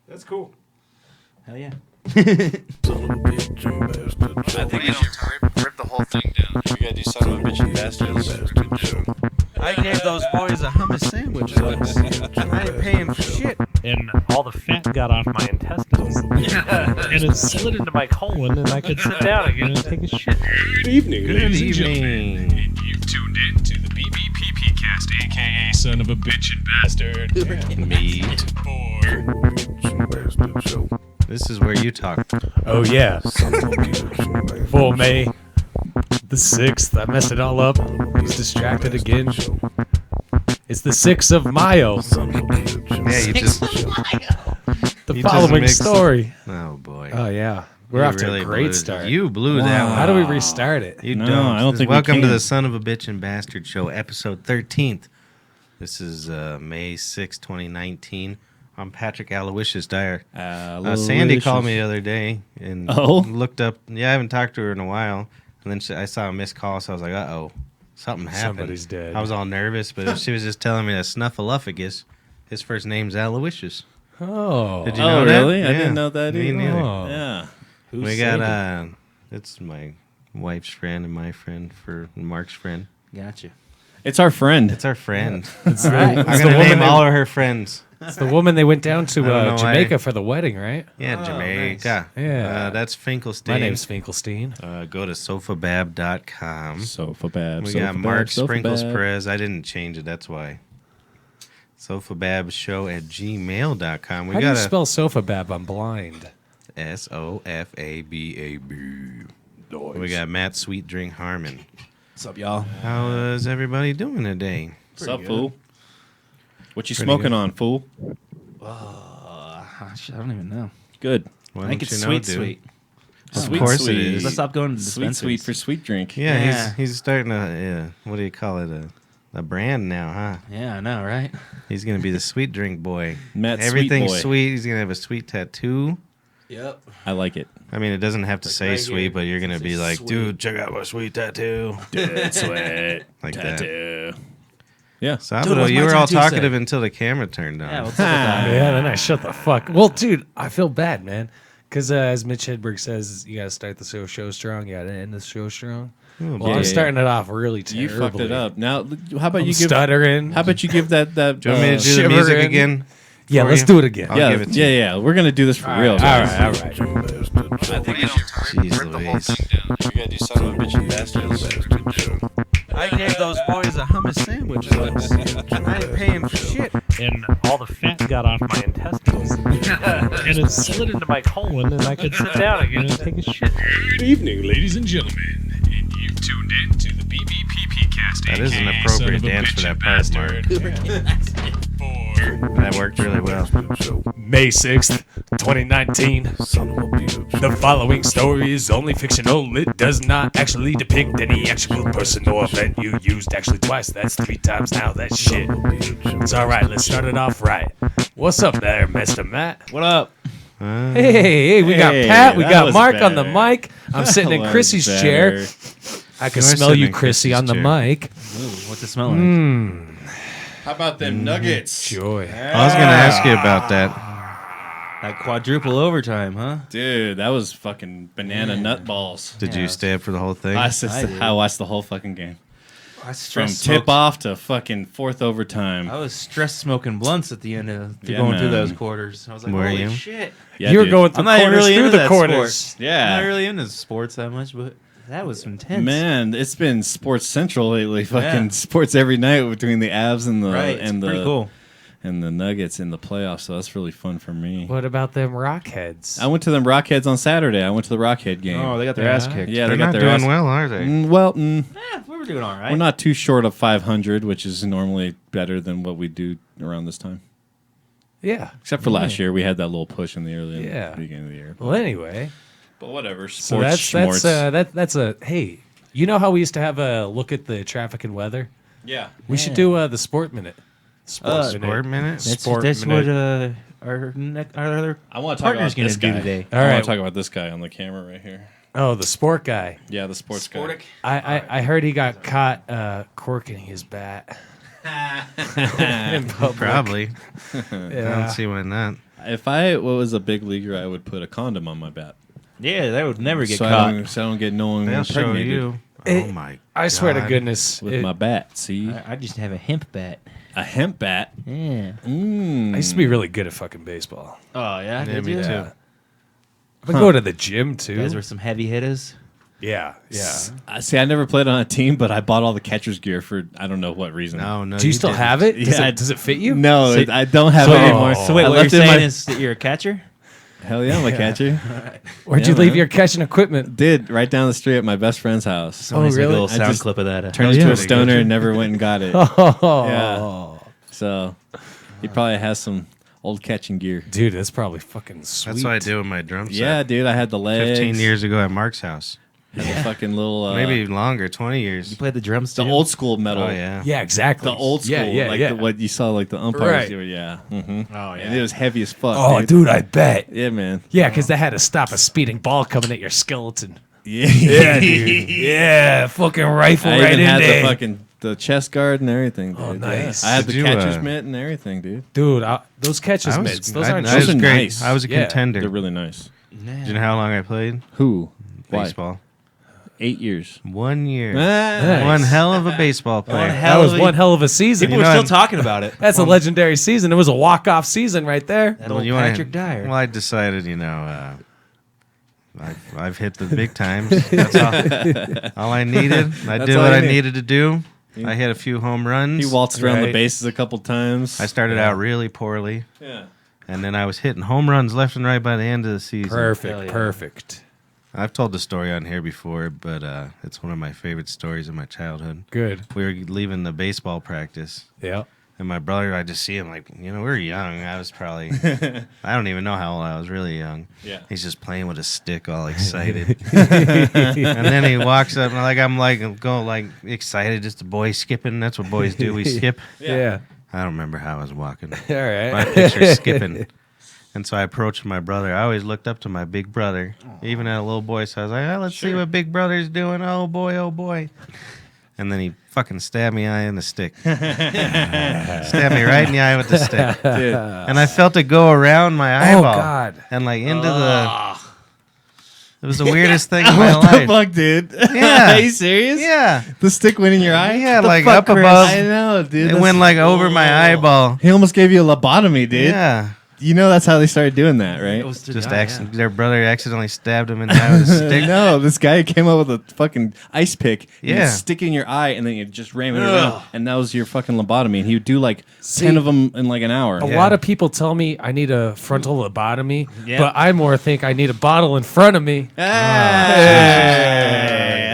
That's cool. Hell yeah. I think we should rip the whole thing down. We gotta do son of a bitch and bastards. I gave those boys a hummus sandwich. I ain't paying for shit. And all the fat got off my intestines. And it slid into my colon, and I could sit down again and take a shit. Good evening, Good ladies and evening. gentlemen. And you've tuned in to the BBPP cast, a.k.a. Son of a Bitch and Bastard. Meat. This is where you talk. Oh, yeah. For May the 6th. I messed it all up. Was distracted again. It's the 6th of Mayo. Yeah, you just. The You just following mixed story. Oh boy. Oh, yeah. We're You off to really a great blew- start. You blew that one. How do we restart it? You No, don't. I don't think we Welcome to can. the Son of a Bitch and Bastard Show, episode 13th. This is May 6, 2019. I'm Patrick Aloysius Dyer. Sandy called me the other day and looked up. Yeah, I haven't talked to her in a while. And then I saw a missed call, so I was like, uh-oh, something happened. Somebody's dead. I was all nervous, but she was just telling me that Snuffleupagus, his first name's Aloysius. Oh. Did you know that? really? I Yeah. didn't know that Me either. neither. Oh. Yeah. We got, it's my wife's friend and my friend for Mark's friend. Gotcha. It's our friend. It's our friend. It's right. I'm going to name all of her friends. It's the woman they went down to I don't know Jamaica why. for the wedding, right? Yeah, Jamaica. nice. Yeah. That's Finkelstein. My name's Finkelstein. Go to sofabab.com. Sofabab. We got Mark Sprinkles Perez. I didn't change it. That's why. Sofababshow@gmail.com. We How do you got spell Sofabab? I'm blind. SOFABAB. We got Matt Sweet Drink Harmon. What's up, y'all? How is everybody doing today? What's up, fool? What you Pretty smoking good. on, fool? I don't even know. Good. Why I think don't it's you know, sweet, dude? sweet. Of Sweet, course sweet. it is. Let's stop going to Sweet, dispensaries. sweet for sweet drink. Yeah, Yeah. he's starting what do you call it? A brand now, huh? Yeah, I know, right? He's going to be the sweet drink boy. Matt Everything's Sweet Boy. sweet. He's going to have a sweet tattoo. Yep. I like it. I mean, it doesn't have to say right sweet, here. but you're going to be like, sweet. dude, check out my sweet tattoo. Dude, sweat. Like that. Tattoo. Yeah. Salvador, what's you my were all tattoo say? talkative until the camera turned on. Yeah, what's up with that? Yeah, then I shut the fuck. Well, dude, I feel bad, man. Because as Mitch Hedberg says, you got to start the show strong. You got to end the show strong. Well, Yeah, I'm yeah. starting it off really You terribly. fucked it up. Now, how about I'm you give? stuttering. How about you give that? Do you want me to do the Shivering. music again? Yeah, for let's you? do it again. I'll Yeah, give it to yeah, you. yeah. We're gonna do this for real. All guys. right, all right. I think we should rip the whole thing down. We gotta do son of a bitch and bastards. I gave those boys a hummus sandwich. I ain't paying for shit. And all the fat got off my intestines. And it slid into my colon, and I could sit down again and take a shit. Good evening, ladies and gentlemen. And you've tuned in to the BBPP cast, That is an a.k.a. appropriate Son of a dance Bitch for that and part, Mark. Bastard. That worked really well. May 6th, 2019. The following story is only fictional. It does not actually depict any actual person or event you used actually twice. That's 3 times now. That's shit. It's alright, let's start it off right. What's up there, Mr. Matt? What up? Hey, we got Hey, Pat, we that got was Mark on the better. mic. I'm sitting in That was Chrissy's chair. better. I can You are smell sitting you, in Chrissy, on the Chrissy's chair. mic. Ooh, what's it smell like? How about them nuggets? Joy. I was going to ask you about that. That quadruple overtime, huh? Dude, that was fucking banana nut balls. Did you stay up for the whole thing? I did. watched the whole fucking game. I From stressed tip off to fucking fourth overtime. I was stress smoking blunts at the end of Yeah, going through man. those quarters. I was like, Were holy you? shit. Yeah, you were dude. going through I'm not even corners really through into the that corners. sport. Yeah. I'm not really into sports that much, but that was intense. Man, it's been Sports Central lately. Fucking Yeah. sports every night between the Avs and the Right, and it's the pretty cool. and the Nuggets in the playoffs. So that's really fun for me. What about them Rockheads? I went to them Rockheads on Saturday. I went to the Rockhead game. Oh, they got their Yeah. ass kicked. yeah, They're they got not their doing ass- well, are they? We were doing all right. We're not too short of 500, which is normally better than what we do around this time. Yeah. Except for last year, we had that little push in the early Yeah. beginning of the year. Well, anyway. But whatever. So Sports, that's a hey. You know how we used to have a look at the traffic and weather? yeah. We should do the sport minute. Sport minute? That's Sport what minute. our other I want to talk partner's about going this to do guy. today. All I right. want to talk about this guy on the camera right here. Oh, the sport guy. Yeah, the sports guy. I heard he got caught corking his bat. In public. Probably. I Yeah. don't see why not. If I was a big leaguer, I would put a condom on my bat. Yeah, that would never get so caught. So I don't get no one They'll show impregnated you. It- Oh my! I swear to God. goodness. with my bat. See, I just have a hemp bat. a hemp bat. Yeah. I used to be really good at fucking baseball. Oh, yeah? Yeah, Did me you? too. Yeah. I've been going to the gym, too. You guys were some heavy hitters. Yeah, yeah. See, I never played on a team, but I bought all the catcher's gear for I don't know what reason. No. Do you still didn't. have it? Yeah. Does it fit you? No, So- I don't have so- it anymore. Oh. So wait, I what you're left it in saying my- is that you're a catcher? Hell yeah, I'm a catcher. Where'd Yeah, you leave man. your catching equipment? Did right down the street at my best friend's house. Somebody's really? make a little I sound just clip of that. Turned Hell into yeah. a stoner and never went and got it. Oh, Yeah. So he probably has some old catching gear. dude, that's probably fucking sweet. That's what I did with my drum set. Yeah, dude, I had the legs. 15 years ago at Mark's house. Had the fucking little Maybe longer, 20 years. You played the drums the too? old school metal. Oh yeah. Yeah, exactly. The old school, Yeah, like yeah. what you saw, like the umpires Right. do. Yeah. Mm-hmm. Oh, yeah. And it was heavy as fuck. Oh, dude, I bet. Yeah, man. Yeah, because they had to stop a speeding ball coming at your skeleton. Yeah, Yeah, dude. Yeah, fucking rifle I right even in had there. the fucking the chest guard and everything. Dude. Oh, nice. Yeah. I had Did the you, catcher's mitt and everything, dude. Dude, those catches I was, mitts, those I, aren't I was those are great. nice. I was a Yeah. contender. They're really nice. Do you know how long I played Who? Why? baseball? 8 years. 1 year. Nice. One hell of a baseball player. That was one hell of a season. People You are know, still talking about it. That's a legendary season. It was a walk-off season right there. That old you wanna- Patrick Dyer. Well, I decided, I've hit the big times. That's all I needed. I That's did all what you I need. needed to do. I hit a few home runs. He waltzed around the Right. bases a couple times. I started out really poorly, Yeah. and then I was hitting home runs left and right by the end of the season. Perfect, Hell yeah. perfect. I've told the story on here before, but it's one of my favorite stories of my childhood. Good. We were leaving the baseball practice, Yeah. and my brother, I just see him like, we were young. I was probably, I don't even know how old I was, really young. Yeah. He's just playing with a stick, all excited. And then he walks up, and I'm go like excited, just a boy skipping. That's what boys do. We skip. Yeah. I don't remember how I was walking. All right. My picture skipping. And so I approached my brother. I always looked up to my big brother, even at a little boy. So I was like, let's see what big brother's doing. Oh, boy, oh, boy. And then he fucking stabbed me in the stick. Stabbed me right in the eye with the stick. Dude. And I felt it go around my Oh, eyeball. God. And like into the... It was the weirdest thing in my What the life. fuck, dude? Yeah. Are you serious? Yeah. The stick went in your eye? Yeah, What the like fuck, up Chris? above. I know, dude. It went like over my eyeball. He almost gave you a lobotomy, dude. Yeah. You know that's how they started doing that, right? It was to Just die, their brother accidentally stabbed him in the eye with a stick. No, this guy came up with a fucking ice pick. And Yeah. he'd stick in your eye, and then you just ram it around, and that was your fucking lobotomy. And he would do like 10 of them in like an hour. A lot of people tell me I need a frontal lobotomy, Yeah. but I more think I need a bottle in front of me. Hey,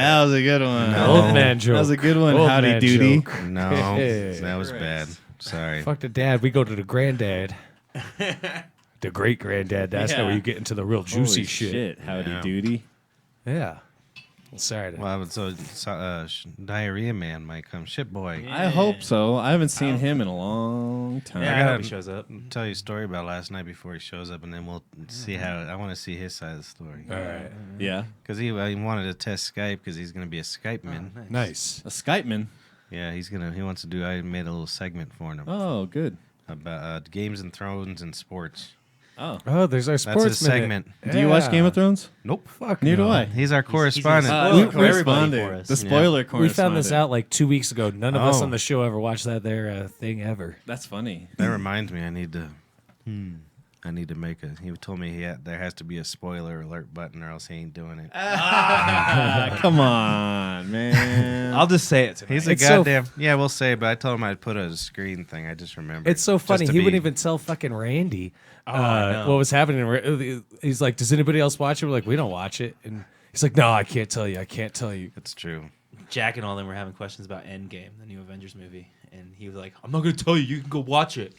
that was a good one. No. Old man joke. That was a good one. Old Howdy man doody. joke. No, Hey. that was bad. Sorry. Fuck the dad. We go to the granddad. The great granddad. That's Yeah. where you get into the real juicy Holy shit. Howdy Yeah. doody. Yeah. Sorry. Well, Diarrhea Man might come. Shit boy. I hope so. I haven't seen him in a long time. Yeah, I gotta- hope he shows up. Tell you a story about last night before he shows up, and then we'll see how. I want to see his side of the story. All right. Yeah. Because he wanted to test Skype because he's going to be a Skype man. Nice. A Skype man. Yeah, he wants to do. I made a little segment for him Oh, good. about Games and Thrones and sports. Oh. Oh, there's our That's sports his segment. Do you watch Game of Thrones? Nope. Fuck Neither no. do I. He's our correspondent. Spoil We it for everybody responded. for us. The spoiler We correspondent. found this out like 2 weeks ago. None of us Oh. on the show ever watched that there thing ever. That's funny. That reminds me, I need to make a. He told me there has to be a spoiler alert button, or else he ain't doing it. Come on, man. I'll just say it tonight. He's a It's so- goddamn. Yeah, we'll say, but I told him I'd put a screen thing. I just remember. It's so Just funny. to He be- wouldn't even tell fucking Randy I know. what was happening. He's like, "Does anybody else watch it?" We're like, "We don't watch it." And he's like, "No, I can't tell you. I can't tell you." It's true. Jack and all them were having questions about Endgame, the new Avengers movie, and he was like, "I'm not gonna tell you. You can go watch it."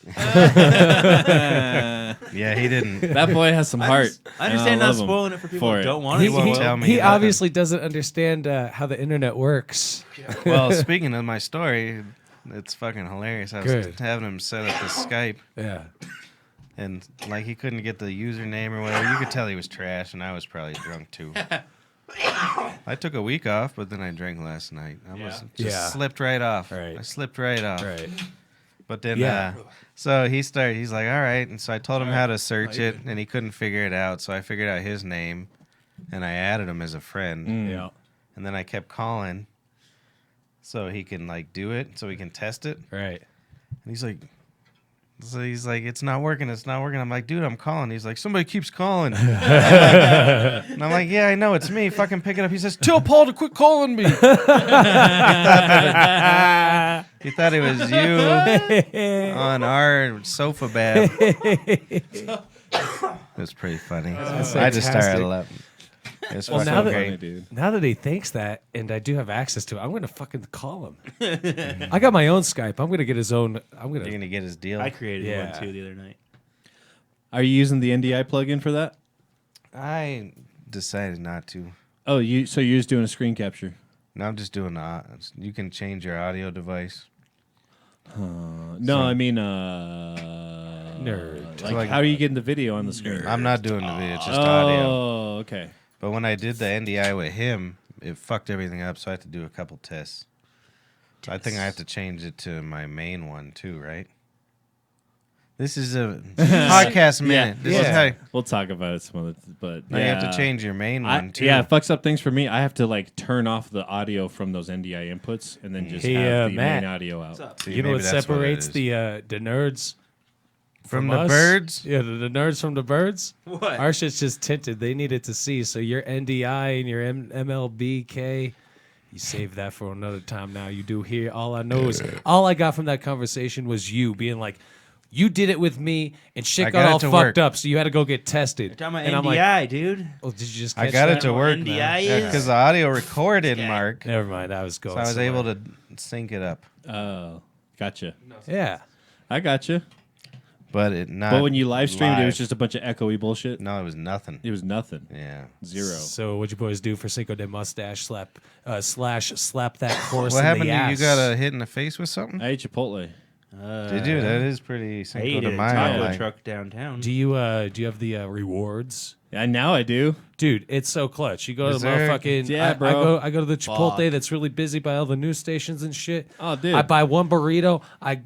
Yeah, he didn't. That boy has some heart. I understand and not love him spoiling it for people for who it. don't want He, to. won't spoil. tell me he nothing. obviously doesn't understand how the internet works. Well, speaking of my story, it's fucking hilarious. I was Good. having him set up the Skype, Yeah. and like he couldn't get the username or whatever. You could tell he was trash, and I was probably drunk too. I took a week off, but then I drank last night. I almost just Yeah. slipped right off. Right. I slipped right off. Right. But then, Yeah. so he's like, all right. And so I told him how to search it, and he couldn't figure it out. So I figured out his name, and I added him as a friend. Yeah. And then I kept calling so he can, like, do it, so we can test it. Right. And he's like, it's not working. It's not working. I'm like, dude, I'm calling. He's like, somebody keeps calling. And I'm like, yeah, I know. It's me. Fucking pick it up. He says, tell Paul to quit calling me. He thought it was you on our sofa bed. It was pretty funny. I just started laughing. It's Well, fucking now that- great. dude. Now that he thinks that, and I do have access to it, I'm gonna fucking call him. I got my own Skype. I'm gonna get his own. You're going to get his deal. I created Yeah. one too the other night. Are you using the NDI plugin for that? I decided not to. Oh, so you're just doing a screen capture. No, I'm just doing you can change your audio device. No, I mean, Nerd. Like, how are you getting the video on the screen? I'm not doing the video, it's just audio. Oh, okay. But when I did the NDI with him, it fucked everything up, so I had to do a couple tests. So I think I have to change it to my main one too, right? This is a podcast minute. This is how We'll talk about it some other, but now you have to change your main one too. Yeah, it fucks up things for me. I have to like turn off the audio from those NDI inputs and then just Hey, have the Matt. main audio out. See, You know maybe what that's separates it the nerds from the us? birds? Yeah, the nerds from the birds. What? Our shit's just tinted. They needed to see. So your NDI and your MLBK, you save that for another time. Now you do here. All I know is all I got from that conversation was you being like, you did it with me, and shit I got got it all to fucked work. up, so you had to go get tested. You're talking about and I'm NDI, like, dude. oh, did you just? I Catch got that? it to what work NDI is? because the audio recorded, Mark. Never mind. I was going. So I was able to sync it up. Oh, gotcha. Yeah. I gotcha. But it not. But when you live streamed, it was live. just a bunch of echoey bullshit. No, it was nothing. It was nothing. Yeah. Zero. So what'd you boys do for Cinco de Mustache slap slap that horse What in happened? the ass? You got a hit in the face with something? I ate Chipotle. Did you? That is pretty I Cinco ate de a Mayo. taco like. truck downtown. Do you have the rewards? And now I do. Dude, it's so clutch. You go to Is the there? motherfucking Yeah, I bro. go to the Chipotle Fuck. that's really busy by all the news stations and shit. Oh, dude. I buy one burrito. I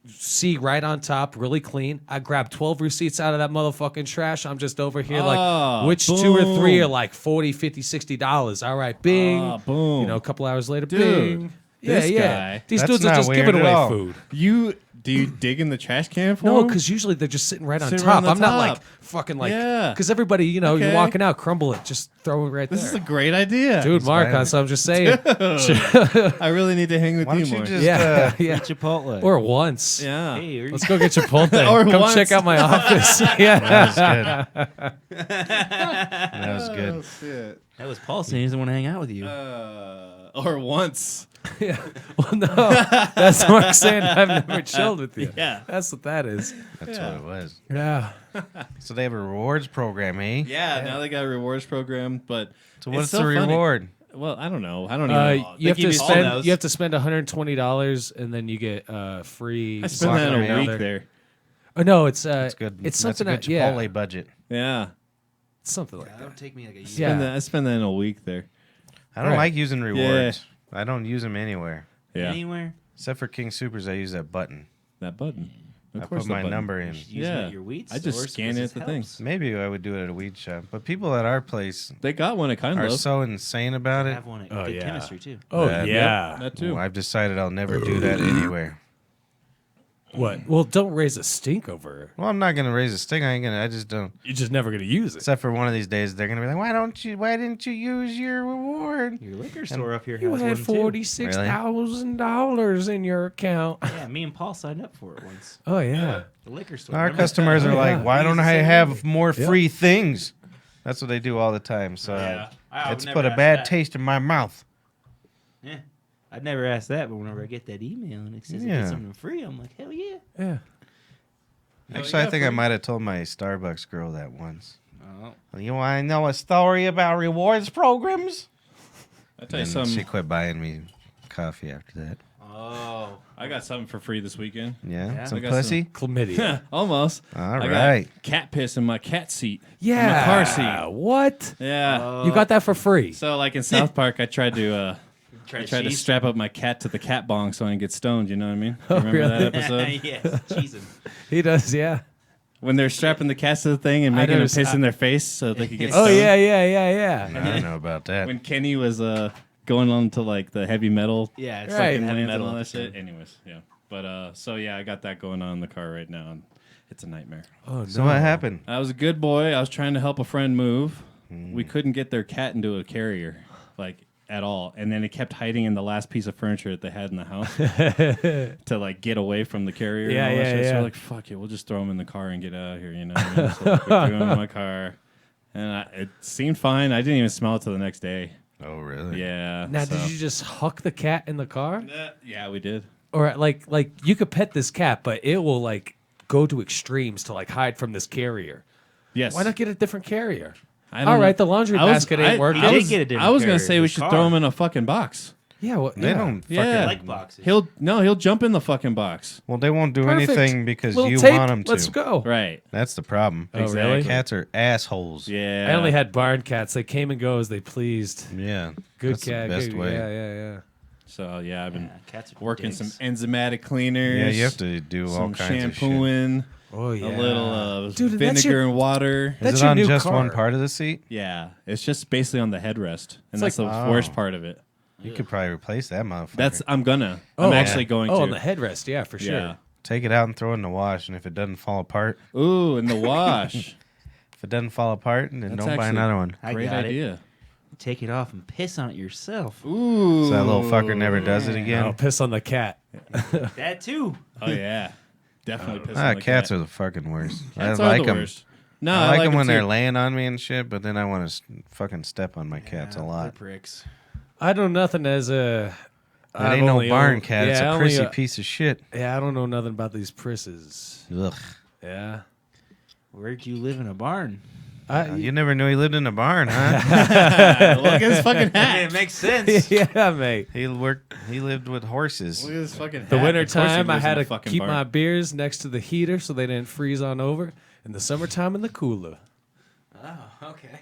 see right on top, really clean. I grab 12 receipts out of that motherfucking trash. I'm just over here Oh, like, which two or three boom. are like $40, $50, $60? All right, bing. Oh, boom. You know, a couple hours later, Dude, bing. Yeah, this yeah. guy. These That's dudes are not just weird giving at away all. food. Do you dig in the trash can for No, him? because usually they're just sitting right on Sitting top. right on the I'm not like top. fucking like, Yeah. because everybody, you know, you're Okay. walking out, crumble it, just throw it right This there. is a great idea. Dude, Mark, fine. so I'm just saying. I really need to hang with Why you don't you more. just yeah, yeah. Chipotle. Or once. Yeah. Hey, are you- Let's go get Chipotle. Or Come once. check out my office. yeah. That was good. That was good. Shit. that was Paul saying he doesn't want to hang out with you. Or once. Yeah. Well, no. That's Mark saying I've never chilled with you. Yeah. That's what that is. That's what it was. Yeah. So they have a rewards program, eh? Yeah, now they got a rewards program, but So it's what's so the funny. reward? Well, I don't know. I don't even know. You have They give to you- spend. knows. You have to spend $120, and then you get free. I spent that in Soccer a week meal. there. Oh no, it's That's good. It's something That's a that good Chipotle yeah, budget. Yeah. it's something like That that. would take me like a year. Yeah. I spent that in a week there. I don't Right. like using rewards. I don't use them anywhere. Yeah. Anywhere. Except for King Supers, I use that button. That button. Of I course put the my button. number in. Use it Yeah. at your wheat I just stores scan because it at the helps. thing. Maybe I would do it at a weed shop. But people at our place They got one at Kind are Love. so insane about I it. have one at Oh, Good yeah. Chemistry too. Oh Yeah. yeah. That too. I've decided I'll never do that anywhere. What? Well, don't raise a stink over it. Well, I'm not gonna raise a stink. I just don't. You're just never gonna use it. Except for one of these days, they're gonna be like, Why didn't you use your reward?" Your liquor store up here You has had one too. $46,000 in your account. Yeah, me and Paul signed up for it once. Oh yeah. The liquor store. Our Remember? customers are Oh, like, yeah. "Why We don't use the I same have number. more free things?" That's what they do all the time. So I would it's never put a ask bad that. taste in my mouth. Yeah. I'd never ask that, but whenever I get that email and it says I Yeah. get something free, I'm like, hell yeah. Yeah. Actually, I think I might have told my Starbucks girl that once. You want to know a story about rewards programs? I tell you And something. she quit buying me coffee after that. Oh. I got something for free this weekend. Yeah, Yeah. some I got pussy. Chlamydia. Almost. All I right. got cat piss in my cat seat. yeah. In my car seat. What? Yeah. You got that for free? So like in South Park, I tried to I tried to strap up my cat to the cat bong so I can get stoned. You know what I mean? Oh, Remember really? that episode? Yes, cheesing. He does, yeah. When they're strapping the cats to the thing and I making them noticed- piss in their face so they could get Oh stoned. yeah. I don't know about that. When Kenny was going on to like the heavy metal Yeah, it's Right. like heavy and metal. all that shit. Anyways, yeah. But so yeah, I got that going on in the car right now, and it's a nightmare. Oh no. So what happened? I was a good boy. I was trying to help a friend move. Hmm. We couldn't get their cat into a carrier, like at all, and then it kept hiding in the last piece of furniture that they had in the house to like get away from the carrier. Yeah, and all that yeah, shit. So yeah. we're like, fuck it, we'll just throw them in the car and get out of here. You know, what I mean? So we threw them in my car, and it seemed fine. I didn't even smell it till the next day. Oh, really? Yeah. Now, so- did you just huck the cat in the car, Yeah, we did. or like you could pet this cat, but it will like go to extremes to like hide from this carrier? Yes. Why not get a different carrier? I don't All know. right, the laundry I was- basket ain't working. I I did was, get a different I was gonna carrier, say we his should car. throw him in a fucking box. Yeah, well, They yeah. don't fucking. Yeah. Like boxes. He'll jump in the fucking box. Well, they won't do Perfect. anything because Little you tape, want them to. Let's go. Right. That's the problem. Oh, really? Cats are assholes. Yeah. I only had barn cats. They came and go as they pleased. Yeah. Good That's cat. The best good, way. Yeah. So yeah, I've been Yeah, cats are working dicks. some enzymatic cleaners. Yeah, you have to do all some kinds of shit. shampooing, Oh yeah. a little Dude, that's vinegar your- and water. That's Is it your on new just car. one part of the seat? Yeah, it's just basically on the headrest, and It's that's like- the worst Oh. part of it. You could probably replace that motherfucker. I'm Oh, I'm actually going Oh, to. on the headrest. Yeah, for sure. Yeah. Take it out and throw it in the wash, and if it doesn't fall apart, Ooh, in the wash. if it doesn't fall apart, then That's don't buy actually- another one. I Great got it. idea. Take it off and piss on it yourself. Ooh. So that little fucker never does it again. I'll piss on the cat. That too. Oh yeah, definitely. Piss Ah, on the cats cat. are the fucking worst. Cats I are like the them. worst. No, I like them when too. they're laying on me and shit, but then I want to fucking step on my cats a They're lot. pricks. I know nothing as a. That ain't no barn cat. It's Yeah, a only prissy piece of shit. Yeah, I don't know nothing about these prisses. Ugh. Yeah. Where'd you live in a barn? You never knew he lived in a barn, huh? Look at his fucking hat. It makes sense. yeah, mate. He lived with horses. Look at his fucking hat. The winter Of course he time, I lives in had a to fucking keep barn. my beers next to the heater so they didn't freeze on over. In the summertime, in the cooler. Oh, okay.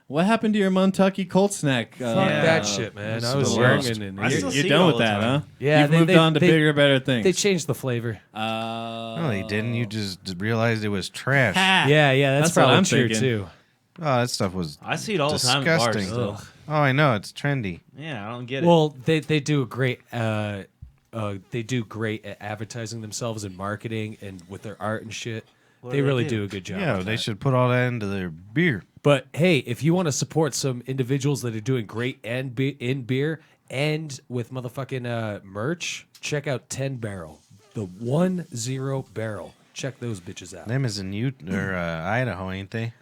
What happened to your Montucky Colt snack? Fuck that shit, man. That's I was the young worst. and I still You're see it done all with the that, time. huh? Yeah, You've they- moved they- on to they- bigger, better things. they changed the flavor. No, he didn't. You just realized it was trash. Yeah, that's That's what probably I'm true thinking. too. Oh, that stuff was I see it all the time in bars disgusting. still. Oh, I know. It's trendy. Yeah, I don't get it. Well, they do a great they do great at advertising themselves and marketing and with their art and shit. What They do they really do? do a good job. Yeah, with they that. should put all that into their beer. But hey, if you want to support some individuals that are doing great and in beer and with motherfucking merch, check out 10 Barrel, the 10 Barrel. Check those bitches out. Them is in Idaho, ain't they?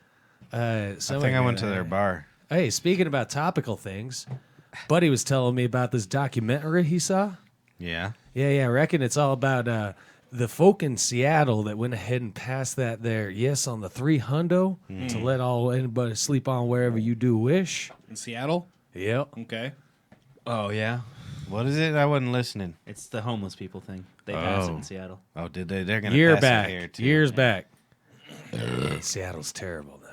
I think I went to their bar. Hey, speaking about topical things, Buddy was telling me about this documentary he saw. Yeah. Yeah, I reckon it's all about the folk in Seattle that went ahead and passed that there, yes, on the 300 to let all anybody sleep on wherever you do wish. In Seattle? Yep. Okay. oh yeah, What is it? I wasn't listening. it's the homeless people thing. They pass it Oh. in Seattle. Oh, did they? They're gonna Year pass back. it here too. Years back. Seattle's terrible now.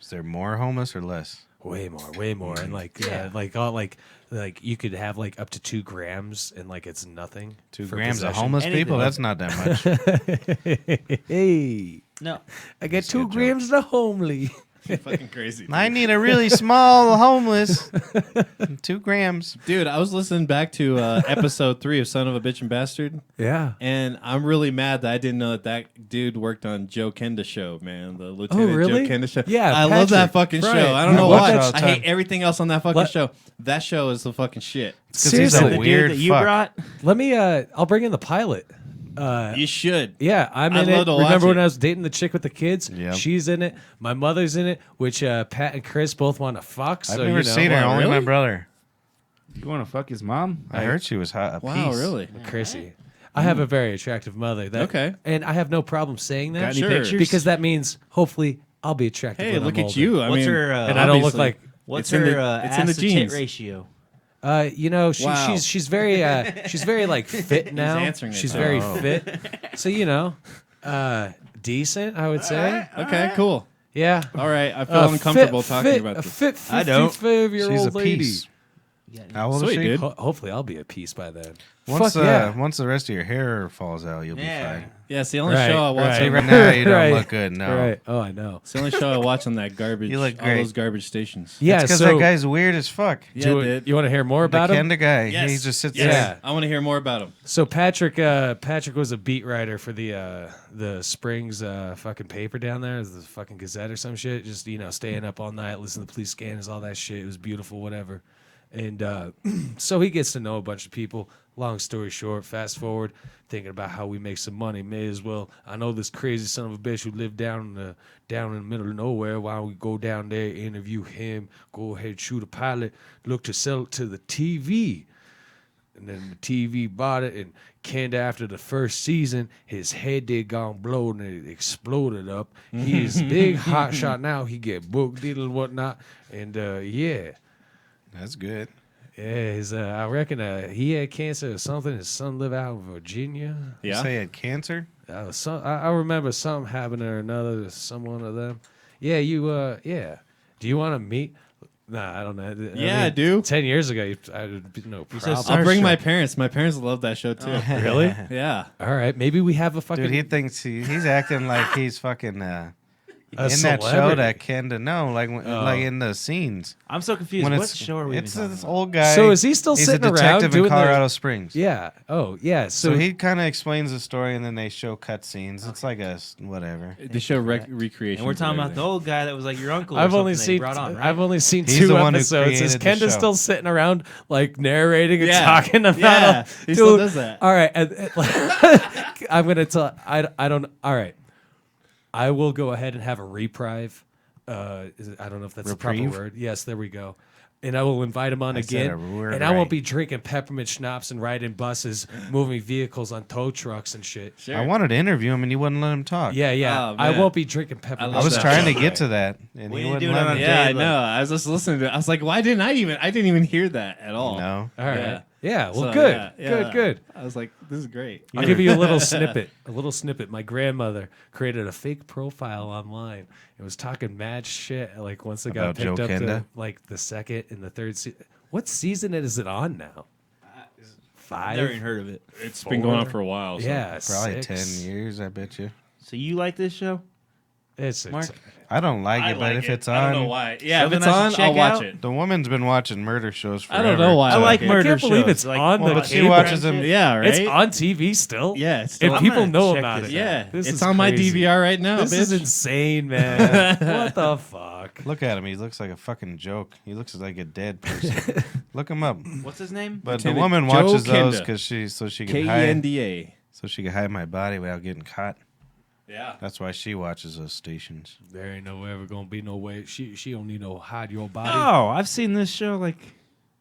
Is there more homeless or less? Way more, and like you could have like up to 2 grams, and like it's nothing. 2 for grams of possession. homeless Anything. people? That's not that much. Hey, No, I get That's a 2 good grams of the homely. Fucking crazy. I need a really small homeless. 2 grams. Dude, I was listening back to episode 3 of Son of a Bitch and Bastard, Yeah. and I'm really mad that I didn't know that dude worked on Joe Kenda's show, man. The Lieutenant really? Joe Kenda show. Yeah, I love that Patrick. fucking Right. show. I don't Yeah, know watch why. that all the I hate time. everything else on that fucking Let- show. That show is the fucking shit. Because he's a Seriously. the weird dude that you fuck. brought. Let me. I'll bring in the pilot. You should. Yeah, I'm I'd in love it. to watch Remember when it. I was dating the chick with the kids? Yep. She's in it. My mother's in it, which Pat and Chris both want to fuck. So, I've never you know, seen her. Wow, Only my really? brother. You want to fuck his mom? I heard she was hot. A Wow, piece. really? Chrissy. I have a very attractive mother. That, Okay. And I have no problem saying that. Got any Sure. pictures? Because that means hopefully I'll be attractive. Hey, when look I'm at older. you. I What's mean, her? And I don't look obviously. like. What's It's in her the- it's in ass the to tit genes. ratio? Wow. She's very like fit now. answering it, She's though. very Oh. fit. So decent, I would say. Okay, cool. Yeah. All right, I feel uncomfortable talking about a this. fit I don't. 55-year-old She's a lady. piece. How old is Sweet, she? dude. Hopefully, I'll be at peace by then. Once, Fuck yeah. once the rest of your hair falls out, you'll be fine. Yeah, it's the only Right, show I watch. right. On, Right now, you don't Right. look good. No. Right. Oh, I know. it's the only show I watch on that garbage. You look all great. those garbage stations. Yeah. Because So that guy's weird as fuck. Yeah, dude. you want to hear more The about him? Kenda guy. Yes. He just sits Yes. there. I want to hear more about him. So Patrick was a beat writer for the Springs fucking paper down there, the fucking Gazette or some shit. Just staying up all night, listening to police scanners, all that shit. It was beautiful, whatever. And so he gets to know a bunch of people. Long story short, fast forward, thinking about how we make some money. May as well. I know this crazy son of a bitch who lived down in the middle of nowhere. Why don't we go down there, interview him, go ahead, shoot a pilot, look to sell it to the TV. And then the TV bought it, and Kenda, after the first season, his head did gone blowed and it exploded up. He's big hot shot now. He get booked, deal and whatnot. And yeah. That's good. Yeah, I reckon he had cancer or something. His son lived out in Virginia. You say he had cancer? I remember something happened or another to someone of them. Yeah, yeah. Do you want to meet? Nah, I don't know. I do. 10 years ago, I would be no problem. I'll bring my parents. My parents love that show too. Really? Yeah. All right, maybe we have a fucking. Dude, he thinks he's acting like he's fucking A in that show celebrity. that Kenda. No, like in the scenes. I'm so confused. When What it's show are we It's even this talking old guy. So is he still he's sitting a around detective doing in Colorado Springs? Yeah. Oh, yeah. So he kind of explains the story, and then they show cut scenes. It's like a whatever. They show recreation. And we're talking about the old guy that was like your uncle. Or I've only something that he seen brought on, right? I've only seen He's two the one who episodes. Is created the Kenda show. still sitting around like narrating and Yeah. talking about Yeah, him? he still does that. All right, I'm gonna tell. I don't. All right, I will go ahead and have a reprieve. I don't know if that's the Reprieve? proper word. Yes, there we go. And I will invite him on I said again. a word And I won't right. be drinking peppermint schnapps and riding buses, moving vehicles on tow trucks and shit. Sure. I wanted to interview him, and you wouldn't let him talk. Yeah, yeah. Oh, I man. won't be drinking peppermint. love I was that trying to show. get to that, and We he didn't do wouldn't it let on me. a Yeah, I Dave, know. I was just listening to it. I was like, why didn't I didn't even hear that at all. No. All right. Yeah. Yeah. Well, So, good. yeah. Good. I was like, this is great. I'll give you a little snippet. A little snippet. My grandmother created a fake profile online. It was talking mad shit. Like once it got About picked Joe up to Kenda? like the second and the third season. What season is it on now? I've never even 5. heard of it. It's been going on for a while. So. Yeah, Probably 6. 10 years, I bet you. So you like this show? It's Mark? I don't like it, but if it's on, I don't know why. Yeah, if Something it's I should on, check I'll watch out? it. the woman's been watching murder shows forever. I don't know why. I like it. murder I can't believe shows. it's Like, on Well, the but she cable. watches them. Yeah, right. It's on TV still. Yeah, it's If still I'm people gonna know check about this it. out. Yeah, This it's is on my crazy. DVR right now. This bitch. is insane, man. What the fuck? Look at him. He looks like a fucking joke. He looks like a dead person. Look him up. What's his name? But the Lieutenant woman Joe watches those Kenda. because she can hide KENDA. so she can hide my body without getting caught. Yeah. That's why she watches those stations. There ain't no ever gonna be no way. She don't need no hide your body. Oh, I've seen this show. Like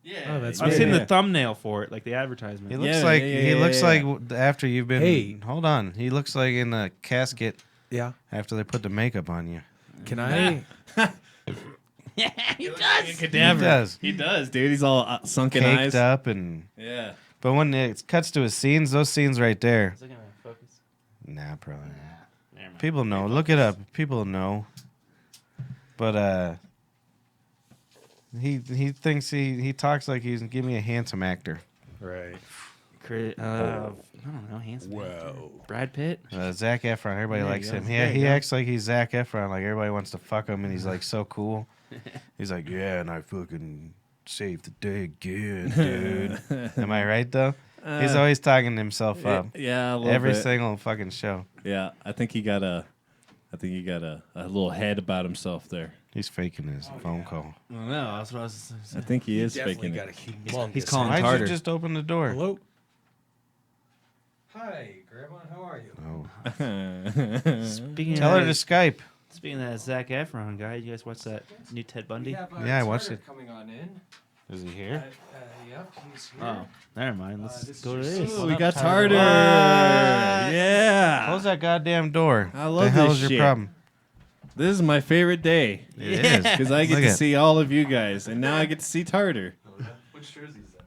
Yeah. Oh, that's I've Yeah, seen yeah. the thumbnail for it, like the advertisement. He looks Yeah, like yeah, he yeah, looks yeah. like after you've been. Hey. Hold on. He looks like in a casket Yeah. after they put the makeup on you. Can I? He does. He does, dude. He's all sunken Caked eyes. up and. Yeah. But when it cuts to his scenes, those scenes right there. Is it gonna focus? Nah, probably not. Never mind. People know. Look it up. People know. But he thinks he talks like he's give me a handsome actor. Right. I don't know, handsome. Whoa. Brad Pitt. Zac Efron. Everybody There you likes go. him. There you He go. acts like he's Zac Efron. Like everybody wants to fuck him, and he's like so cool. He's like, yeah, and I fucking saved the day again, dude. Am I right though? He's always talking to himself up. Yeah, a little Every bit. single fucking show. Yeah, I think he got a little head about himself there. He's faking his phone call. I don't know. That's what I was. I think he is Definitely faking got it. a humongous. He's calling Why'd Tartar. you just open the door? Hello. Hi, Grandma. How are you? Oh. Speaking Tell her of to Skype. speaking of that Zac Efron guy, you guys watch that new Ted Bundy? Yeah, I watched it. Coming on in. Is he here? Yep, he's here. Oh, never mind. Let's this go to is this. your Ooh, we got Tartar. Tartar. What? Yeah. Close that goddamn door. I love the hell this is your shit. problem? This is my favorite day It is. because I get Look to at- see all of you guys, and now I get to see Tartar. Which jersey is that?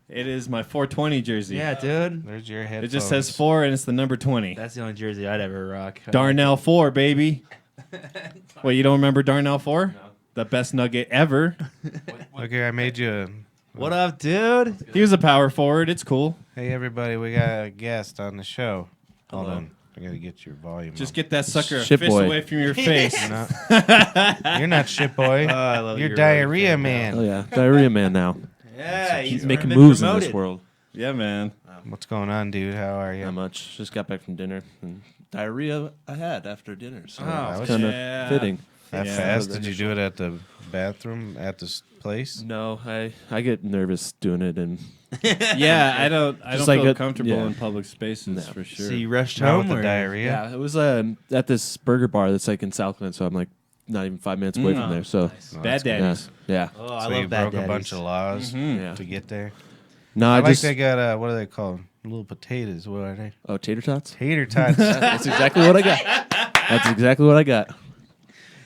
It is my 420 jersey. Yeah, dude. There's your It headphones. just says 4 and it's the number 20. That's the only jersey I'd ever rock. Darnell 4, baby. Wait, you don't remember Darnell 4? No. The best nugget ever. Look here, I made you What up, dude? He was a power forward. It's cool. Hey, everybody, we got a guest on the show. Hold on. I got to get your volume Just up. get that sucker a Shit fist boy. away from your face. You're not shit boy. I love You're your Diarrhea fan Man. Oh yeah, Diarrhea Man now. Yeah, He's he's making been moves in promoted. this world. Yeah, man. What's going on, dude? How are you? Not much. Just got back from dinner. And diarrhea I had after dinner, so that it's was- kind of yeah. fitting. That Yeah. fast? Did you do it at the bathroom at this place? No, I get nervous doing it, and Yeah, I don't Just feel like comfortable yeah. in public spaces No. for sure. So you rushed Not home with the or? diarrhea? yeah, it was at this burger bar that's like in Southland, so I'm like not even 5 minutes away from there. So Oh, Bad that's good. yeah, daddies. yeah. Oh, I So love you bad broke daddies. a bunch of laws Yeah. to get there? No, I I like just they got, what are they called? Little potatoes. What are they? oh tater tots. Tater tots. That's exactly what I got. That's exactly what I got.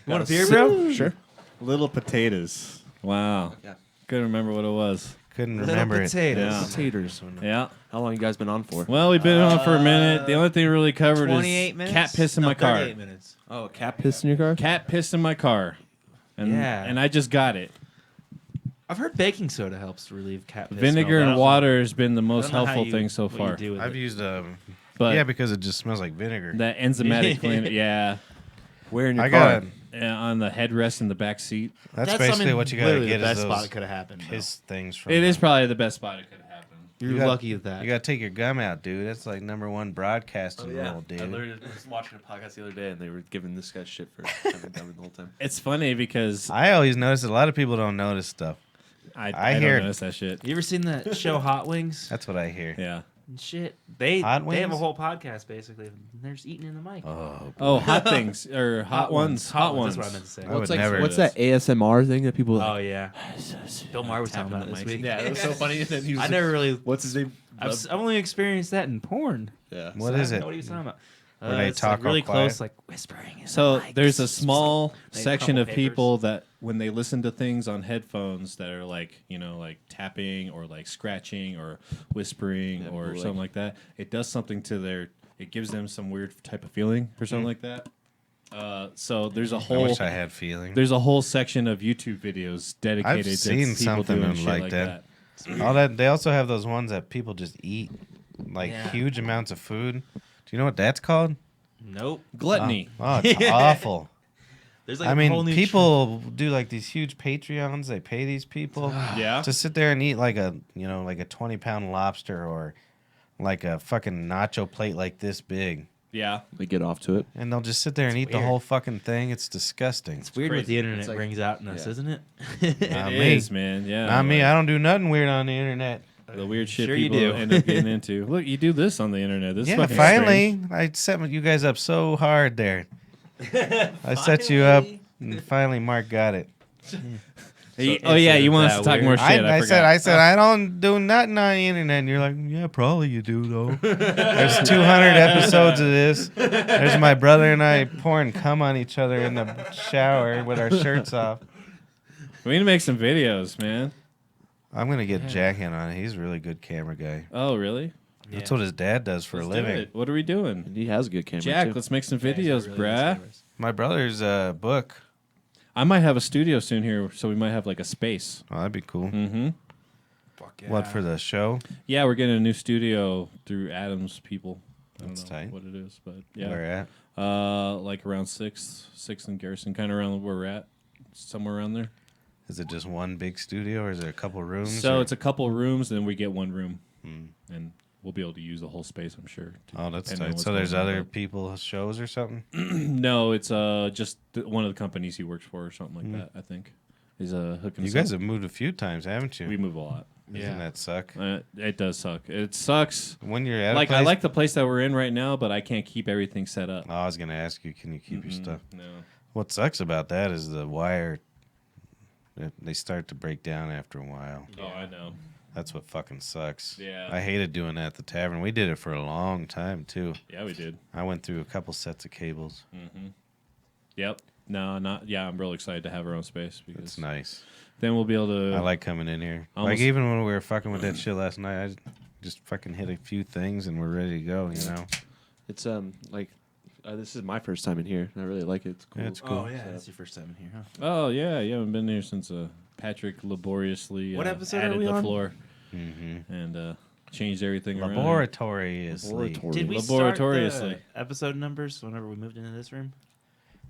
You want a beer, bro? Sure. Little potatoes. Wow. Yeah. Couldn't remember what it was. Couldn't Little remember it. potatoes. Yeah. Taters. Yeah. How long you guys been on for? Well, we've been on for a minute. The only thing we really covered 28 is minutes? cat piss in No, my car. 38 minutes. Oh, a cat piss in your car? Cat piss in my car. And, Yeah. and I just got it. I've heard baking soda helps relieve cat piss Vinegar smell, but I and don't water has been the know- I most don't know how helpful you- thing so what you far. do with I've it. used, But yeah, because it just smells like vinegar. that enzymatic cleaner, yeah. Where in your I car? got On the headrest in the back seat. That's something basically what you got to literally get the is best spot those it could have happened. bro. piss things from. It is them. probably the best spot it could have happened. You're You got- lucky with that. You got to take your gum out, dude. That's like #1 broadcasting rule, I dude. literally was watching a podcast the other day, and they were giving this guy shit for having gum the whole time. It's funny because I always notice a lot of people don't notice stuff. I hear- don't notice that shit. You ever seen that show Hot Wings? That's what I hear. Yeah. And shit, they Hot have Wings? a whole podcast basically. And they're just eating in the mic. Oh, hot things or hot ones. Hot ones. That's what I meant to say. I would What's, like, never. what's that ASMR thing that people? Oh yeah, Bill Maher was talking about it this week. Yeah, it was so funny. And then he was I never really. What's his name? I've only experienced that in porn. Yeah. What So I is don't it? know what he was talking about. Where they It's talk like really all quiet? close, like whispering. in So the mic. there's a small They have a section couple of people papers. that when they listen to things on headphones that are like, like tapping or like scratching or whispering Yeah, or people something like that, it does something to it gives them some weird type of feeling or something like that. So there's a I whole wish I had feeling. there's a whole section of YouTube videos dedicated to seen people something doing shit like like that. that. All that. They also have those ones that people just eat, like Yeah. huge amounts of food. Do you know what that's called? Nope. Gluttony. Oh, it's awful. There's like I a whole mean, new people do like these huge Patreons. They pay these people Yeah. to sit there and eat like a 20-pound lobster or like a fucking nacho plate like this big, Yeah. They get off to it. and they'll just sit there and eat the weird. whole fucking thing. It's disgusting. It's weird what crazy. the internet It's like- brings out in us, yeah. isn't it? Not It me. is, man. Yeah. Not me. like, I don't do nothing weird on the internet. the weird shit Sure you people do. end up getting into. Look, you do this on the internet. This is Yeah, fucking finally, strange. I set you guys up so hard there. I set you up, and finally Mark got it. Oh yeah, you want us to talk more shit? I forgot. said I don't do nothing on the internet. And you're like, yeah, probably you do though. There's 200 episodes of this. There's my brother and I pouring cum on each other in the shower with our shirts off. We need to make some videos, man. I'm gonna get Jack in on it. He's a really good camera guy. Oh really? That's what his dad does for Let's a do living. it. What are we doing? He has a good camera Jack, too. let's make some videos, bruh. My brother's book. I might have a studio soon here, so we might have like a space. Oh, that'd be cool. Mm-hmm. What for the show? Yeah, we're getting a new studio through Adams people. I don't That's know tight. what it is, but yeah. Where at? Like around 6th and Garrison, kind of around where we're at, somewhere around there. Is it just one big studio, or is it a couple rooms? So or- it's a couple rooms, and we get one room, Hmm. and we'll be able to use the whole space, I'm sure. Oh, that's depending on tight. what's So there's going on, other but- people shows or something? No, it's just one of the companies he works for, or something like that. I think he's hooking. You us guys up. have moved a few times, haven't you? We move a lot. Doesn't that suck? It does suck. It sucks. When you're at Like a place, I like the place that we're in right now, but I can't keep everything set up. Oh, I was gonna ask you, can you keep your stuff? No. What sucks about that is the wire. They start to break down after a while. Oh, I know. That's what fucking sucks. Yeah. I hated doing that at the tavern. We did it for a long time too. Yeah, we did. I went through a couple sets of cables. Yep. No, not. Yeah, I'm real excited to have our own space because It's nice. then we'll be able to. I like coming in here. Almost- Like even when we were fucking with that shit last night, I just fucking hit a few things and we're ready to go. You know. It's like This is my first time in here. I really like it. It's cool. Yeah, it's cool. Oh yeah, that's your first time in here, huh? Oh yeah, you haven't been here since Patrick laboriously What episode added are we the on? floor Mm-hmm. and changed everything around. Laboratory. Did we start Laboriously. the episode numbers whenever we moved into this room?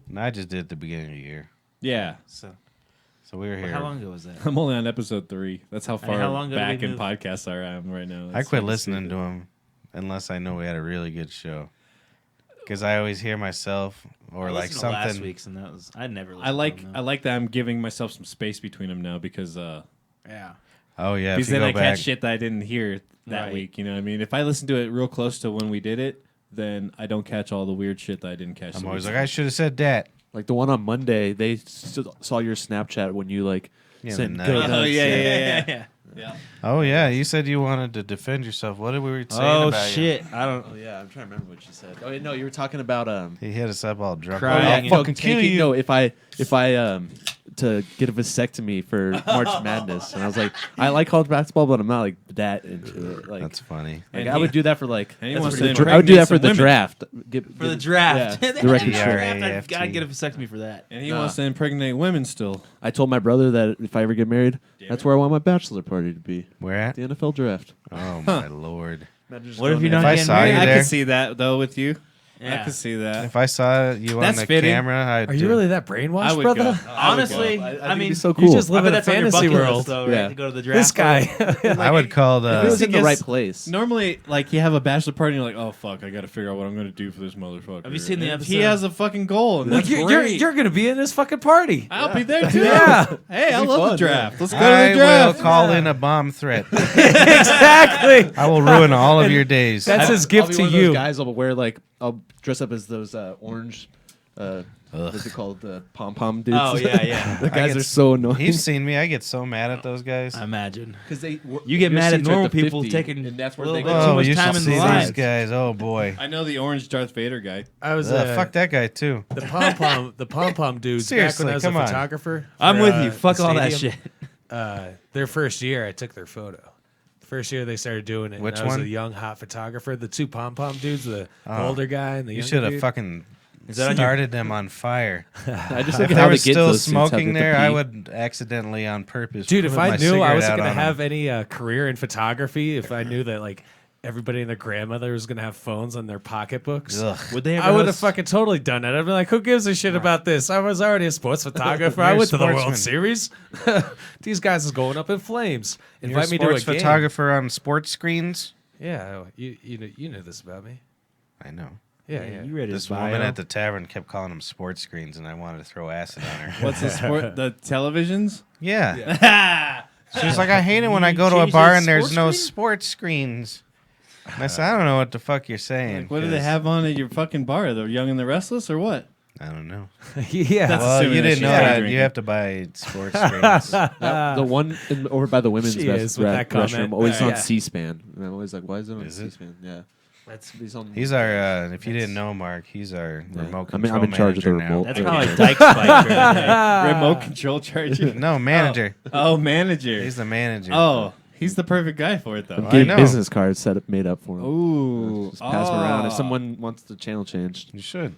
And I just did at the beginning of the year. Yeah, So We were here. how long ago was that? I'm only on episode 3. That's how far how long ago did back we in move? podcasts I am right now. I It's quit fucking listening stupid. to them unless I know we had a really good show. Because I always hear myself or I like listened to last something. week's, and that was I never. I listened like to them, I like that I'm giving myself some space between them now because yeah. Oh yeah, because if you then go I back, catch shit that I didn't hear that Right. week. You know what I mean? If I listen to it real close to when we did it, then I don't catch all the weird shit that I didn't catch. I'm the always week like, I should have said that. Like the one on Monday, they saw your Snapchat when you like Yeah, sent the go nuts. Oh, nuts. yeah. Oh yeah, you said you wanted to defend yourself. What did we were saying Oh about shit! I don't. Oh yeah, I'm trying to remember what you said. Oh no, you were talking about you? He hit us up all drunk. Crying. I'll fucking kill you. No, if I to get a vasectomy for March Madness, and I was like, I like college basketball, but I'm not like that into it. Like, That's funny. like And I would do that for like. And he that's wants for to the I would do that for impregnate the some draft. For the draft. Yeah, The direct draft. I'd gotta get a vasectomy for that. And he wants to impregnate women still. I told my brother that if I ever get married, that's where I want my bachelor party to be. Where at? The NFL draft. Oh my lord! What if you're If not I getting saw you married? I there? could see that though with you. I Yeah. could see that. If I saw you on That's the fitting. camera, I'd Are you really that I brainwashed, would brother? go. Honestly, I think I mean, it'd be so cool. You just live I in bet a that's on your fantasy bucket world. list, though, right? Yeah. To go to the draft. This guy. I would call If it was the. in the guess- right place. Normally, like you have a bachelor party, and you're like, "Oh fuck, I got to figure out what I'm going to do for this motherfucker." Have you seen the And He episode? has a fucking goal, and Well, that's you're great. gonna be in this fucking party. I'll be there too. Yeah. Hey, I It'd be love the fun, draft. yeah. Let's go to I the draft. will call in a bomb threat. Exactly. I will ruin all of your days. That's his I'll gift be to one of those you. guys. I'll wear like I'll dress up as those orange. What's it called? The pom pom dudes. Oh yeah, yeah. the guys get are so annoying. You've seen me. I get so mad at those guys. I imagine. Because they You get your mad at seats are normal the people 50, taking and that's a where little they bit go. too Oh, much you time should in see the these lives. guys. Oh boy. I know the orange Darth Vader guy. I was Fuck that guy too. the pom pom dudes. Seriously, back when I was come a on. photographer. I'm for, with you. the Fuck all that stadium. shit. Their first year, I took their photo. First year they started doing it. Which and I was one? a young hot photographer. The two pom pom dudes, the older guy and the You younger should have dude. fucking Is that on your- started them on fire. I just If look at they how were they get still those suits, how they smoking have to there, I pee. would accidentally on purpose. Dude, if put I my knew I cigarette wasn't out gonna on have them. any career in photography, if I knew that like everybody and their grandmother was gonna have phones on their pocketbooks, Ugh. Would they ever I would have host- fucking totally done that. I'd be like, who gives a shit about this? I was already a sports photographer. I You're a went to the World sportsman. Series. These guys is going up in flames. You're a Invite me to a sports game. photographer on sports screens. Yeah, you knew this about me. I know. Yeah. You read his This bio. woman at the tavern kept calling them sports screens, and I wanted to throw acid on her. What's the sport? The televisions? Yeah. She was like, I hate it when I go to a changed bar it to and there's sports no screen? sports screens. And I said, I don't know what the fuck you're saying. Like, what do they 'cause have on at your fucking bar? The Young and the Restless or what? I don't know. yeah. That's Well, assuming you that didn't she's know not that. drinking. You have to buy sports screens. The one over by the women's She is with that restroom, comment. always Yeah. on C-SPAN. And I'm always like, why is it on Is it? C-SPAN? Yeah. He's on. He's our, if you didn't know, Mark, he's our remote I'm control in charge of the manager now. remote. That's kind of like Dyke's bike right there. Remote control charger. No, manager. Oh, manager. He's the manager. Oh, he's the perfect guy for it though. I Getting know. business cards made up for him. Ooh, Just pass them around. If Oh. someone wants the channel changed, You should.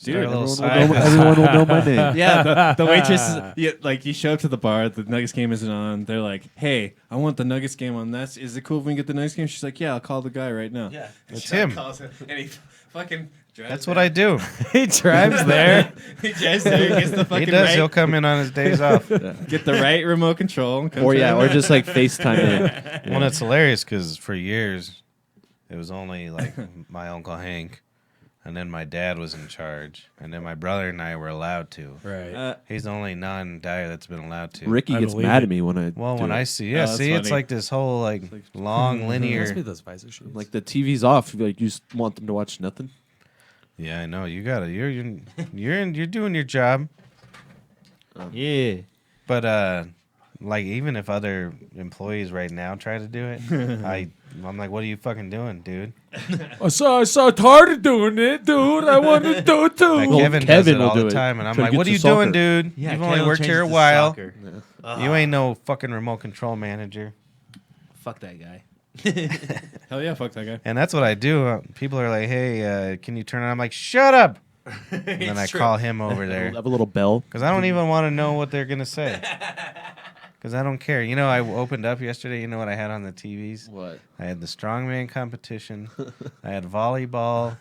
Dude, Start a little everyone will, side everyone will know my name. Yeah, the waitress is like you show up to the bar, the Nuggets game isn't on. They're like, "Hey, I want the Nuggets game on. Is it cool if we can get the Nuggets game?" She's like, "Yeah, I'll call the guy right now." Yeah. It's him. Calls him, and he fucking drives That's what I do. he drives there. He drives there, gets the He fucking does. right, He'll come in on his days off. get the right remote control, and come Or to yeah, the or match. just like FaceTime in. Well, it's hilarious because for years it was only like my Uncle Hank, and then my dad was in charge, and then my brother and I were allowed to. Right. He's the only non-dyer that's been allowed to. Ricky I gets believe mad it. at me when I Well, do when it. I see, Oh, yeah, that's see, it's funny. like this whole like long Must be linear. those visor shoes. like the TV's off. Like you just want them to watch nothing. Yeah, I know. You gotta. You're doing your job, Yeah. but like even if other employees right now try to do it, I'm like, what are you fucking doing, dude? I saw Tardy doing it, dude. I want to do it too. Like Well, Kevin does Kevin it will all do the it. time, and I'm Try to like, get what are to you soccer. doing, dude? Yeah, You've only Kevin worked changed here a to while. soccer. You ain't no fucking remote control manager. Fuck that guy. Hell yeah, fuck that guy. And that's what I do. People are like, "Hey, can you turn it on?" I'm like, "Shut up!" And then I call him over there Have a little bell. because I don't even want to know what they're gonna say. Because I don't care. You know, I opened up yesterday. You know what I had on the TVs? What? I had the strongman competition. I had volleyball.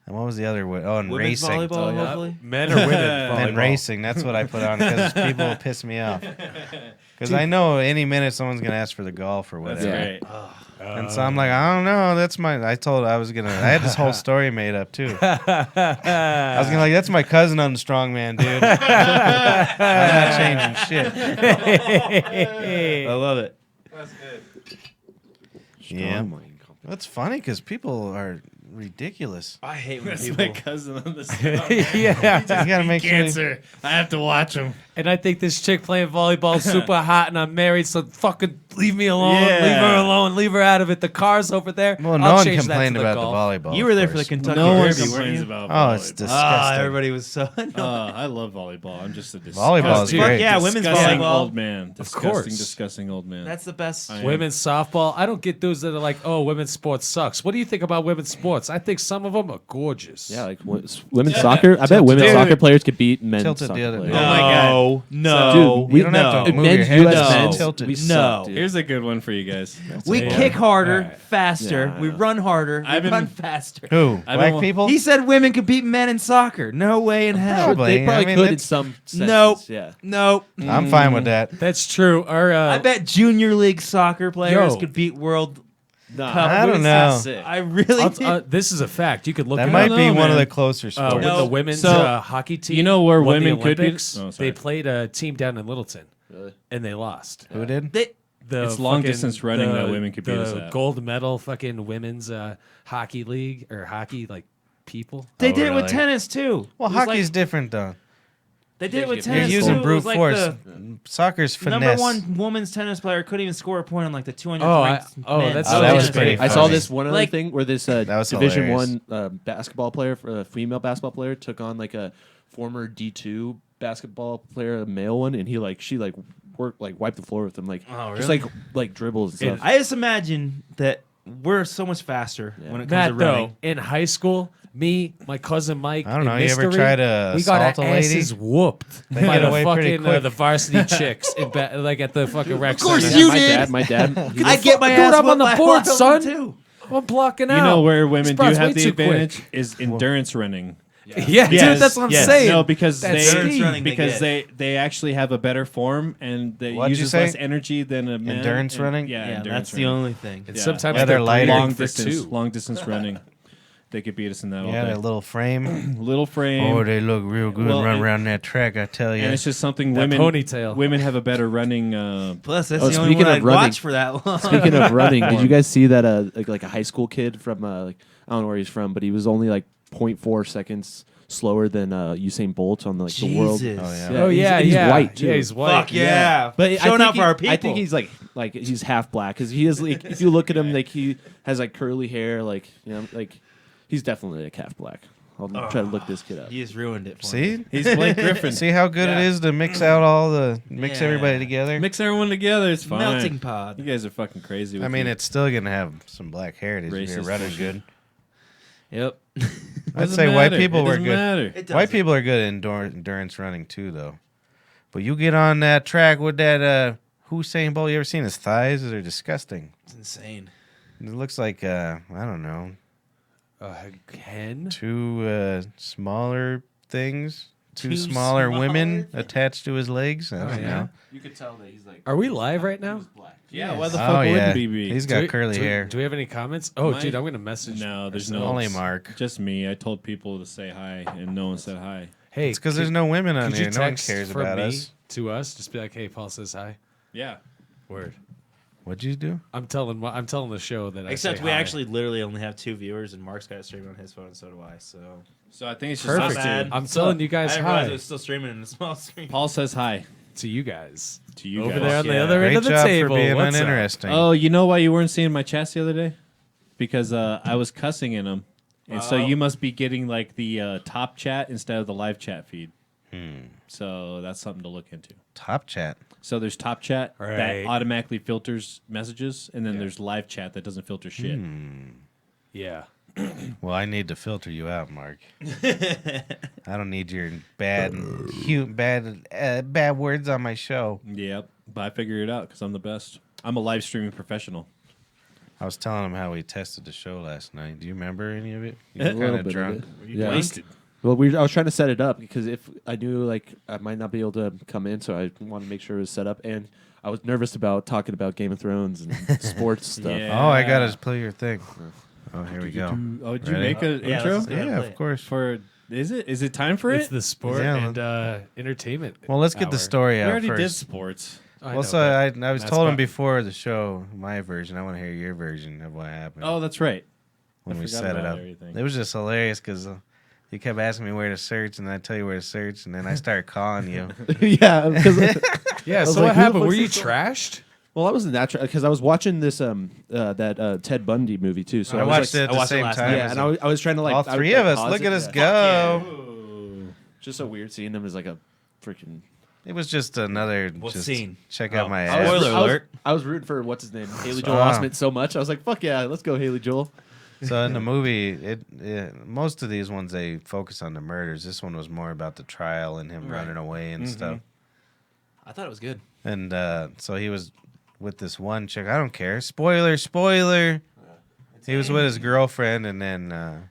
And what was the other one? Oh, and Women's racing. volleyball, hopefully. Men or women? And volleyball? racing. That's what I put on because people piss me off. Because I know any minute someone's going to ask for the golf or That's whatever. great. And so I'm like, I don't know. That's my. I told I had this whole story made up too. I was gonna like, that's my cousin on the strongman, dude. I'm not changing shit. I love it. Yeah, that's funny because people are ridiculous. I hate when That's people. my cousin on the side. Yeah. You gotta make sure. Cancer. I have to watch him. And I think this chick playing volleyball is super hot, and I'm married, so fucking leave me alone. Yeah. Leave her alone. Leave her out of it. The car's over there. Well, no I'll one change that complained to about golf. the volleyball. You were there of for the course. Kentucky No one Derby, weren't complains you? about Oh, it's volleyball. disgusting. Everybody was so. I love volleyball. I'm just a Volleyball is disgusting, great. Yeah, women's disgusting volleyball. old man. Disgusting, course. disgusting old man. That's the best. I am. Women's softball. I don't get those that are like, oh, women's sports sucks. What do you think about women's sports? I think some of them are gorgeous. Yeah, like women's soccer. I bet women's Dude. soccer players could beat men's Tilted soccer the other players. day. Oh my god! No, Dude, we You don't have to no. move your Men's head. US just men's, tilt it. we No. suck, dude. Here's a good one for you guys. we Yeah. kick harder, Alright. faster. Yeah, I we know. run harder. I've we been- run faster. Who? I Black don't- people? He said women could beat men in soccer. No way in hell. Probably. They probably I mean, could in that's- some senses. Nope. Yeah. Nope. I'm fine with that. That's true. Our, I bet junior league soccer players Yo. could beat world. Nah, I don't women's know. not sick. I really. this is a fact. You could look That it might up. be know, one of man. the closer sports. With No. the women's So, hockey team. you know where won the women could be- Olympics, Oh, sorry. they played a team down in Littleton, Really? and they lost. Who did? They, The It's long fucking- distance running that women could beat us the at. gold medal fucking women's hockey league or hockey like people. they Oh, did it with really? tennis too. Well, It was hockey's like- different though. They did it with You're tennis. You're too. using It brute was like force. the Soccer's finesse. number one women's tennis player couldn't even score a point on like the 200. Oh, ranked men. that's Oh, that was interesting. pretty I saw funny. this one other Like- thing where this That was Division hilarious. One basketball player, female basketball player, took on like a former D2 basketball player, a male one, and she wiped the floor with him, like Oh, just really? like dribbles and stuff. I just imagine that we're so much faster when it comes Matt, to running. though, in high school, me, my cousin Mike, I don't know, and you ever Mystery, try to we got our assault a lady? asses whooped They by get the away pretty fucking quick. the varsity chicks, like at the fucking rec course center. you my did. dad, my dad, I'd get my Dude, ass I'm on the whooped by board, one of them, son. Too. I'm blocking out. You know where women do Sprout's way have the too quick. advantage is endurance running. Yeah, dude, Yes, that's what I'm yes. saying. No, because That's they ski. running they because get. they actually have a better form and they What'd you uses say? less energy than a man. Endurance and- running? Yeah, Yeah, endurance that's the running. only thing. And Yeah. sometimes Yeah, they're lighter. long for distance, two. long distance running. They could beat us in that all Yeah, day. that little frame. Little frame. Oh, they look real good Well, run and- around that track, I tell you. and it's just something That women ponytail. women have a better running. Plus, that's Oh, the only speaking one of I'd running- watch for that long. Speaking of running, did you guys see that like a high school kid from like I don't know where he's from, but he was only like 0.4 seconds slower than Usain Bolt on like the world. Jesus. Oh, yeah. Oh yeah, he's yeah. white too. Yeah, he's white. Fuck yeah. But Showing I out think for our people. I think he's like he's half black because he is like if you look at him like he has like curly hair like like he's definitely like half black. I'll try to look this kid up. He has ruined it for me. See? He's Blake Griffin. See how good Yeah. it is to mix out all mix Yeah. everybody together? Mix everyone together. It's fine. Melting You pod. guys are fucking crazy. With I mean, you. it's still going to have some black heritage if you're Racist running bullshit. good. Yep. I'd Doesn't say white matter. people It were doesn't good. matter. It White doesn't. people are good at endurance running too, though. But you get on that track with that Usain Bolt. You ever seen his thighs? They're disgusting. It's insane. It looks like I don't know, Ken. two smaller things, two Two smaller smaller women things? attached to his legs. I don't yeah? know. You could tell that he's like. Are we live right now? Yeah, why the Oh fuck yeah, wouldn't he be? he's Do got we- curly do we- hair. Do we have any comments? Oh, My- dude, I'm gonna message. No, there's ourselves. no. Only Mark. Just me. I told people to say hi, and no one said hi. Hey, It's because there's no women on could here. you No one text cares from about me us. to us? Just be like, hey, Paul says hi. Yeah. Word. What'd you do? I'm telling the show that Except I say we hi. actually literally only have 2 viewers, and Mark's got it streaming on his phone, and so do I. So So I think it's just Perfect. us Not two. bad. I'm telling you guys I didn't realize hi it was still streaming in a small screen. Paul says hi to you guys to you over guys. there on the Yeah. other end Great of the job table. for being What's up? uninteresting. Oh, you know why you weren't seeing my chats the other day? Because I was cussing in them, and so Oh. you must be getting like the top chat instead of the live chat feed. So that's something to look into. Top chat. So there's Top Chat Right. that automatically filters messages, and then there's Live Chat that doesn't filter shit. Yeah. Well, I need to filter you out, Mark. I don't need your bad words on my show. Yep, but I figured it out because I'm the best. I'm a live streaming professional. I was telling him how we tested the show last night. Do you remember any of it? You A were little kind of bit of drunk. it. Yeah. Wasted. Well, I was trying to set it up because if I knew like I might not be able to come in, so I wanted to make sure it was set up. And I was nervous about talking about Game of Thrones and sports stuff. Yeah. Oh, I gotta play your thing. Oh, here we go. Oh, did you Ready? make an Yeah, intro? let's- Yeah, play of it. course. For is it time for It's it? the sport Yeah. and entertainment. Well, let's get the hour. story We out already did first. sports. I Well, know, so but I was that's told him fine. before the show my version. I want to hear your version of what happened Oh, that's right. when I we forgot set it about up. everything. It was just hilarious because you kept asking me where to search, and I tell you where to search, and then I started calling you. Yeah, because Yeah, was so like, what who the happened? fuck's Were you this guy? trashed? well, I wasn't that because I was watching this that Ted Bundy movie too. So I was watched like, it at I the watched it same last time. night. Yeah, and I was trying to like all I would, three like, of us. pause Look it, at us yeah. go. Just so weird seeing him as like a freaking. It was just another. What just scene? Check out my Oh, ass. spoiler alert. I was rooting for what's his name, Haley Joel Ah. Osment so much. I was like, fuck yeah, let's go Haley Joel. So in the movie, most of these ones they focus on the murders. This one was more about the trial and him Right. running away and stuff. I thought it was good. And so he was with this one chick. I don't care. Spoiler. He was with his girlfriend, and then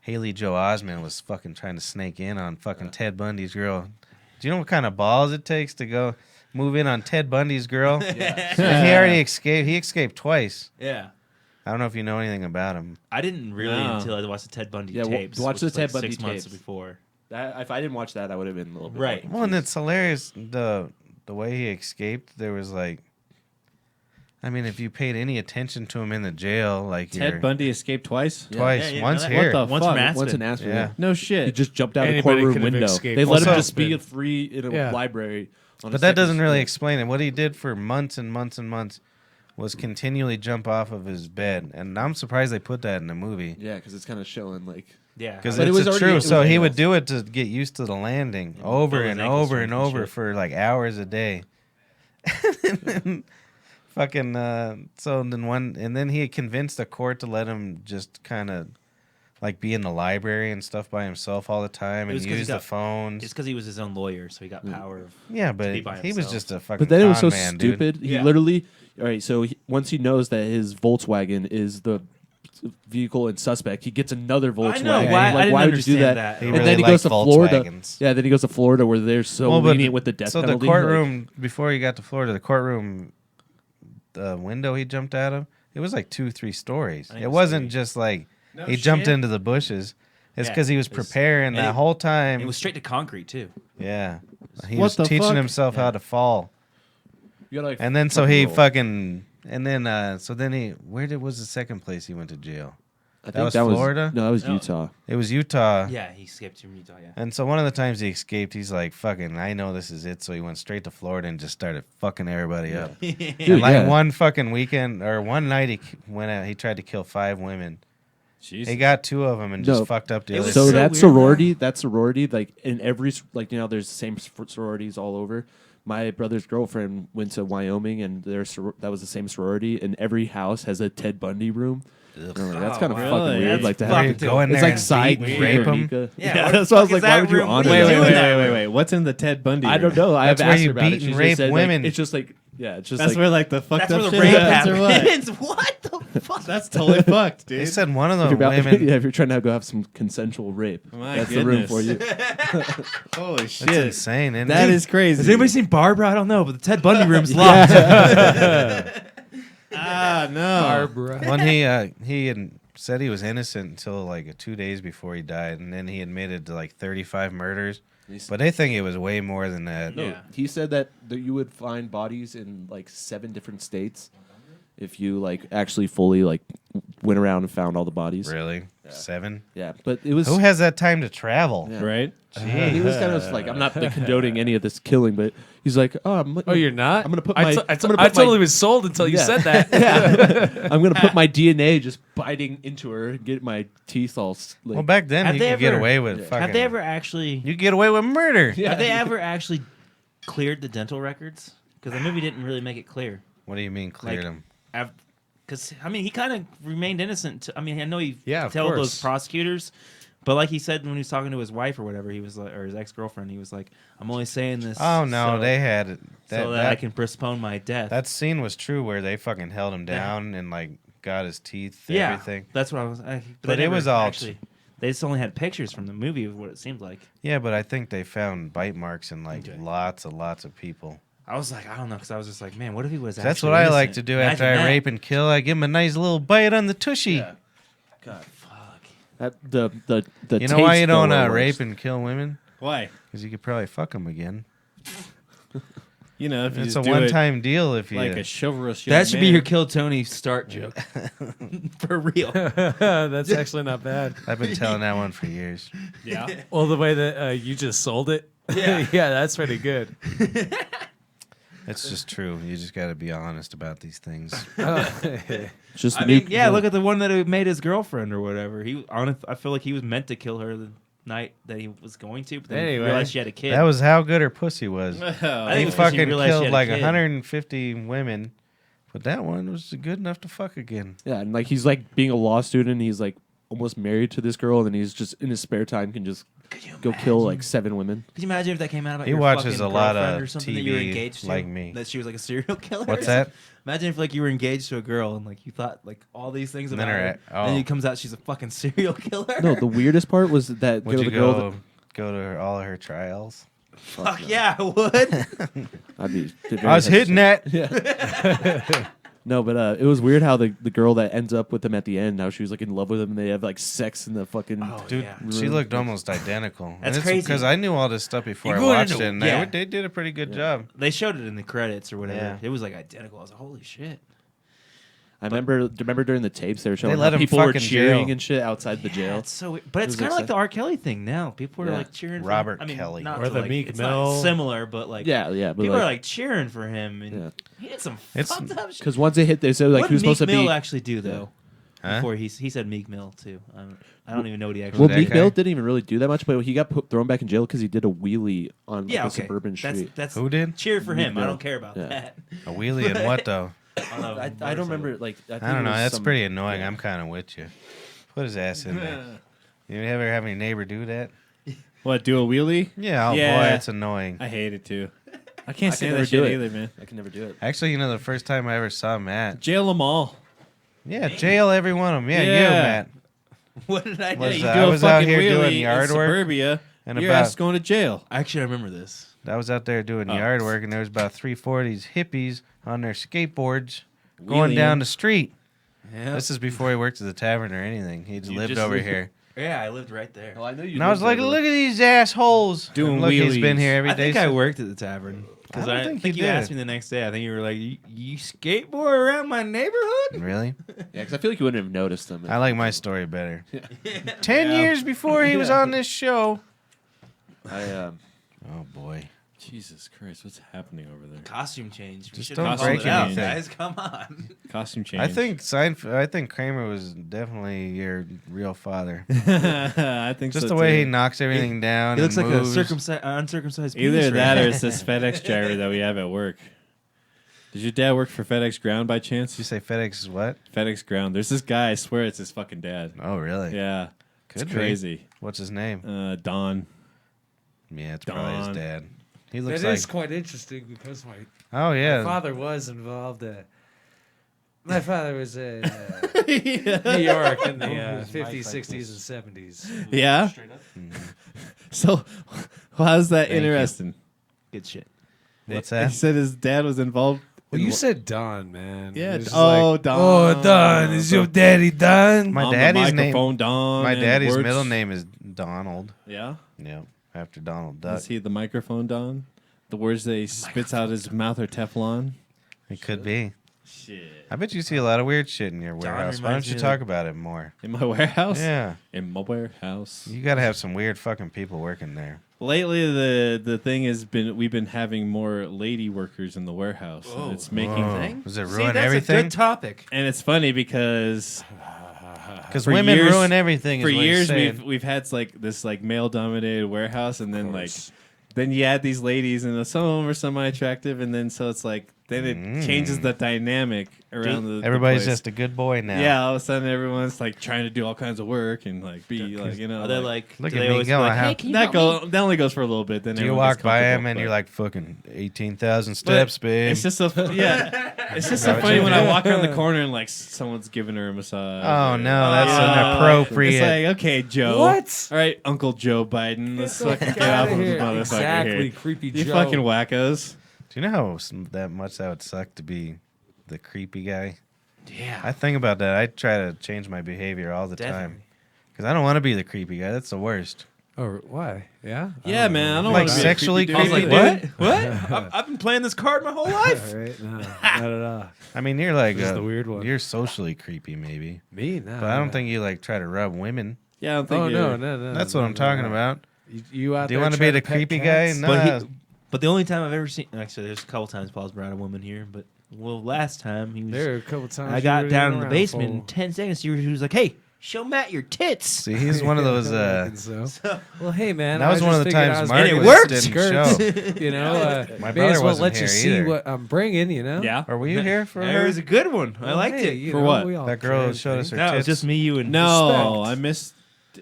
Haley Joel Osment was fucking trying to snake in on fucking Ted Bundy's girl. Do you know what kind of balls it takes to go move in on Ted Bundy's girl? Yeah. And he already escaped. He escaped twice. Yeah. I don't know if you know anything about him. I didn't really No. until I watched the Ted Bundy Yeah, tapes. watch which the was Ted like Bundy 6 months tapes. before. That if I didn't watch that, I would have been a little bit Right. more Well, and confused. it's hilarious the way he escaped. There was like, I mean, if you paid any attention to him in the jail, like Ted Bundy escaped twice. twice, Yeah, once no, here. What the Once fuck? from Once in Aspen. Aspen, Yeah. No He shit. just jumped out a Anybody courtroom could have window. escaped. They let him Also- just be free in a Yeah. library. On a But that second doesn't really floor. explain it. What he did for months and months and months was continually jump off of his bed, and I'm surprised they put that in the movie Yeah, because it's kind of showing like. Yeah. because But it it's was already- true. it was So he enough. would do it to get used to the landing over Fill his and ankle over strength and and over shit. for like hours a day. Fucking so then he had convinced the court to let him just kind of like be in the library and stuff by himself all the time It and was 'cause he use the got- phones. It's because he was his own lawyer, so he got power. Yeah, but be by he was himself. just a fucking. But then it was so con man, dude. stupid. He Yeah. literally. All right, so once he knows that his Volkswagen is the vehicle and suspect, he gets another Volkswagen. know, why- I Like, didn't why would you do understand that? that. He And really then he goes liked to Florida. Volkswagens. Yeah, then he goes to Florida where they're so Well, but lenient with the death so penalty. the courtroom before he got to Florida, the courtroom, the window he jumped out of, it was like 2-3 stories. think It it's wasn't 3. just like No he jumped shit. into the bushes. It's Yeah, because he was it was- preparing and that it- whole time. It was straight to concrete too. Yeah, he What was the teaching fuck? himself how to fall, You gotta, like, and then so fucking he roll. fucking and then so then he was the second place he went to jail? I that was think Florida? No, that was No. Utah. It was Utah. Yeah, he escaped from Utah. Yeah. And so one of the times he escaped, he's like, "Fucking, I know this is it." So he went straight to Florida and just started fucking everybody up. Dude, And like yeah. one fucking weekend or one night, he went out. He tried to kill 5 women. Jesus. He got 2 of them and just No. fucked up the It other. was So so that weird, sorority, like in every like there's the same sororities all over. My brother's girlfriend went to Wyoming, and that was the same sorority. And every house has a Ted Bundy room. And I'm like, that's kind of wow. fucking Really? weird. That's like to Where you have. go in It's there like and side beat and rape them. Nika. Yeah, what that's the why I was fuck like, is why that would you room? honor What are Wait, you that? wait, doing wait, that wait, room? wait. What's in the Ted Bundy? I don't know. That's I've where asked you her about it. beat She and just rape said, like, women. it's just like it's just That's like where like the fucked That's where up the shit rape happens, or what? happens. What the fuck? That's totally fucked, They dude. said one of if the you're, about, women. yeah, if you're trying to go have some consensual rape, My that's the room goodness. for you. Holy That's shit. insane. Isn't That it? is crazy. Has anybody seen Barbara? I don't know, but the Ted Bundy room's locked. Ah, no. Barbara. When he had said he was innocent until like 2 days before he died, and then he admitted to like 35 murders. But they think it was way more than that. No, Yeah. he said that you would find bodies in like 7 different states if you like actually fully like went around and found all the bodies. Really? 7? Yeah, but it was. Who has that time to travel? Yeah. Right? He was kind of like, I'm not like, condoning any of this killing, but he's like, Oh, you're not? I'm gonna put I my. t- I I'm t- gonna I put my- totally was sold until you Yeah. said that. Yeah. I'm gonna put my DNA just biting into her and get my teeth all. Like, Well, back then Have you they could get ever- away with fucking. Have they ever actually? You could get away with murder. Have they ever actually cleared the dental records? Because the movie didn't really make it clear. What do you mean cleared Like, them? Because I mean, he kind of remained innocent. I mean, I know he Yeah, of told course. those prosecutors, but like he said when he was talking to his wife or whatever, he was like, or his ex girlfriend, he was like, "I'm only saying this." Oh no, so, they had it. so that I can postpone my death. That scene was true where they fucking held him down and like got his teeth, yeah, everything. that's what I was. But they it never was all actually. They just only had pictures from the movie of what it seemed like. Yeah, but I think they found bite marks in like Okay. lots of people. I was like, I don't know, because I was just like, man, what if he was? That's actually what I like innocent? to do after I Imagine that. rape and kill. I give him a nice little bite on the tushy. God, fuck. that the You know why tapes you don't though are rape worse. and kill women? Why? Because you could probably fuck them again. You know, if you It's just a do it one-time deal if you. like a chivalrous young That should be man. your Kill Tony start joke. For real. That's actually not bad. I've been telling that one for years. Yeah. Well, the way that you just sold it. Yeah. Yeah, that's pretty good. It's just true. You just got to be honest about these things. Just I mean, nuke- yeah, look at the one that made his girlfriend or whatever. I feel like he was meant to kill her the night that he was going to, but then he Anyway. realized she had a kid. That was how good her pussy was. I He think it was 'cause fucking realized she killed had a like kid. 150 women, but that one was good enough to fuck again. Yeah, and like he's like being a law student. He's like almost married to this girl, and then he's just in his spare time can just go kill like 7 women. Could you imagine if that came out about He your watches fucking a lot of girlfriend or something that you were TV engaged to? like me. That she was like a serial killer? What's that? Imagine if like you were engaged to a girl and like you thought like all these things And about then her, her- and then oh. it comes out she's a fucking serial killer. No, the weirdest part was that Would the you girl. go to all of her trials? Fuck yeah, I would. I'd be I was hitting that. No, but it was weird how the girl that ends up with him at the end, how she was like in love with him, and they have like sex in the fucking. Dude, yeah. she looked almost identical. That's crazy. Because I knew all this stuff before I You're going watched into- it, and yeah. they did a pretty good job. They showed it in the credits or whatever. Yeah. It was like identical. I was like, holy shit. I remember during the tapes they were showing let how him people were fuck in cheering jail. and shit outside the Yeah, jail. it's so weird. But it's was kind of like exciting. the R. Kelly thing now. People are Yeah. like cheering Robert for him. I mean, Kelly. not Or to, the like, Meek it's Mill. not similar, but like Yeah, but people like, are like cheering for him, and Yeah. he did some It's- fucked up shit. because once they hit, they said like What he was did Meek supposed to Mill be. actually do though? Huh? Before he said Meek Mill too. I don't even know what he actually. Well, that Meek guy? Mill didn't even really do that much, but he got thrown back in jail because he did a wheelie on like, yeah, a okay. suburban That's street. Who did? cheer for him. I Mill. don't care about Yeah. that. A wheelie and what, though? I don't remember. Like I I don't know. That's pretty annoying. I'm kind of with you. Put his ass in there. You ever have your neighbor do that? What, do a wheelie? Yeah, oh Yeah. boy, it's annoying. I hate it too. I can't I stand can that never shit do it. either, man. I can never do it. Actually, the first time I ever saw Matt. Jail them all. Yeah, jail every one of them. Yeah, you, Yeah. Matt. What did I do? Was, You I do a was out fucking here wheelie doing in yard work. suburbia, And your about- ass going to jail. Actually, I remember this. I was out there doing Oh. yard work, and there was about 3-4 of these hippies on their skateboards going Wheeling. down the street. Yeah. This is before he worked at the tavern or anything. He just You lived just over lived- here. Yeah, I lived right there. I know you. And I was like, look at these assholes. Doing And look, he's been wheelies. here every I day. think I since- worked at the tavern because I don't I think think you you did. asked me the next day. I think you were like, "You skateboard around my neighborhood?" Really? Yeah, because I feel like you wouldn't have noticed them. I like my story better. 10 years before he was on this show. I Oh, boy. Jesus Christ, what's happening over there? Costume change. We Just should don't call break it out, anything. guys. Come on. Costume change. I think Kramer was definitely your real father. I think Just so the way he too. knocks everything down. He looks and like a moves. uncircumcised Either penis that right or now. it's this FedEx driver that we have at work. Does your dad work for FedEx Ground by chance? Did you say FedEx is what? FedEx Ground. There's this guy. I swear it's his fucking dad. Oh, really? Yeah, Could it's be. crazy. What's his name? Don. Yeah, it's probably his Don. dad. He That looks is like. quite interesting because my Oh, yeah. father was involved. My father was in New York in the 50s, 60s, and 70s. Yeah. So, how's that Thank you. interesting? Good shit. What's He that? said his dad was involved. Well, you said Don, man. Yeah. It was just Oh, like, Don. Oh, Don. Is your daddy Don? My On the daddy's name. microphone, Don. My and daddy's works- middle name is Donald. Yeah. Yep. After Donald Duck. Is he the microphone Don? The words that he spits out his mouth are Teflon. It could be. Shit. I bet you see a lot of weird shit in your warehouse. Why don't reminds you me of talk about it more? In my warehouse? Yeah. In my warehouse. You got to have some weird fucking people working there. Lately, the thing has been we've been having more lady workers in the warehouse. And it's making Oh. Does it See, ruin that's everything? a good topic. and it's funny because Because for women years- ruin everything. for is what he's years saying. we've had like this like male dominated warehouse, and then then you add these ladies, and some of them are semi attractive, and then so it's like then it changes the dynamic around the Everybody's place. just a good boy now. Yeah, all of a sudden everyone's like trying to do all kinds of work and like be like Are they like? Look do at they me always be going. like, How- hey, can you that help me? that only goes for a little bit. Then Do you everyone walk gets by comfortable, him and but- you're like, fucking 18,000 but steps, babe? It's just so it's just so what funny you when I do? walk around the corner and like someone's giving her a massage. Oh, or- no, that's Yeah. inappropriate. It's like, okay, Joe. What? All right, Uncle Joe Biden. Let's fucking get Outta off of this here. motherfucker Exactly, here. creepy You Joe. fucking wackos. Do you know how that much that would suck to be the creepy guy? Yeah. I think about that. I try to change my behavior all the time. Definitely. Because I don't want to be the creepy guy. That's the worst. Oh, why? Yeah. Yeah, man. I don't Like want to be sexually a creepy I was dude. like, what? What? I've been playing this card my whole life. All right. No, not at all. I mean, you're like Just the weird one. You're socially creepy, maybe. Me? No. But I don't think you like try to rub women. Yeah, I don't think Oh you're- no. That's what I'm talking about. You out Do you there want to be trying the pet creepy cats? guy? No. But the only time I've ever seen, actually, there's a couple times Paul's brought a woman here, but last time he was. There are a couple times. I you got were down in the around, basement in fool. 10 seconds. He was like, "Hey, show Matt your tits." See, he's one of those. I reckon so. Well, hey man, That was I one just of the figured times I was Mark getting was- skirts, didn't show. You know, My may brother as well wasn't let you here see either. what I'm bringing. You know. Yeah. Or were you here for It her? was a good one. I Well, liked hey, it. you For know, what? we all That girl can, showed us her No, it was tits. just me, you, and No, Respect. I missed.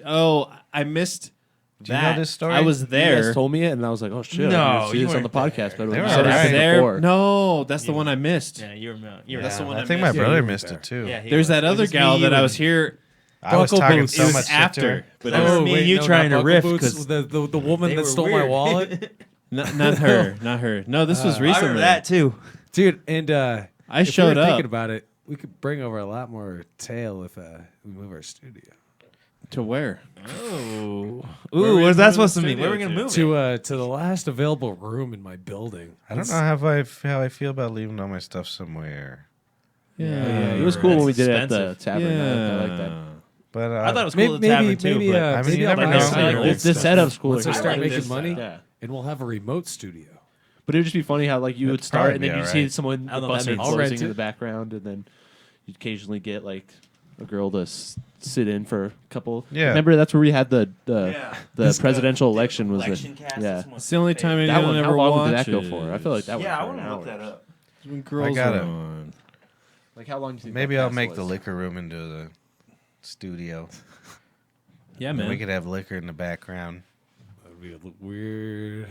Oh, I missed. Do you know this story? I was You there. guys told me it, and I was like, "Oh shit!" No, I see you this on the weren't podcast, there. but They it were was I was alright. there. before. No, that's the one I missed. Yeah, you were. That's the one I think my missed. brother you missed were it too. Yeah, he There's was. that It was other just me, gal you, that I and- was here. I was Buckle talking boots. so It was much shit to after, her. but That was me and you trying to not riff, Buckle Boots, 'cause the woman they that were stole my weird. wallet, not her, not her. No, this was I recently. remember that too. dude. And I if showed we were up. thinking about it, we could bring over a lot more tail if we move our studio To where? Oh, Where ooh, we what's moving that supposed the to mean? Where are we studio gonna move it? to the last available room in my building. I don't know how I feel about leaving all my stuff somewhere. Yeah, It was cool when we did it at the expensive. tavern. I like that. But I thought it was Maybe- cool at the tavern too. maybe, but I mean, maybe you I'll never buy know. something Like, old This setup's cooler. Once I here. start like making this money, Yeah. and we'll have a remote studio. But it would just be funny how like you would That'd start probably and then be you'd see alright. someone I don't know bust what that in means. I'll closing rent in it. the background, and then you'd occasionally get like a girl to sit in for a couple. Yeah. Remember that's where we had the This presidential election was Election the, cast, yeah. this one's It's the only fake. time That anyone one. ever How long did that watches. go for? I feel like that went Yeah, I for want an to look hour. that up. When girls got are it. on. Like how long do you think? maybe that I'll cast make the was? liquor room into the studio. Yeah, And man. we could have liquor in the background. That'd be a little weird.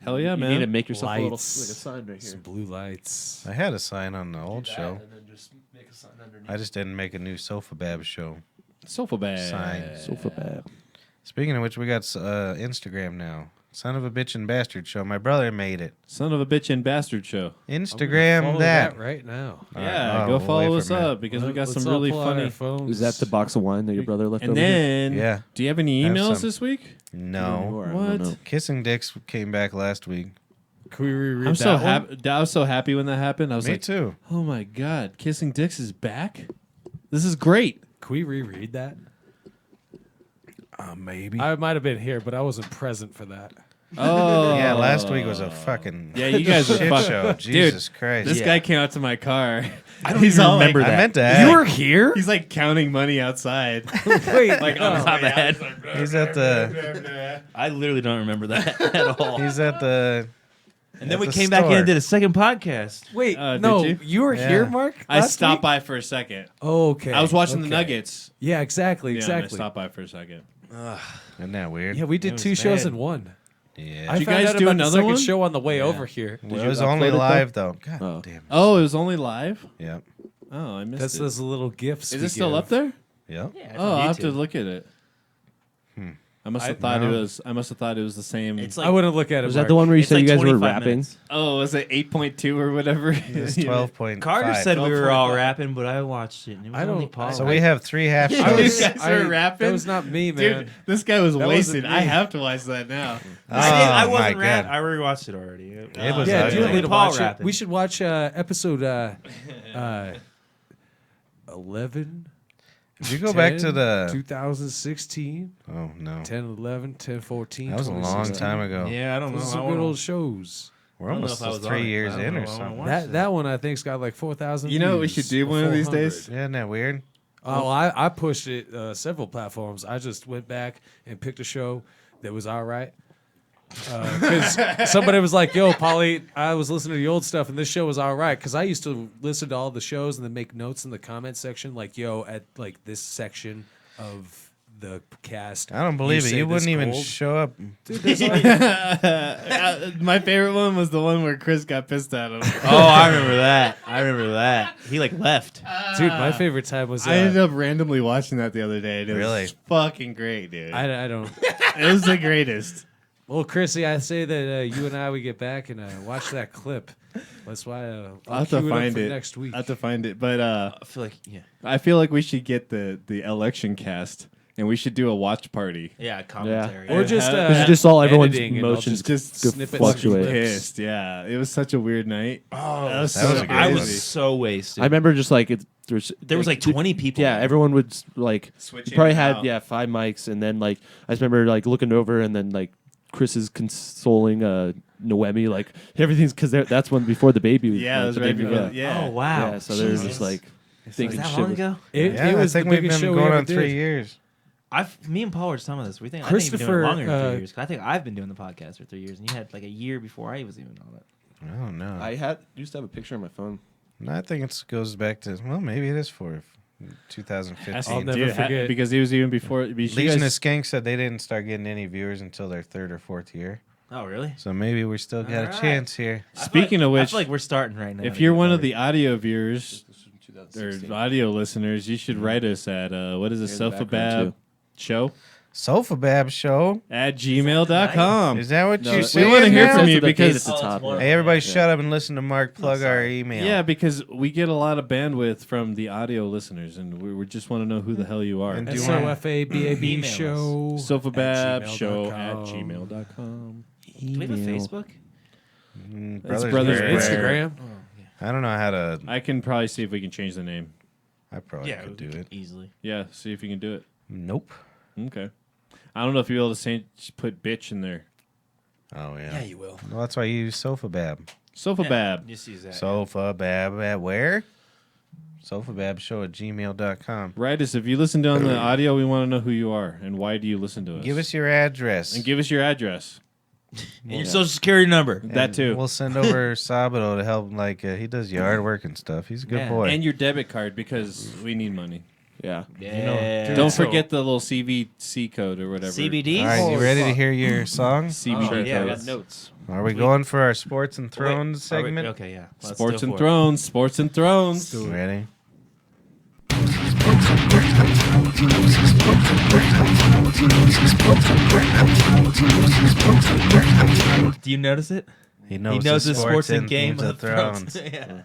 Hell yeah, You man. need to make yourself a little like a Lights. sign right here. Some blue lights. I had a sign on the old show. And then just make a sign underneath. I just didn't make a new Sofa Bab show. Sofa bag. Sign. Sofa bag. Speaking of which, we got Instagram now. Son of a bitch and bastard show. My brother made it. Son of a bitch and bastard show. Instagram Follow that. right now. All Yeah, right, go away follow from us it. up because we got Let's some all really pull out our funny. phones. Is that the box of wine that your brother left And over? then, Yeah. do you have any Have emails some. this week? No. I don't What? know. Kissing Dicks came back last week. Can we reread I'm so that one? happy. I was so happy when that happened. I was Me like, too. "Oh my god, Kissing Dicks is back! This is great." Can we reread that? Maybe. I might have been here, but I wasn't present for that. Oh Yeah, last week was a fucking Yeah, you guys were shit fucking. show. Jesus Christ. This Yeah. guy came out to my car. I don't He's even all remember like, I that. meant to ask. You were here? He's like counting money outside. Wait, Like on his Top way of head. out. He's at the I literally don't remember that at all. he's at the And then at we the came back in store. and did a second podcast. wait, Did no, you? you were Yeah. here, Mark? I last stopped week? by for a second. Oh, okay. I was watching the okay. Nuggets. Yeah, exactly, Yeah, and I exactly. stopped by for a second. Isn't that weird? Yeah, we It did was 2 shows bad. in one. Yeah. I you found guys out do about another the second one? show on the way over here. Well, you it was only upload it, though? live though. God Oh. damn. Oh, it was only live. Yep. Oh, I missed That's it. those little gifts. Is we it still give. up there? Yep. Yeah, it's Oh, on I'll have to YouTube. look at it. I must have thought it was. I must have thought it was the same. It's I wouldn't look at it. Was that Mark. the one where you it's said like you guys were 25 rapping? minutes. oh, was it 8.2 or whatever? It's 12.5. Carter said we were all 12.5. rapping, but I watched it. And it was I don't- only Paul. So we have 3 half You shows. guys were rapping. That was not me, man. Dude, this guy was That wasted. wasn't I me. have to watch that now. I Oh, wasn't my rap. God. I rewatched it already. It was Yeah, ugly. do you want me to Paul watch it? rapping. We should watch episode 11. Did you go back to the? 2016, Oh no, 10, 11, 10, 14. that was a long 2016. time ago. Yeah, I don't know. Those are good old shows. We're I don't know almost if I was 3 on it. years I don't in know. or I don't something. watch That one I think's got like 4,000. You know what we views, should do or one of these 400. days? Yeah, isn't that weird? Oh, I pushed it several platforms. I just went back and picked a show that was all right. Because somebody was like, "Yo, Paulie, I was listening to the old stuff, and this show was all right." Because I used to listen to all the shows and then make notes in the comment section, like, "Yo, at like this section of the cast." I don't believe it. say You this wouldn't even gold. show up. Dude, there's like, My favorite one was the one where Chris got pissed at him. Oh, I remember that. He like left. dude, my favorite time was. I ended up randomly watching that the other day. And it Really? was fucking great, dude. I don't. It was the greatest. Well, Chrissy, I say that you and I we get back and watch that clip. That's why I'll I'll have cue to it up find for it. next week. I have to find it. But I feel like I feel like we should get the election cast and we should do a watch party. commentary. Or just Because you just saw everyone's editing and I'll emotions just go snippets and fluctuate. clips. Pissed, yeah. It was such a weird night. Oh, that was that was so a great I one. was so wasted. I remember just like there was like 20 people. Yeah, everyone would like Switch you probably in and had out. 5 mics, and then like I just remember like looking over, and then like Chris is consoling Noemi, like everything's because that's when before the baby. Yeah, it was the right baby, before. yeah. Yeah. Oh wow. Yeah, so they're Jesus. just like Was thinking that shit long was- ago? It Yeah, was I think the we've biggest been show we going ever on 3 did. years. Me and Paul were some of this. I think you've been doing Christopher, it longer than 3 years. 'Cause I think I've been doing the podcast for 3 years, and you had like a year before I was even on it. I don't know. I used to have a picture on my phone. No, I think it goes back to maybe it is for 2015. I'll never forget. because he was even before. Legion of Skanks said they didn't start getting any viewers until their 3rd or 4th year. Oh really? So maybe we still got Alright. a chance here. Speaking of I which, feel like we're starting right now. if to you're get one of better. the audio viewers or 2016. audio listeners, you should write us at what is it, Here's the background, Sofabab too. show Sofa Bab Show. at gmail.com. Is that what No, you're we saying? we wanna hear now? from you That's the date because- at the top, Oh, it's Hey, everybody, Yeah. shut up and listen to Mark plug our email. Yeah, because we get a lot of bandwidth from the audio listeners, and we just want to know who the hell you are. And do you want- SOFABAB Email us. show. Sofabab show gmail.com. at gmail.com. Do we have a Facebook? Brothers Brothers Bear. Bear. Instagram. I don't know how to. I can probably see if we can change the name. I probably could do it. easily. Yeah, see if you can do it. Nope. Okay. I don't know if you'll be able to put bitch in there. Oh yeah. Yeah, you will. Well, that's why you use Sofa Bab. Sofabab. Just use that. Sofa Bab at where? SofaBabShow at gmail.com. Write us. If you listen to on the audio, we want to know who you are and why do you listen to us. Give us your address. and give us your address. And your social security number. That And too. We'll send over Sabado to help. Like he does yard work and stuff. He's a good Yeah. boy. And your debit card because we need money. Yeah. Yeah. Don't forget the little CVC code or whatever. CBDs. All right, you ready to hear your song? CBD yeah, I code. got notes. Are we going for our Sports and Thrones Are we- segment? Okay, yeah. Let's Sports go and for it. Thrones. Sports and Thrones. Ready? Do you notice it? He knows, He knows the the sports and Game of Thrones. Yeah.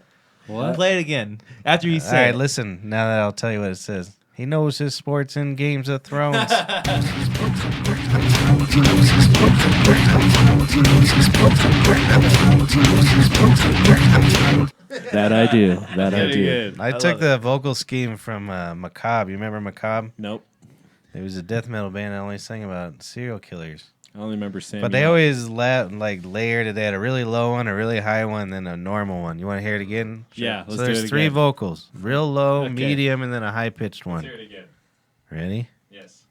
What? Play it again after you All say right, it. listen. Now that I'll tell you what it says. He knows his sports and Games of Thrones. That I do. That I Very do. good. I took the vocal scheme from Macabre. You remember Macabre? Nope. It was a death metal band that only sang about serial killers. I only remember Sam. But they always layered it. They had a really low one, a really high one, then a normal one. You want to hear it again? Yeah, So let's do there's it 3 again. vocals: real low, Okay. medium, and then a high pitched one. Let's hear it again. Ready? Yes.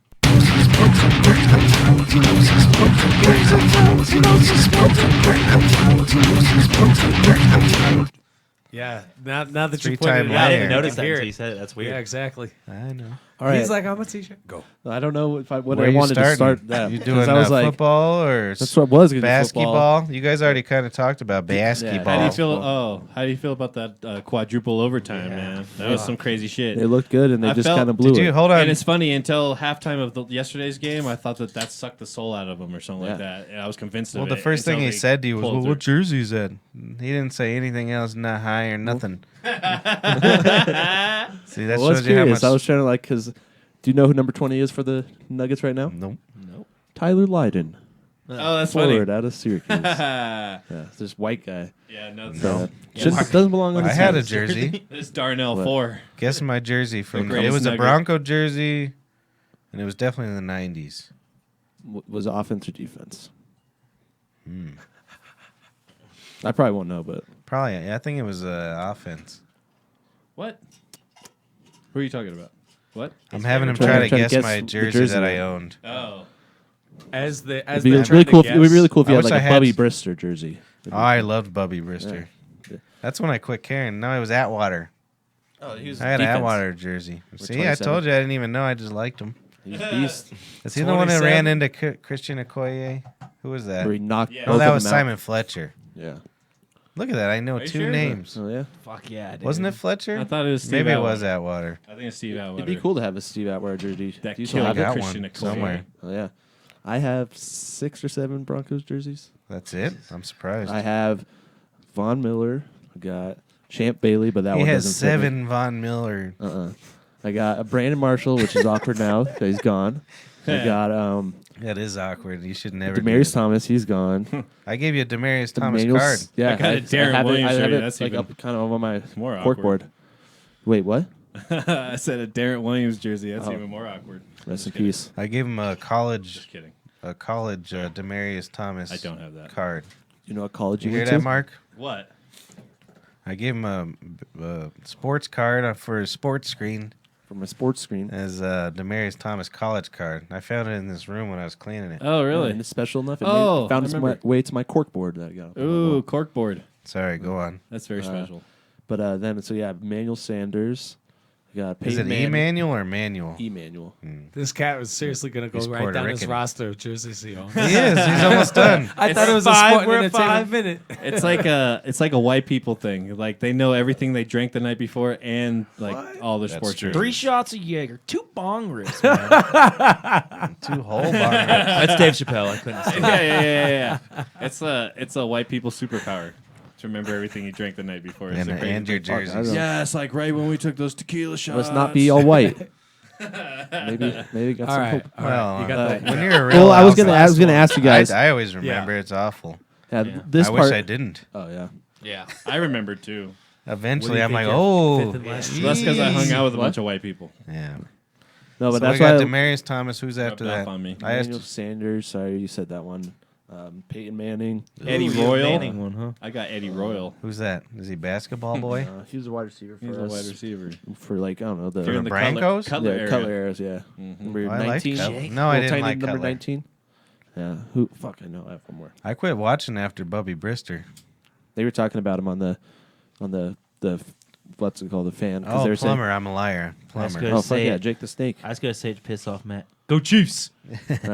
Yeah. Now that you put it Three-time out, Yeah, I liar. didn't you notice can that hear until it. you said it. That's weird. Yeah, exactly. I know. All right. He's like, I'm a t-shirt. Go. I don't know what Where I you wanted to starting? start that. You 'cause doing I was like, football or that's what I was going to do. basketball? You guys already kind of talked about basketball. How do you feel? Oh, how do you feel about that quadruple overtime, man? That was some crazy shit. They looked good, and they I just felt- kind of blew Did you it. hold on? And it's funny, until halftime of yesterday's game, I thought that sucked the soul out of him or something like Yeah. that. And I was convinced Well, of the it. first thing until he they said to you was, pulled "Well, their- what jersey is that?" He didn't say anything else, not high or nothing. See, that I was shows you how curious. much. I was trying to because do you know who number 20 is for the Nuggets right now? Nope. Tyler Lydon, Oh, that's forward funny. out of Syracuse. yeah, Yeah, this white guy. no. Doesn't belong on I the had team. a jersey. This Darnell What? 4. Guess my jersey from greatest it was a Nugget. Bronco jersey, and it was definitely in the '90s. Was it offense or defense? I probably won't know, but Probably, I think it was offense. What? Who are you talking about? What? I'm having him Trying try to to guess guess my the jersey jersey that I then. owned. Oh. As it'd they're be trying really to cool. guess, It would be really cool if I you had wish like I a had- Bubby Brister jersey. Oh, I loved Bubby Brister. Yeah. That's when I quit caring. No, it was Atwater. Oh, he was I had an defense. Atwater jersey. See, I 27. told you I didn't even know. I just liked him. He's a beast. Is he the one that 27? ran into Christian Okoye? Who was that? Where he knocked Yeah. No, both that of was them out. Simon Fletcher. Yeah. Look at that. I know Are you two sure? names. Oh yeah. Fuck yeah, dude. Wasn't it Fletcher? I thought it was Steve Maybe it Atwater. was Atwater. I think it's Steve Atwater. It'd be cool to have a Steve Atwater jersey. That Do you still killed have it? got Christian one Okoye. somewhere. Oh yeah. I have 6 or 7 Broncos jerseys. That's it? I'm surprised. I have Von Miller. I got Champ Bailey, but that He one has doesn't fit me. 7 Von Miller. I got a Brandon Marshall, which is awkward now. He's gone. I got That is awkward. You should never. do Demarius that. Thomas. He's gone. I gave you a Demarius Thomas Emmanuel card. S- Yeah, I got a Darren have Williams it, I have jersey. it That's like even up kind of on my more cork awkward. board. Wait, what? I said a Darren Williams jersey. That's Oh. even more awkward. Rest in kidding. peace. I gave him a college Just kidding. Demarius Thomas. I don't have that. card. You know what college You you hear went that, to? Mark? What? I gave him a sports card for his sports screen From a sports screen. as a Demarius Thomas college card. I found it in this room when I was cleaning it. Oh, really? And it's special enough. It Oh, found I its remember. way to my cork board that I got. Ooh, corkboard. Sorry, go on. That's very special. But then, so yeah, Emmanuel Sanders. I got Is Peyton it Manning. Emmanuel or Manuel? Emmanuel. This cat was seriously going to go He's right Puerto down his Rican. roster of jerseys he owns. He is. He's almost done. I thought it was five, a sport we're and at entertainment minute. It's like a white people thing. Like they know everything they drank the night before and like all their That's sports true. jerseys. 3 shots of Jaeger, 2 bong rips, man. 2 whole bars. That's Dave Chappelle. I couldn't say. Yeah. It's a white people superpower to remember everything you drank the night before. It's And, a great and your Fuck, I jerseys. don't- Yeah, it's like right when we took those tequila shots. Let's not be all white. maybe got All some right. hope. All right. You got that. when you're a real Well, I was gonna alcoholic- ask you guys. I always remember it's awful. Yeah, this I part. wish I didn't. Oh yeah. Yeah. I remember too. Eventually, you I'm think like, you're oh, fifth and last? So that's because I hung out with a What? bunch of white people. yeah. No, but So that's I got why. Demarius Thomas. Who's after Rubbed off that? on me. I Emmanuel asked. Sanders. Sorry, you said that one. Peyton Manning. Eddie Ooh, Royal. Manning one, huh? I got Eddie Royal. Who's that? Is he basketball boy? He was a wide receiver for He's a us. wide receiver. For like I don't know the During the Broncos? Cutler yeah, era. Cutler eras. Yeah, number I like 19. Cutler. No, I Little didn't tiny like number Cutler. 19. Yeah, who? Fuck, I know. I have one more. I quit watching after Bubby Brister. They were talking about him on the what's it called, the fan? Oh, they were saying, Plumber. I'm a liar. That's Plumber. good. oh fuck Say yeah, it. Jake the Snake. I was gonna say to piss off Matt. Go Chiefs.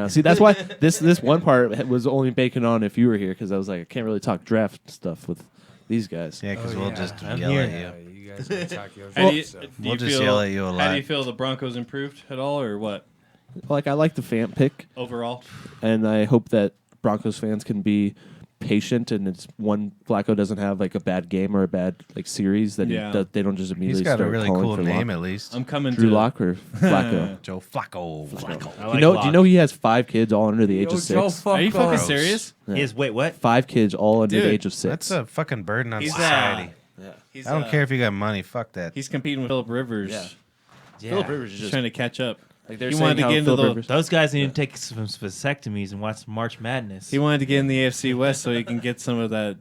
See, that's why this one part was only baking on if you were here because I was like, I can't really talk draft stuff with these guys. Yeah, because Oh, we'll yeah. just I'm yell here. at Yeah, you. you guys want to talk your How do you, stuff. do We'll you just feel, yell at you a How lot. do you feel the Broncos improved at all, or what Like I like the fan pick, overall? and I hope that Broncos fans can be patient and it's one Flacco doesn't have like a bad game or a bad like series that Yeah. they don't just immediately He's got a start really calling cool for name, Lock. at least. I'm coming Drew to Lock or Flacco. Joe Flacco. I Do you know he has 5 kids all under the age of 6? Are you fucking Gross. serious? He is wait what? 5 kids all under the Dude, age of 6. That's a fucking burden on He's, society. He's, I don't care if you got money. Fuck that. He's competing with Philip Rivers. Yeah. Yeah. Philip Rivers is He's just trying to catch up. like they're he saying wanted to how get into Philip the- Rivers- Those guys need to take some vasectomies and watch March Madness. He wanted to get in the AFC West so he can get some of that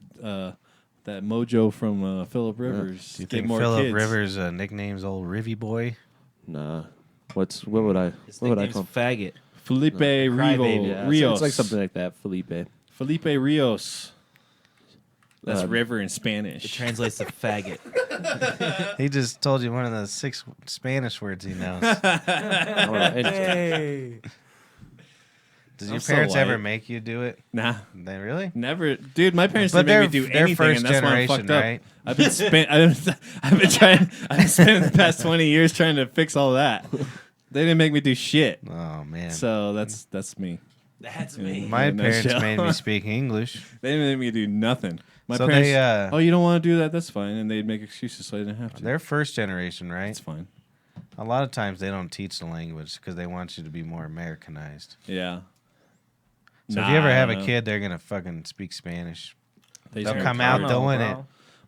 mojo from Philip Rivers. Do you Get think more Philip kids. Rivers' nickname's old Rivy Boy? Nah. What would I His what would I nickname's call him? faggot. Felipe Crybaby. Yeah, Rios. it's like something like that, Felipe. Felipe Rios. That's Uh, river in It Spanish. translates to faggot. He just told you one of the 6 Spanish words he knows. Hey. Does your I'm so parents ever white. make you do it? Nah, They really? never, dude. My parents But didn't make me they're do anything, first and that's why I'm generation, fucked up. right? I've been I've spent the past 20 years trying to fix all that. They didn't make me do shit. Oh man. So that's me. That's me. My in a parents nutshell. made me speak English. They didn't make me do nothing. My So parents, they, oh, you don't want to do that? That's fine. And they'd make excuses so I didn't have to. They're first generation, right? It's fine. A lot of times they don't teach the language because they want you to be more Americanized. Yeah. So if Nah, you ever I have don't a know. kid, they're gonna fucking speak Spanish. They They'll just- come out doing it.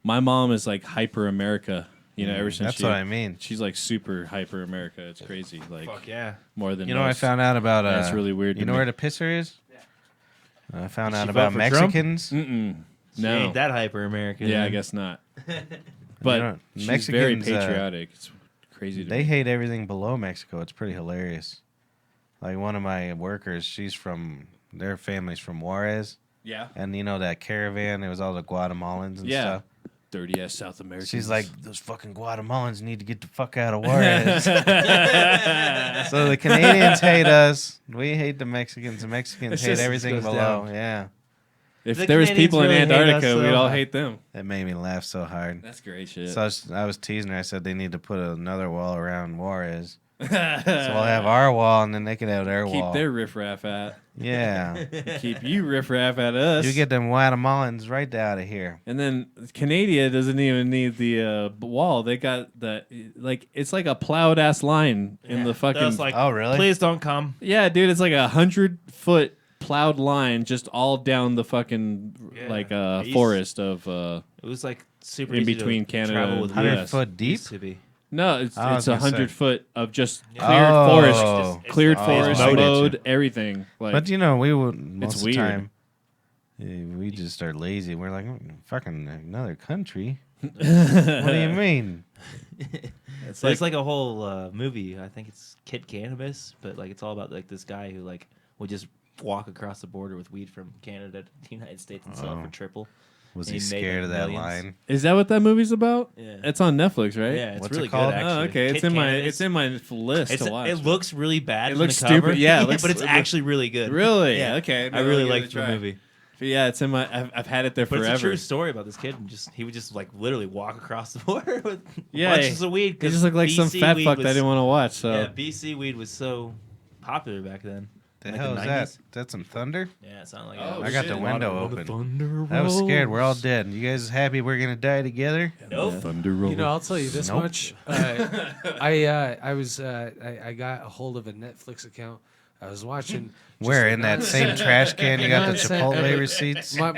My mom is like hyper America. You know, ever since That's what I mean. she's like super hyper America. It's crazy. Like Fuck yeah. more than You know what I most. found out about? That's really weird You to know me. where the pisser is? I found Did out she about vote for Trump? Mexicans. Mm-mm. She No. ain't that hyper American. Yeah, I guess not. But You know, she's very Mexicans, patriotic. It's crazy to They me. hate everything below Mexico. It's pretty hilarious. Like one of my workers, their family's from Juarez. Yeah. And you know that caravan, it was all the Guatemalans and Yeah. stuff. Dirty ass South Americans. She's like, those fucking Guatemalans need to get the fuck out of Juarez. So the Canadians hate us. We hate the Mexicans. The Mexicans It's hate just- it everything goes below. down. Yeah. if The there was Canadians people in really hate us Antarctica, so we'd all much. hate them. That made me laugh so hard. That's great shit. So I was teasing her. I said they need to put another wall around Juarez. So we'll have our wall, and then they can have their Keep wall. their riffraff at. Yeah. Keep you riffraff at us. You get them Guatemalans right out of here. And then Canada doesn't even need the wall. They got it's like a plowed ass line in the fucking. That's like, Oh, really? please don't come. Yeah, dude, it's like 100-foot plowed line just all down the fucking Yeah. forest of. It was like super In easy between to Canada travel and with the 100 US. foot deep? Used to be. No, it's I was it's gonna say. 100 foot of just cleared Oh. forest, It's cleared all forest, mowed. mowed, everything. Like, But you know, we would most of the weird. time. We just are lazy. We're like, fucking another country. What do you mean? It's like a whole movie. I think it's Kid Cannabis, but like it's all about like this guy who like would just walk across the border with weed from Canada to the United States and sell it for triple. Was And he he made, scared like, of that millions. line? is that what that movie's about? Yeah. It's on Netflix, right? Yeah, it's What's it really called? good actually. Oh, okay. Kid Cannabis. It's in my list It's- to watch. It looks really bad. It from looks the cover, stupid. Yeah, it looks- but it's it looks- actually really good. Really? Yeah. Okay. I maybe really I'll give it a liked the try. movie. But yeah, it's in my. I've had it there But forever. it's a true story about this kid. And he would just like literally walk across the border with Yeah, bunches of weed. He 'cause just looked like some BC fat weed fuck was, that I didn't want to watch. So Yeah, BC weed was so popular back then. The Like hell the is that? 90s. That's some thunder? Yeah, it sounded like Oh, I got shit. the window open. Thunder I was scared. We're all rolls. dead. You guys happy we're gonna die together? Nope. Thunder You know, I'll tell you this Nope. much. I got a hold of a Netflix account. I was watching. Where in that same trash can you got the Chipotle receipts? My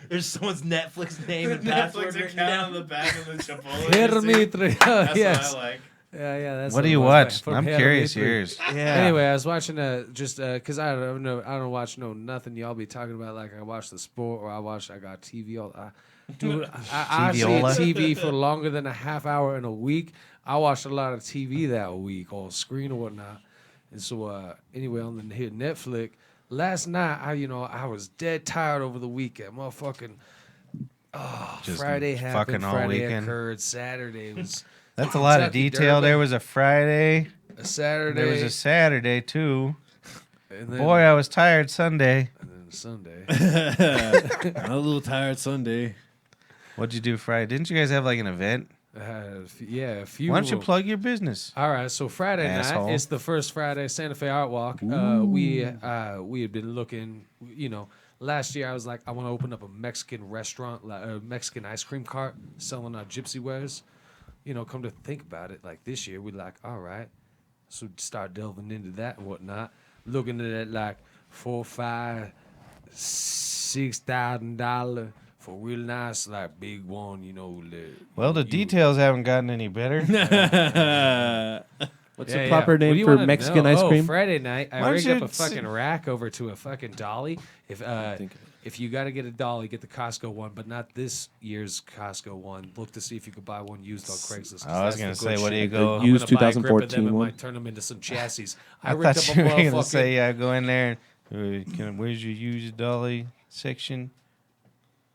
There's someone's Netflix name and password written down. the back of the Chipotle. Hermitri. Yes. like. Yeah. That's What do it you was, watch? from I'm curious. Hermitri. Yours. Yeah. Anyway, I was watching just because I don't watch nothing. Y'all be talking about like I watch the sport or I got TV all. Dude, I see TVola. TV for longer than a half hour in a week. I watched a lot of TV that week on screen or whatnot. And so anyway, on the here Netflix last night, I was dead tired over the weekend. Motherfucking Just Friday fucking happened. all Friday weekend. occurred. Saturday was That's a lot of Kentucky detail. Derby. There was a Friday. a Saturday. There was a Saturday too. and then, Boy, I was tired Sunday. and then Sunday. I'm a little tired Sunday. What'd you do Friday? Didn't you guys have like an event? A few. Why don't you of 'em. plug your business? All right, so Friday Asshole. night is the first Friday Santa Fe Art Walk. We had been looking, last year I was like, I want to open up a Mexican restaurant, like a Mexican ice cream cart selling our gypsy wares. Come to think about it, like this year we're like, all right, so start delving into that and whatnot, looking at it like $4,000, $5,000, $6,000 for real nice, like big one, Well, the details haven't gotten any better. What's the proper name for Mexican ice cream? Friday night, I Why don't rigged up you a fucking rack over to a fucking dolly. think If you got to get a dolly, get the Costco one, but not this year's Costco one. Look to see if you could buy one used on Craigslist. 'cause I was that's the gonna good say, what do shit. you go? I'm Used gonna buy a grip of 2014 them and one? might turn them into some chassis. I rigged thought up you a were gonna motherfucking. say, go in there. Where's your used dolly section?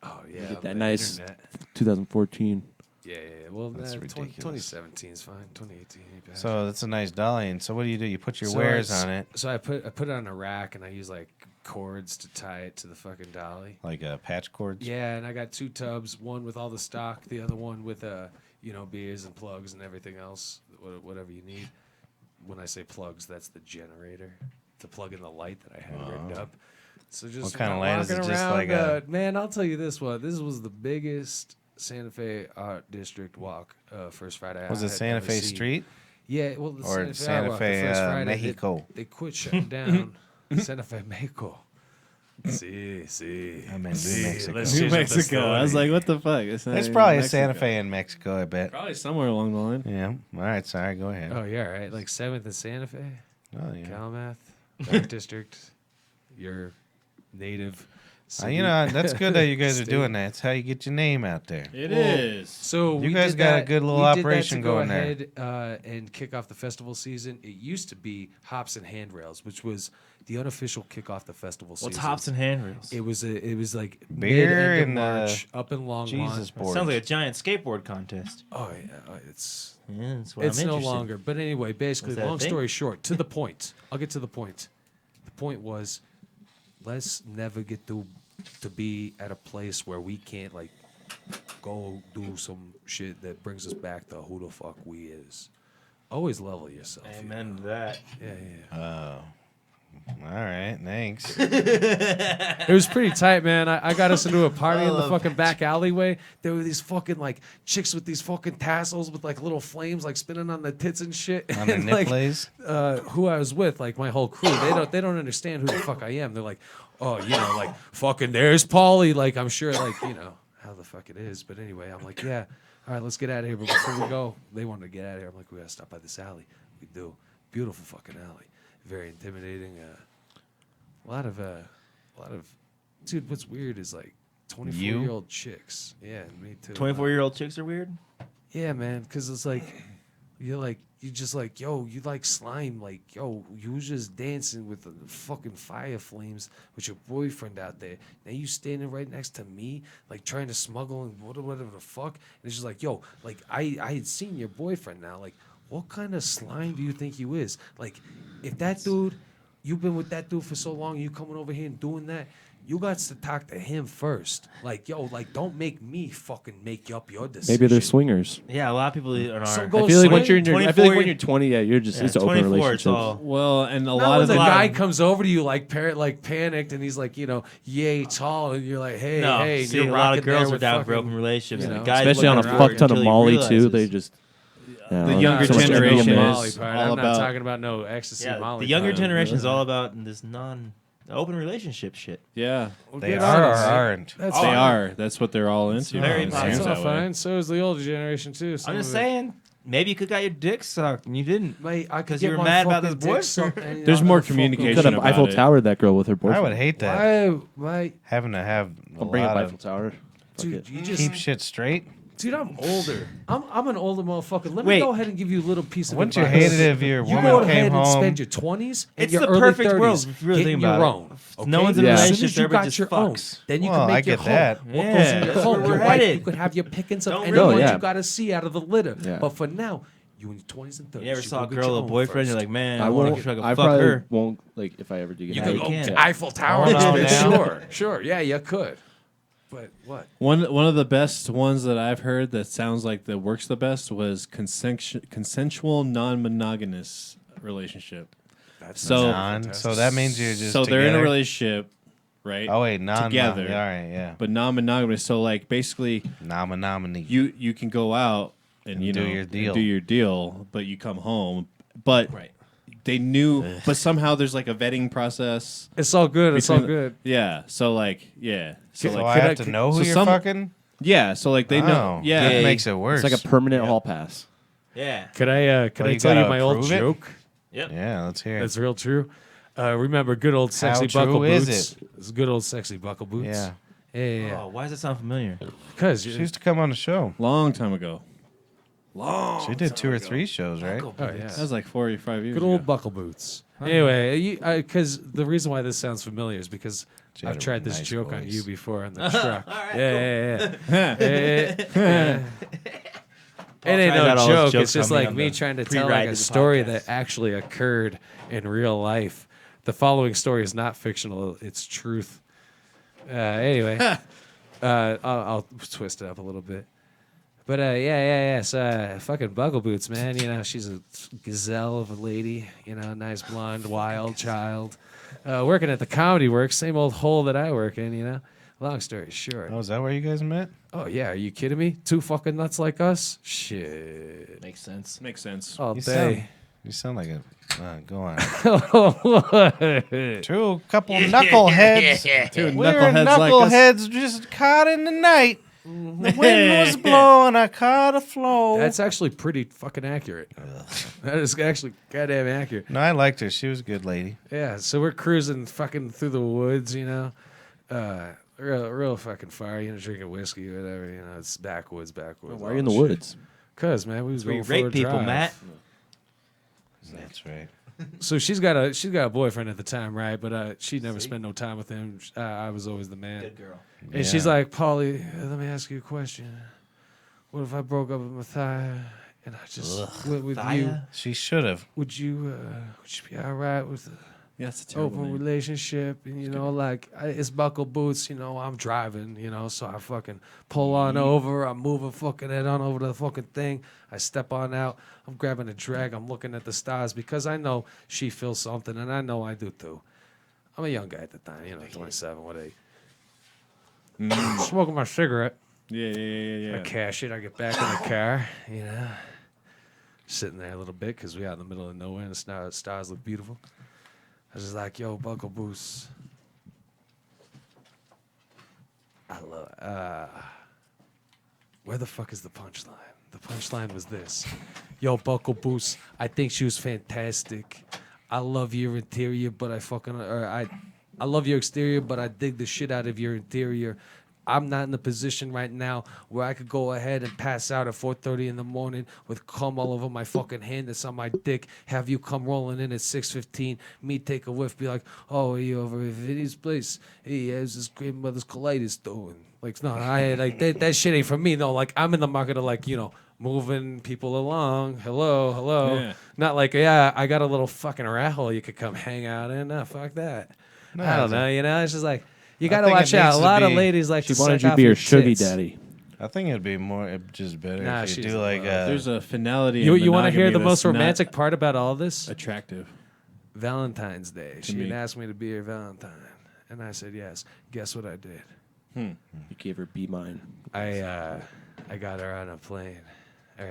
Oh yeah, Get on that the nice internet. 2014. Yeah. Well, That's ridiculous. 2017 is fine. 2018 ain't bad. So that's a nice dolly. And so what do? You put your So wares I- on it, So I put it on a rack and I use like cords to tie it to the fucking dolly. like patch cords. Yeah, and I got 2 tubs, one with all the stock, the other one with beers and plugs and everything else, whatever you need. When I say plugs, that's the generator to plug in the light that I had rigged up. So just What kind of light is it? walking Just around, like a- man, I'll tell you this one. This was the biggest Santa Fe Art District walk first Friday. Was I it had Santa ever Fe seen. Street Yeah, well, the or Santa Fe, Santa Art Walk, the Fe, first Friday, Mexico? They quit shutting down Santa Fe, Mexico. See. I meant Sí, New Mexico. let's New change up the Mexico. I was story. like, what the fuck? It's not There's even probably a Mexico. Santa Fe in Mexico, I bet. Probably somewhere along the line. Yeah. All right. Sorry. Go ahead. Oh yeah, right. Like 7th and Santa Fe, Oh, yeah. Calumet, Art District, your native. City. That's good that you guys are State. doing that. It's how you get your name out there. It Well, is. So You we guys did got a that- good little we did that operation to go going there. ahead, and kick off the festival season. It used to be Hops and Handrails, which was the unofficial kickoff the festival season. What's hops and handrails? It was like Beer mid-end of and, March up in Longmont. Jesus boards. Sounds like a giant skateboard contest. Oh yeah, it's Yeah, that's what it's I'm no interested. longer. But anyway, basically, Is that a long thing? story short, to the point. I'll get to the point. The point was, let's never get to be at a place where we can't like go do some shit that brings us back to who the fuck we is. Always level yourself. you Amen to that. know? Yeah. All right. Thanks. It was pretty tight, man. I got us into a party in the fucking back alleyway. There were these fucking like chicks with these fucking tassels with like little flames like spinning on the tits and shit. On the And, nip like, plays? who I was with, like my whole crew, they don't understand who the fuck I am. They're like, oh, like fucking there's Paulie. Like I'm sure like how the fuck it is. But anyway, I'm like, yeah, all right, let's get out of here. But before we go, they wanted to get out of here. I'm like, we gotta stop by this alley. We do. Beautiful fucking alley. Very intimidating. A lot of dude. What's weird is like 24-year-old chicks. Yeah, me too. 24-year-old chicks are weird. Yeah, man, because it's like you just like, yo, you like slime, like, yo, you was just dancing with the fucking fire flames with your boyfriend out there. Now you standing right next to me, like trying to smuggle and whatever the fuck. And it's just like, yo, like I had seen your boyfriend now. Like, what kind of slime do you think you is? Like, if that dude, you've been with that dude for so long, you coming over here and doing that, you got to talk to him first. Like, yo, like, don't make me fucking make up your decision. Maybe they're swingers. Yeah, a lot of people are. So I go feel like once swing. you're in your, I feel like when you're 20, yeah, you're just it's an open 24, relationship. it's all. Well, and a Not lot when of the the guy comes over to you like panicked and he's like, yay tall, and you're like, hey, No, hey, and see, you're a lot rocking of girls there are with down for fucking- open relationships. you and know. guys Especially on a looking fuck around ton of until he Molly too. realizes- They just The younger I'm not talking about generation the is Molly part. all I'm not about- talking about no ecstasy Yeah, Molly the younger part. generation is all about this open relationship shit. Yeah, Well, They good are on or us. aren't. That's they fine. are. That's what they're all into. very It popular. seems That's all that way. fine. So is the older generation too. Some I'm just of it- saying, maybe you could got your dick sucked and you didn't. Mate, I could 'Cause get you were my mad about fucking this dick boyfriend. sucked any There's other more fucking communication could have about Eiffel it. Towered that girl with her boyfriend. I would hate that. Why, Having to have a I'll bring up lot Eiffel of Tower. Fuck dude? it. You just keep shit straight. Dude, I'm older. I'm an older motherfucker. Let Wait. me go ahead and give you a little piece of Wouldn't you advice. hate it if your You woman go came ahead and home? spend your 20s and It's your the early perfect 30s world, if you really getting think about your it. own. Okay? No one's in a Yeah. As soon relationship, as you everybody got just your own, fucks. then you Well, can I make your get home. that. What goes in Yeah. your home? We're Your wife, headed. you could have your pickings of Don't anyone ruin it. you got to see out of the litter. Yeah. But for now, you in your 20s and 30s. You never saw a go get girl your with a own boyfriend, first. you're like, man, I I want won't. to I fuck probably her. won't like if I ever do get You married. could go you to can't. Eiffel Tower. Hold on now. Sure. Yeah, you could. But what? One of the best ones that I've heard that sounds like that works the best was consensual non-monogamous relationship. That's So- So that means you're just so they're in a together? relationship, right? Oh wait, together. All right, yeah. But non-monogamous. So like basically, Nominee. you can go out and you do know your deal. do your deal, but you come home. But Right. they knew, but somehow there's like a vetting process. It's all good. It's all between the- good. Yeah. So like, yeah. So So like, I have to know who so you're some- fucking. yeah. So like they know. Oh, Yeah. that makes it worse. It's like a permanent hall pass. Yeah. Could I Well, tell you you gotta my old prove it? joke? Yep. Yeah, let's hear it. That's real true. Remember good old sexy true buckle is boots? It's good old sexy buckle boots. Yeah, Yeah. Oh, why does that sound familiar? Because she used to come on the show. Long time ago. She did 2 or 3 shows, right? oh yeah. That was like 4 or 5 years Good ago. old buckle boots. Anyway, because the reason why this sounds familiar is because She had I've a tried this nice joke on voice. you before on the truck. Yeah. It ain't tries out no all his joke. jokes It's just on me like on me the trying to tell pre-ride like to a the story podcast. that actually occurred in real life. The following story is not fictional; it's truth. Anyway, I'll twist it up a little bit. But yeah. So fucking Buckle Boots, man. You know, she's a gazelle of a lady. You know, nice blonde, wild child. Working at the Comedy Works, same old hole that I work in. You know. Long story short. Oh, is that where you guys met? Oh yeah, are you kidding me? Two fucking nuts like us? Shit. Makes sense. Makes sense. All You day. sound like a. Go on. What? Two couple knuckleheads. Two We were knuckleheads like us. knuckleheads just caught in the night. The wind was blowing. I caught a flow. That's actually pretty fucking accurate. That is actually goddamn accurate. No, I liked her. She was a good lady. Yeah, so we're cruising fucking through the woods, you know. Real fucking far, you know, drinking whiskey, whatever, you know. It's backwoods. Why are you in the woods? Cause man, we was We going for rape a people, drive. Matt. That's right. So she's got a boyfriend at the time, right? But she never spent no time with him. I was always the man. Good girl. And she's like, Paulie, let me ask you a question. What if I broke up with Matthias and I just went with you? Thaya? She should have. Would you be all right with Yeah, it's a an terrible open name. relationship? And you know, like it's Buckle Boots. You know, I'm driving. You know, so I fucking pull on over. I'm moving fucking head on over to the fucking thing. I step on out. I'm grabbing a drag. I'm looking at the stars because I know she feels something, and I know I do too. I'm a young guy at the time. You know, 27, what a. Smoking my cigarette. Yeah. I cash it. I get back in the car. You know, sitting there a little bit because we out in the middle of nowhere and the stars look beautiful. I was just like, yo, Buckle Boost. I love. Where the fuck is the punchline? The punchline was this. Yo, Buckle Boost. I think she was fantastic. I love your interior, but I love your exterior, but I dig the shit out of your interior. I'm not in the position right now where I could go ahead and pass out at 4:30 in the morning with cum all over my fucking hand that's on my dick. Have you come rolling in at 6:15? Me take a whiff, be like, oh, you over at Vinny's place? He has his grandmother's colitis doing. Like, no, like that shit ain't for me. No, like I'm in the market of like, you know, moving people along. Hello. Yeah. Not like, yeah, I got a little fucking rat hole you could come hang out in. No, fuck that. No, I don't know. You know, it's just like. You I gotta think it watch out. needs A to lot of be- ladies like She to wanted suck you to off be your her sugar tits. daddy. I think it'd be more just better Nah, if you she's do like There's a finality. You in want to hear the monogamy most that's not romantic part about all this? attractive. Valentine's Day. She me. had asked me to be her Valentine, and I said yes. Guess what I did? You gave her Be Mine. I got her on a plane, and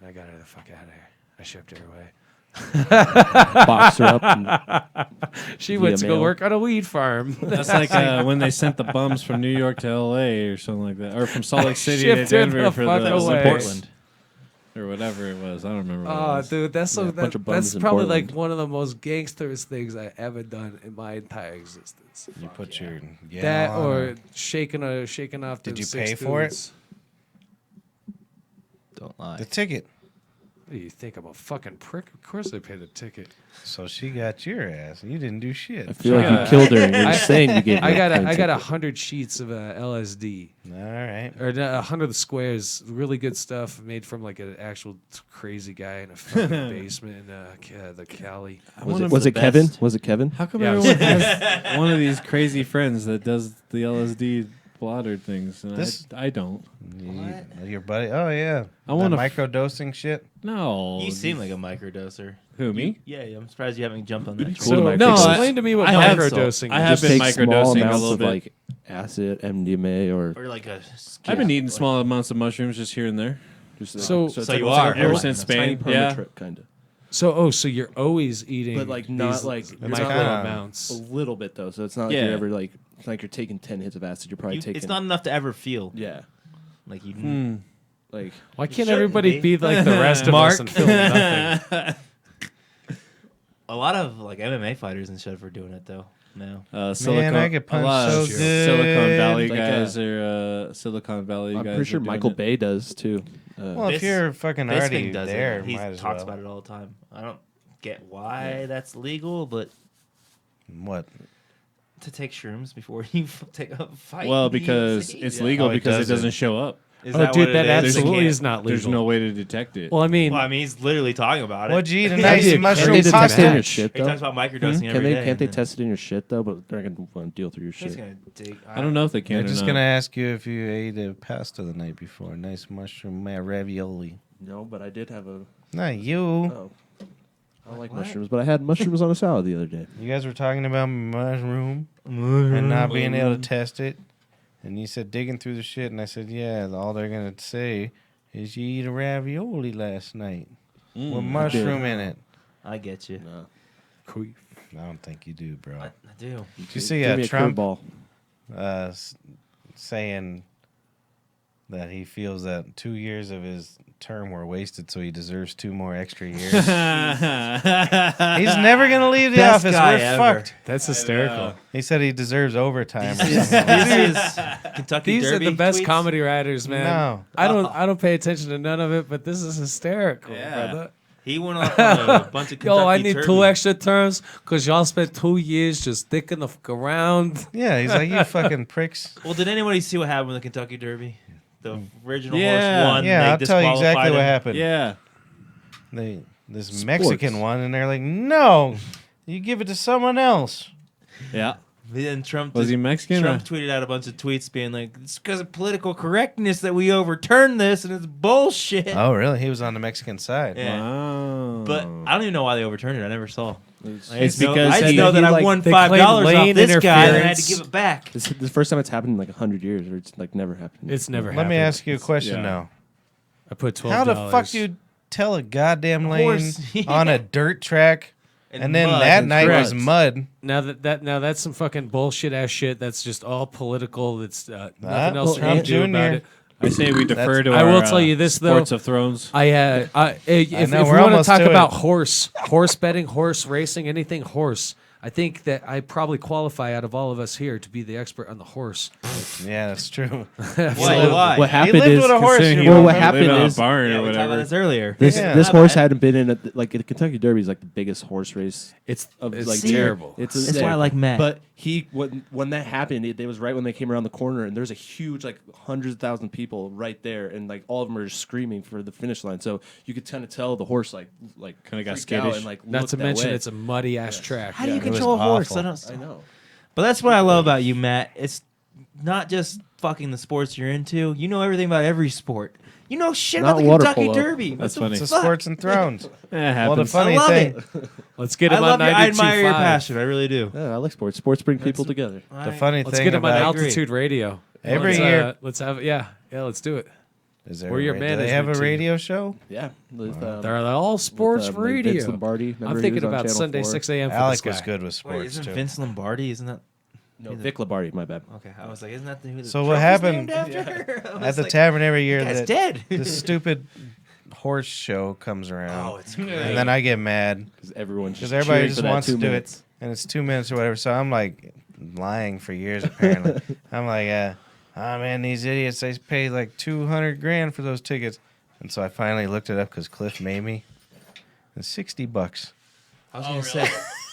I got her the fuck out of here. I shipped her away. Box her up. And She Via went to go mail. work on a weed farm. That's like when they sent the bums from New York to L.A. or something like that, or from Salt Lake City to Shipped her Denver the for fuck the away. Portland. or whatever it was. I don't remember. What it Oh, was. dude, that's so. Yeah, a bunch of bums That's in probably like Portland. one of the most gangsterest things I ever done in my entire existence. you put your That on or shaking off. Did them you six pay for it? dudes. Don't lie. the ticket. What do you think? I'm a fucking prick? Of course I paid a ticket. So she got your ass. You didn't do shit. I feel like Yeah. you killed her. And you're I- saying you gave her. I got a I got ticket. 100 sheets of LSD All right. or 100 squares, really good stuff made from like an actual crazy guy in a fucking basement in the Cali. Was it Kevin? best. Was it Kevin? How come Yeah, everyone has one of these crazy friends that does the LSD blotter things, and This- I don't? Your buddy. Oh yeah. I That wanna micro dosing shit. No, You seem like a microdoser. who me? Yeah, I'm surprised you haven't jumped on that. cool to train. microdose. Explain to me what I have- microdosing I is. have Just been take small microdosing a amounts little of bit. like acid, MDMA, or Or like a. I've been eating small amounts of mushrooms just here and there. just So- it's So like- you it's like are. a Ever perma- since tiny Spain, yeah. perma-trip, kind of. So you're always eating, But, like, not these like- micro kinda- amounts. A little bit though, so it's not like Yeah. you're ever like it's like you're taking 10 hits of acid. You're probably taking. It's not enough to ever feel Yeah, like you. like Why can't shouldn't everybody be. be like the rest of Mark. us and feel nothing? A lot of like MMA fighters and stuff are doing it though now. Silicon, I get punched a lot of so good. Silicon Valley Like, guys are Silicon Valley I'm guys. pretty sure are doing Michael it. Bay does too. Well, if Bisping you're fucking already does there, it. He might as talks well. about it all the time. I don't get why that's legal, but What? to take shrooms before you take a fight. Well, in the because UFC? it's legal Oh, he because it doesn't. doesn't show up. Is Oh, that dude, what that it is? absolutely is not legal. There's no way to detect it. Well, I mean, Well, I mean, he's literally talking about it. What'd you eat? A That'd nice be a mushroom crazy Can they detect it in your match. shit He though? talks about microdosing Can every they? day, Can't they and test it in your shit though? But they're gonna want to deal through your then he's shit. gonna dig. I don't know if they can. They're or just not. gonna ask you if you ate a pasta the night before. Nice mushroom ravioli. No, but I did have a. Not you. Oh. I don't like mushrooms, but I had mushrooms on a salad the other day. You guys were talking about mushroom and not being able to test it. And you said digging through the shit. And I said, yeah, all they're going to say is you eat a ravioli last night with mushroom in it. I get you. No. queef. I don't think you do, bro. I do. Did you see Give me a Trump curveball. saying that he feels that 2 years of his term were wasted, so he deserves 2 more extra years? He's never going to leave the Best office. guy We're ever. fucked. That's hysterical. He said he deserves overtime. or These something. is Kentucky These Derby are the best tweets. comedy writers, man. No. I don't pay attention to none of it, but this is hysterical, Yeah. brother. He went on a bunch of Kentucky Yo, I need Derby. 2 extra terms because y'all spent 2 years just dicking the fuck around. Yeah, he's like, you fucking pricks. Well, did anybody see what happened with the Kentucky Derby? The original Yeah. horse won. Yeah, they I'll tell you exactly disqualified what him. happened. Yeah. This Mexican one, and they're like, no, you give it to someone else. Yeah. Then Trump Was he Mexican? Trump tweeted out a bunch of tweets being like, "It's because of political correctness that we overturned this, and it's bullshit." Oh, really? He was on the Mexican side. Yeah. Wow. But I don't even know why they overturned it. I never saw. It's I just know because that I like, won they $5 claimed off lane this guy and I had to interference. give it back. This is the first time it's happened in like 100 years, or it's like never happened. It's never Let happened. me ask you a question Yeah. now. I put $12. How the fuck do you tell a goddamn lane Horse. on a dirt track, and then mud that and night was crud. mud? Now that's some fucking bullshit ass shit. That's just all political. That's nothing Well, else you can Trump do about Jr. it. I say we defer to I our will tell you this, though. Sports of Thrones. If know, we we're want to almost talk to about it. horse betting, horse racing, anything horse, I think that I probably qualify out of all of us here to be the expert on the horse. Yeah, that's true. Why? What He happened lived is with a horse. Considering you well, know, what live happened in a is- barn Yeah, or we talked about whatever. this earlier. This Yeah. this My horse bad. hadn't been in like the Kentucky Derby is like the biggest horse race. It's Of, it's like, terrible. It's That's why I like Matt. But when that happened, it was right when they came around the corner, and there's a huge like hundreds of thousand people right there, and like all of them are just screaming for the finish line. So you could kind of tell the horse like Kinda got freaked out skittish. and like Not looked to that mention way. it's a muddy ass track. How do you it was control a horse? awful. I know. But that's what I love about you, Matt. It's not just fucking the sports you're into. You know everything about every sport. You know shit Not about the water Kentucky polo. Derby. What That's the funny. It's a fuck? sports and thrones. It Well, the happens. funny I love thing, it. Let's get I him on love you. I 92.5. admire your passion. I really do. Yeah, I like sports. Sports bring people together. the funny Let's thing get him on about agree. altitude radio. Every let's, year- let's have let's do it. is there We're your do they management have a team. radio show? Yeah, with, They're all sports with, like, radio. Vince Lombardi. Remember I'm he thinking was on about Channel Sunday 4? 6 a.m. for Alec this was guy. good with Wait, sports isn't too. Vince Lombardi? Isn't that No, Vic Lombardi. My bad. okay? I was like, isn't that who the So what trophy's happened named after? I At was the like, tavern every year, Guy's that dead. this stupid horse show comes around, Oh, it's great. and then I get mad Because everyone because everybody just wants to do it, and it's 2 minutes or whatever. So I'm like lying for years. Apparently, I'm like, oh man, these idiots, they paid like $200,000 for those tickets, and so I finally looked it up because Cliff made me. It's $60. I was gonna say,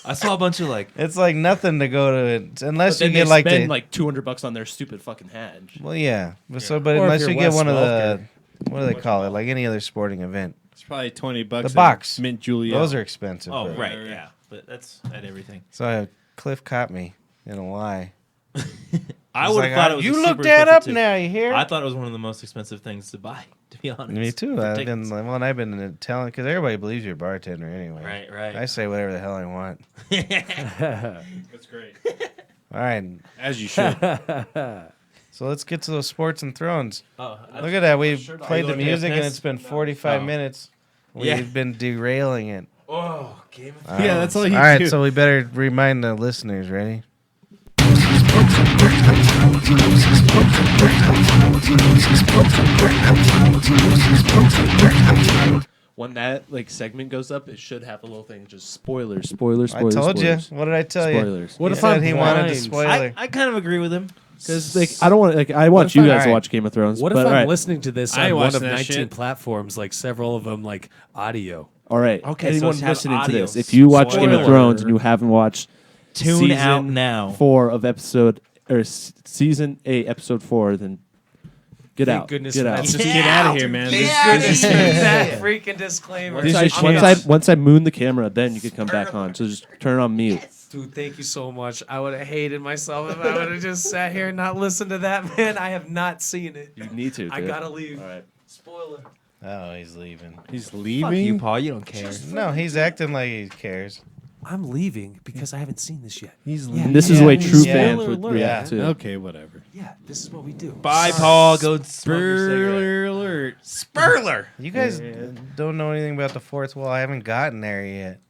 I saw a bunch of like. It's like nothing to go to it unless But you then get they like spend the like $200 on their stupid fucking hat. well, yeah. But Or if unless you're you get Wes one of the Welker. what do they call it? Like any other sporting event. It's probably $20. The at box. Mint Juliet. Those are expensive. Oh but- right, yeah, but that's at everything. So Cliff caught me in a lie. I He's would like, have thought it was. you a look super that expensive up too. now. You hear? I thought it was one of the most expensive things to buy. To be honest. Me too. For I've tickets. been well, and I've been telling because everybody believes you're a bartender anyway. Right, right. I say whatever the hell I want. That's great. All right. As you should. So let's get to those sports and thrones. Oh, Look at that. We've Are played you the looking at music and this? it's been 45 Oh. minutes. Yeah. We've been derailing it. oh, Game of All Yeah, that's all you All right, do. so we better remind the listeners. Ready? When that like segment goes up, it should have a little thing just spoilers, spoilers, I spoilers. told spoilers. you. What did I tell you? Spoilers. What He if I'm said he wanted to blind? spoiler. I kind of agree with him. Because like I don't want like I want if you I- guys Alright. to watch Game of Thrones. What if but, I'm alright. listening to this I on one watched of that 19 shit. platforms, like several of them, like audio? All right. Okay, so Anyone let's have listening to audio this, if you watch Game of spoiler. Thrones and you haven't watched Tune season out now. 4 of season 8, episode 4, then get Thank out. goodness Get for out. that. Just get out of here, man. Thank This- goodness this for is- that freaking disclaimer. Once I moon the camera, then you can come back on. So just turn it on mute. Dude, thank you so much. I would have hated myself if I would have just sat here and not listened to that, man. I have not seen it. You need to. I dude. gotta leave. All right. Spoiler. Oh, he's leaving. He's Fuck leaving. you, Paul. You don't care. No, he's acting like he cares. I'm leaving because I haven't seen this yet. He's Yeah. leaving. And this is the way true Yeah. fans Spoiler would alert. react to. Okay, whatever. Yeah, this is what we do. Bye, Paul. Go smoke your cigarette. Spoiler alert. Spurler. You guys don't know anything about the fourth wall. I haven't gotten there yet.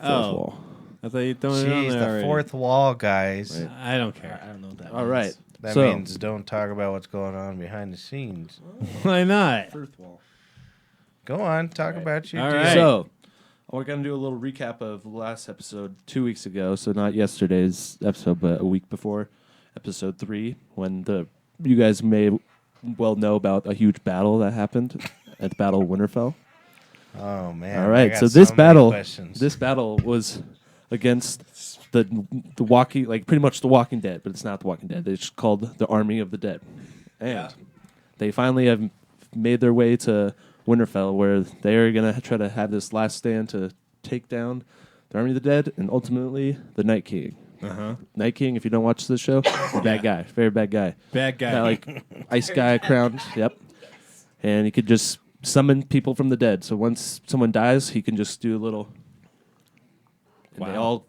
Oh, I thought you throwing it on Jeez, there the already. fourth wall, guys. I don't care. I don't know what that All means. right. That So- means don't talk about what's going on behind the scenes. Why not? Go on, talk about your All deal. right. So, we're going to do a little recap of the last episode 2 weeks ago. So, not yesterday's episode, but a week before, episode 3, when you guys may well know about a huge battle that happened at the Battle of Winterfell. Oh man! All I right, got so this many battle, questions. this battle was against the Walking, like pretty much the Walking Dead, but it's not the Walking Dead. It's called the Army of the Dead, and they finally have made their way to Winterfell, where they are gonna try to have this last stand to take down the Army of the Dead and ultimately the Night King. Night King, if you don't watch this show, bad guy, very bad guy. Bad guy. Got, like ice guy crown, yep, and he could just summon people from the dead. So once someone dies, he can just do a little. And they Wow. all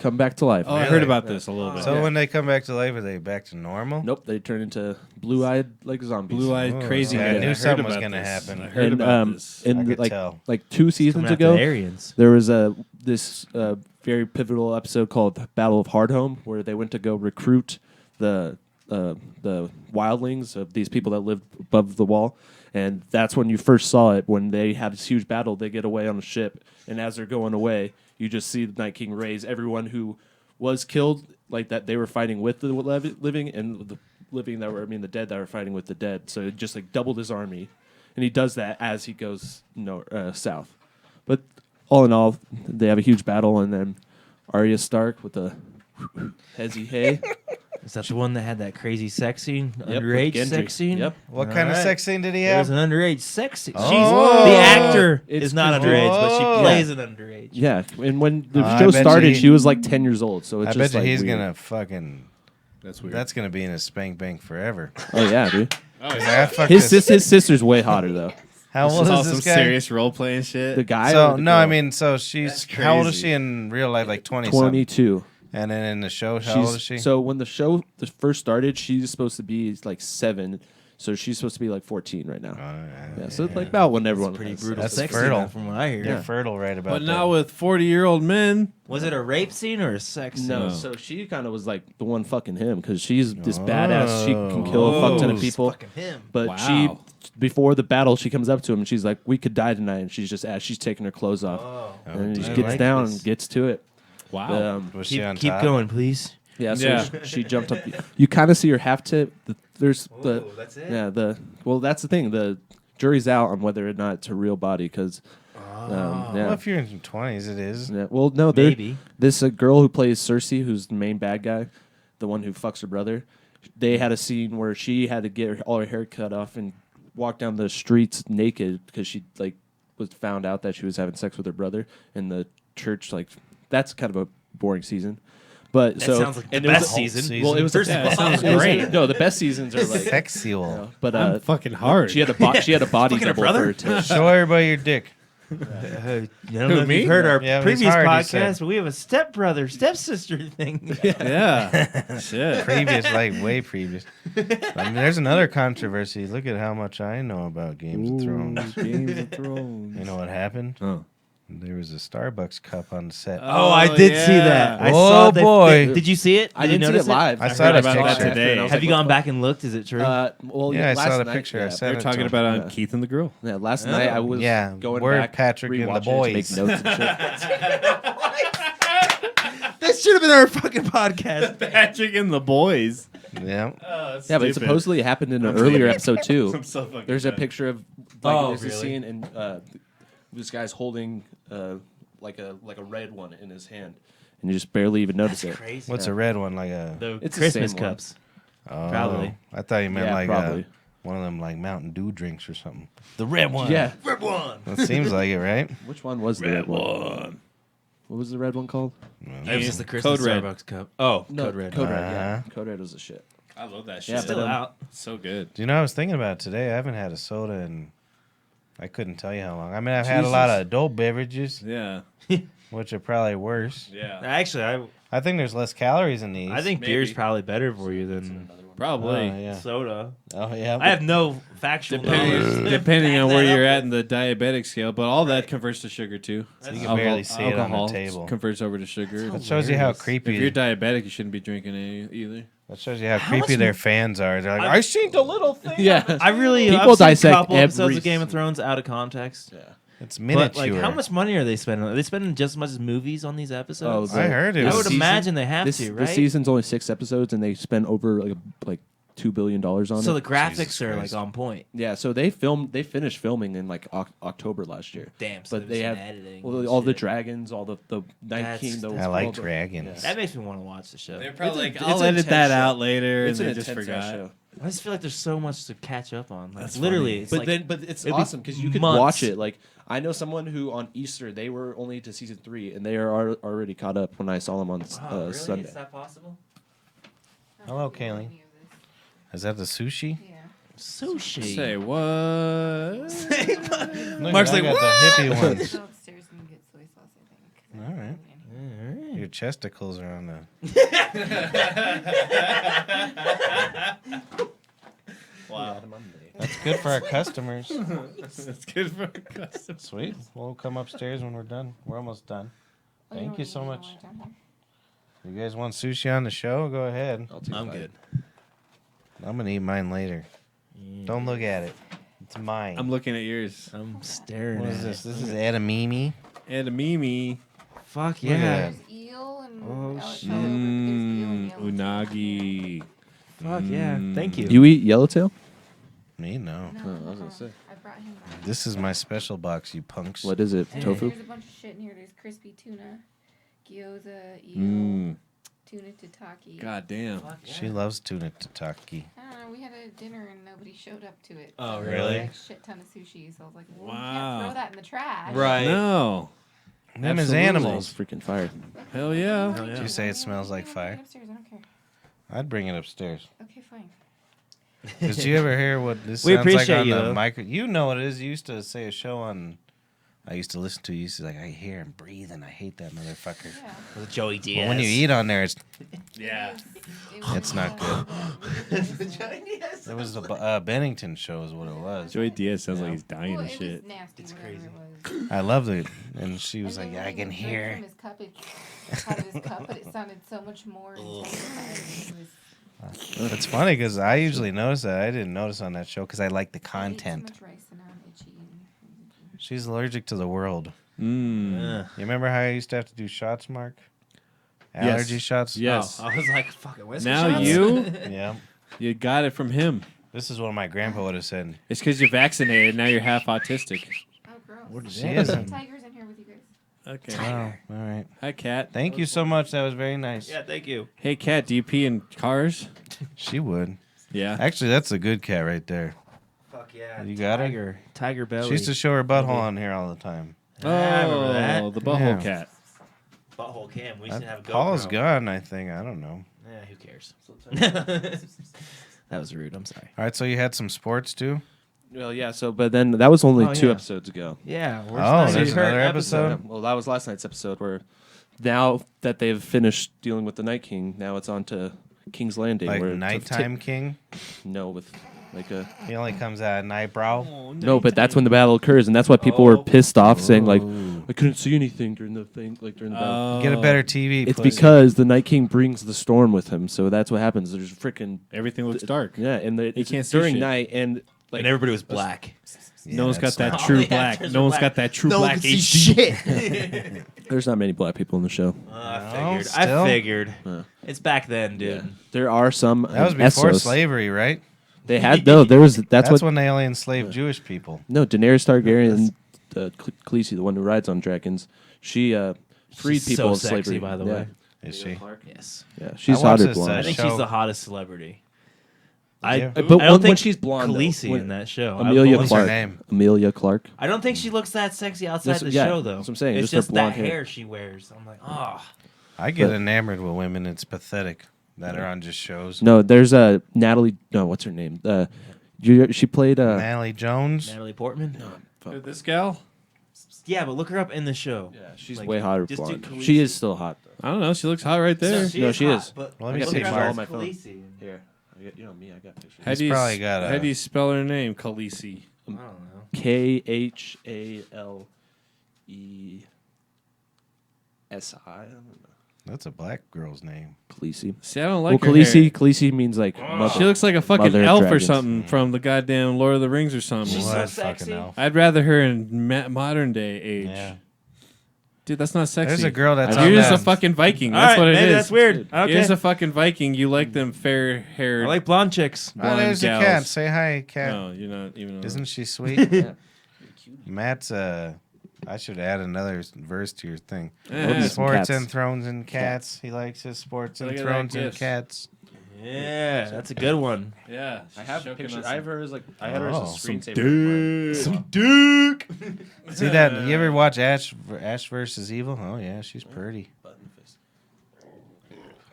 come back to life. Oh, I heard about this a little bit. So when they come back to life, are they back to normal? Nope, they turn into blue-eyed like zombies. Blue-eyed Oh, crazy okay. I guy. knew heard something was about gonna this. happen. I heard And about this. in I could like tell. 2 seasons Coming after ago, the Aryans. there was this very pivotal episode called Battle of Hardhome, where they went to go recruit the wildlings of these people that lived above the wall. And that's when you first saw it, when they have this huge battle. They get away on a ship, and as they're going away, you just see the Night King raise everyone who was killed, like that they were fighting with the living, and the living that were, I mean, the dead that were fighting with the dead. So it just like doubled his army, and he does that as he goes south. But all in all, they have a huge battle, and then Arya Stark with the Hezzy Hay. Is that the one that had that crazy sex scene? Yep, with Underage Gendry. sex scene? Yep. What kind of Alright. sex scene did he It was have? an underage sex scene. Oh. The actor It's is not Christine- underage, but Oh. she plays an underage. Yeah, and when the I show bet started, you- she was like 10 years old. So it's I just bet you like he's weird. gonna fucking. That's weird. That's gonna be in his spank bank forever. Oh yeah, dude. His His sister's way hotter though. How This old is all is some this guy? serious role playing shit. The guy. So or the no, I girl? mean, so she's That's how old is crazy. she in real life? Like 20. 22. And then in the show, how old is she? So when the show first started, she's supposed to be like 7. So she's supposed to be like 14 right now. Yeah, so it's like about when everyone Pretty has brutal That's sex fertile. scene from what I hear. You're fertile, right about but that. not with 40-year-old men. Was it a rape scene or a sex scene? No, No. so she kind of was like the one fucking him because she's this badass. She can kill a fuck ton of people. Fucking him. But Wow. she, before the battle, she comes up to him and she's like, "We could die tonight." And she's just as she's taking her clothes off, and he just I gets like down this. and gets to it. Wow. Was she on Keep top? going, please. Yeah, so Yeah. she jumped up. You kind of see her half tip. There's the that's it? yeah well that's the thing. The jury's out on whether or not it's a real body because yeah. Well, if you're in your 20s, it is. Yeah, well, no, there- Maybe. this girl who plays Cersei, who's the main bad guy, the one who fucks her brother. They had a scene where she had to get all her hair cut off and walk down the streets naked because she like was found out that she was having sex with her brother in the church. Like that's kind of a boring season. But That so sounds like the and it was best a- season. Well, it was First a, of all, sounds it was- great. No, the best seasons are like. Sexual. But I'm fucking hard. She had a she had a body Fucking her double brother? for her too. Show everybody your dick. I don't know if me? you've heard our Yeah, he's previous hard, he said. podcast, but we have a stepbrother, stepsister thing. Yeah. Shit. Previous, like way previous. I mean, there's another controversy. Look at how much I know about Games of Thrones. Games of Thrones. You know what happened? Oh. There was a Starbucks cup on the set. Oh, I did see that. I Oh, saw that. boy. Did you see it? I Did you didn't see notice it live. I saw heard that about that picture. today. And I was Have like, you what gone the back and looked? Is it true? Well, Yeah, I saw last the night, picture. I yeah. sent They're it to talking him. about Yeah. Keith and the Grill. Yeah, last night I was going we're back, Patrick and the rewatching it boys. to make notes and shit. That should have been our fucking podcast. Patrick and the boys. Yeah. Yeah, but supposedly it happened in an earlier episode too. I'm so fucking There's a dumb. picture of like Oh, there's a really? scene in this guy's holding like a red one in his hand, and you just barely even notice That's it. crazy. What's a red one like a? The It's the Christmas same one. cups. Oh, Probably. I thought you meant Yeah, like probably. one of them like Mountain Dew drinks or something. The red one. Yeah. Red one. That seems like it, right? Which one was the red one? What was the red one called? It was the Christmas Code Red. Starbucks cup. Oh, No, Code Red. Code Red. Yeah, Uh-huh. Code Red was the shit. I love that Yeah, shit. but Still out. So good. Do you know I was thinking about it today? I haven't had a soda in I couldn't tell you how long. I mean, I've had a lot of adult beverages, Yeah. which are probably worse. Yeah. Actually, I think there's less calories in these. I think Maybe. beer's probably better for you than Probably. Oh, yeah. soda. Oh yeah. I have no factual knowledge. Depending on Back where that you're up at in the diabetic scale, but all that converts to sugar too. You can barely see it on the table. Converts over to sugar. That shows you how If creepy. you're diabetic, you shouldn't be drinking any either. That shows you how How creepy much their fans are. They're like, I- I seen the little thing. Yeah. I really People I've seen dissect a couple episodes every of Game of Thrones out of context. Yeah. It's But miniature. like, how much money are they spending? Are they spending just as much as movies on these episodes? Oh, I heard it. I was would season- imagine they have This to, the right? season's only 6 episodes, and they spent over like $2 billion on So it. the graphics Jesus are Christ. like on point. Yeah, so they finished filming in like October last year. Damn. So But they have editing. well, and all the shit. dragons, all the Night That's- King. Those, I like all the- dragons. That makes me want to watch the show. They're probably It's like, a- I'll it's an edit that intense show. out later, It's and an they just intense forgot. show. I just feel like there's so much to catch up on. Like, That's literally, funny. it's But it's it'd be awesome because you could months. watch it. Like I know someone who on Easter they were only to season 3 and they are already caught up when I saw them on Really? Sunday. Is that possible? Hello, Kaylee. Is that the sushi? Yeah. Sushi. Say what? Look, Mark's I like, got the hippie ones. Go upstairs and get soy sauce, I think. All right. Your chesticles are on the. Wow. That's good for our customers. That's good for a custom. Sweet. We'll come upstairs when we're done. We're almost done. Thank you so much. You guys want sushi on the show? Go ahead. I'm good. I'm gonna eat mine later. Don't look at it. It's mine. I'm looking at yours. I'm staring What at is this? it. This is edamame. And a Mimi. Fuck Look at yeah. that. There's eel and Oh, it's shit. all over, but there's eel and yellowtail. Unagi. Fuck yeah. Thank you. You eat yellowtail? Me no. No, I was gonna say. I brought him back. This is my special box, you punks. What is it? And Tofu? There's a bunch of shit in here. There's crispy tuna, gyoza, eel, Mm. tuna tataki. God damn. She loves tuna tataki. I don't know. We had a dinner and nobody showed up to it. Oh, So really? there was, like, shit ton of sushi. So I was like, well, you Wow. can't throw that in the trash. Right. No. Them is Absolutely. animals. Freaking fire. Hell yeah. Did you say it smells like fire? Upstairs. I don't care. I'd bring it upstairs. Okay, fine. Did you ever hear what this We sounds like appreciate on you, the though. micro? You know what it is. You used to say a show on. I used to listen to. You used to like, I hear him breathing. I hate that motherfucker. Yeah. With Joey Diaz. But when you eat on there, it's Yeah. It's not good. it was the Bennington show is what it was. Joey Diaz sounds like he's Well, dying it and was shit. nasty, It's whatever crazy. it was. I loved it, and she was And like, then I when can he drank hear. From his cup, it out of his cup, but it sounded so much more intense. It was It's funny because I usually notice that. I didn't notice on that show because I like the I ate content. too much rice and now I'm itchy. She's allergic to the world. Mm. Ugh. You remember how I used to have to do shots, Mark? Yes. Allergy shots? Yes. Oh, I was like, fucking whiskey Now shots? you Yeah. you got it from him. This is what my grandpa would have said. It's because you're vaccinated. Now you're half autistic. Oh, gross. What is She that? isn't. Tiger's in here with you guys. Okay. Oh, all right. Hi, Kat. Thank you so much. That was very nice. Yeah, thank you. Hey, Kat. Do you pee in cars? She would. Yeah. Actually, that's a good cat right there. Fuck yeah. You got her? Tiger. Tiger belly. She used to show her butthole on here all the time. Oh, I remember that. the butthole Yeah. cat. Butthole cam. We used to have a GoPro. Paul's gone, I think. I don't know. Yeah, who cares? That was rude. I'm sorry. All right, so you had some sports too? Well, yeah. So, but then that was only Oh, 2 yeah. episodes ago. Yeah. Oh, there's another episode? Yeah, well, that was last night's episode where now that they've finished dealing with the Night King, now it's on to King's Landing. Like where Nighttime King? No, with like a He only comes out at night, bro. no, but that's when the battle occurs, and that's why people were pissed off, saying like, Ooh. I couldn't see anything during the thing, like during the battle. Get a better TV. It's pussy. because the Night King brings the storm with him, so that's what happens. There's freaking Everything looks dark. yeah, and it's can't see during shit. night, and like And everybody was black. Yeah, no one's got that's that not- true All the black. actors No are one's black. got that true No one black could see HD. shit. there's not many black people in the show. I figured. still? I figured. Yeah. It's back then, dude. There are some. That was before Essos. slavery, right? They had no. There was that's what when they only enslaved Jewish people. no. Daenerys Targaryen Khaleesi, the one who rides on dragons. She freed She's people so of slavery. sexy, by the way. Is she? Yes. Yeah, she's I watched hotter this, blonde. I think show. she's the hottest celebrity. I Yeah. But I don't when think she's blonde, though, Khaleesi when- in that show. Amelia What's her Clark. name? Amelia Clark. I don't think she looks that sexy outside That's- the yeah, show, though. that's what I'm saying, It's just her just that blonde hair. hair. She wears. I'm like, oh. I get But- enamored with women. It's pathetic that are on just shows. No, there's Natalie. No, what's her name? She played. Natalie Jones. Natalie Portman? This gal? Yeah, but look her up in the show. Yeah, she's Like, way hotter just do blonde. Khaleesi. She is still hot. I don't know. She looks hot right there. No, she is. But Well, let me got see pictures Mark. all on my phone. Khaleesi. Here, you know me. I got pictures. How He's do you probably got a- how do you spell her name? Khaleesi. I don't know. KHALESI. I don't know. That's a black girl's name. Khaleesi. See, I don't like Well, her hair. Khaleesi means like. Mother. She looks like a fucking Mother of elf or dragons. something from the goddamn Lord of the Rings or something. She's so What sexy. fucking elf. I'd rather her in modern day age. Yeah. Dude, that's not sexy. There's a girl that's You're on just that. a fucking Viking. All That's right, what it maybe is. that's weird. You're Okay. just a fucking Viking. You like them fair haired. I like blonde chicks. Oh, blonde there's gals. a cat. Say hi, cat. No, you're not even. Isn't she sweet? Matt's I should add another verse to your thing. Eh. Some Sports cats. and thrones and cats. He likes his sports and Look at that thrones and gift. cats. Yeah, that's a good one. Yeah, I have choking pictures. on I have her as like. I had her as a some screensaver. Some Duke. See that? You ever watch Ash versus Evil? Oh yeah, she's pretty.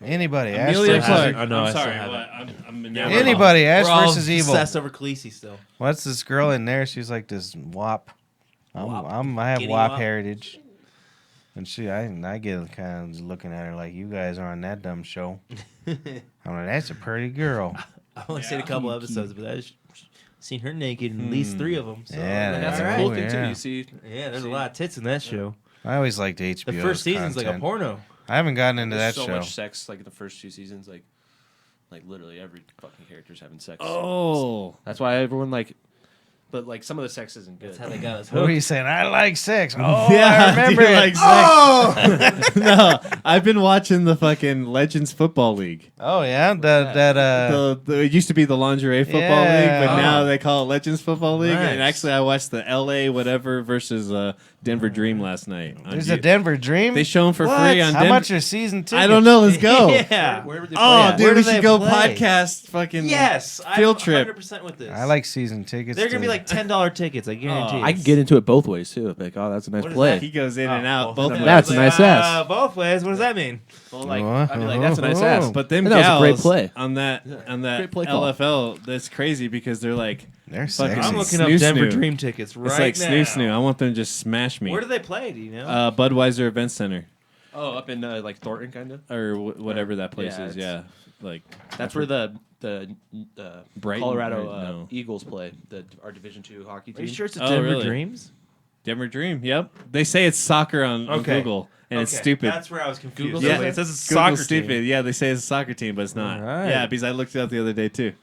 Anybody? Ash Amelia versus Clark. I know, I'm I still sorry. have What? I'm Anybody? Ash We're all versus Evil. obsessed over Khaleesi still. What's this girl in there? She's like this WAP. I have Skinny WAP wop. heritage. And I get kind of looking at her like, you guys are on that dumb show. I'm like, that's a pretty girl. I've only seen a couple episodes, but I've seen her naked in at least 3 of them. So Yeah, That's Yeah. a cool Oh, thing yeah. too. You see, yeah, there's a lot of tits in that show. I always liked HBO. The first season's like a porno. I haven't gotten into there's that so show. much sex like in the first 2 seasons. Like literally every fucking character's having sex. Oh, That's why everyone like. But like some of the sex isn't good. That's how they got us What were hooked. you saying? I like sex. Oh, yeah, I remember dude, it. like sex. No, I've been watching the fucking Legends Football League. Oh yeah, It used to be the Lingerie Football Yeah. League, but Oh. now they call it Legends Football League. Nice. And actually, I watched the LA whatever versus Denver Dream last night. on There's you- a Denver Dream. They show them for What? free on How Denver. much are season tickets? I don't know. Let's go. Yeah. Where would they Oh, play dude, Where we do they should go play? podcast fucking. Yes, Field I'm trip. 100% with this. I like season tickets. They're gonna be to- like $10 tickets. I guarantee. Oh, I can get into it both ways too. Like, oh, that's a nice What is play. that? He goes in and out both ways. ways. That's a nice ass. Both ways. What does that mean? Well, like, I'd be like, that's a nice ass. But them And that was a gals great play. on that Great play call. LFL, that's crazy because they're like, They're Fucking- sexy. I'm looking up Snoo Denver snoo. Dream tickets right it's like now. snoo snoo. I want them to just smash me. Where do they play? Do you know? Budweiser Event Center Oh, up in like Thornton, kind of. or whatever that place Yeah, is. it's- Yeah, like That's where the Brighton, Colorado right? No. Eagles play. Our Division II hockey Are team. you sure it's a Oh, Denver really? Dreams? Denver Dream. Yep, they say it's soccer on Okay. Google, and it's stupid. That's where I was confused. Yeah. It says it's a Google's soccer stupid. team. Yeah, they say it's a soccer team, but it's not. Alright. Yeah, because I looked it up the other day too.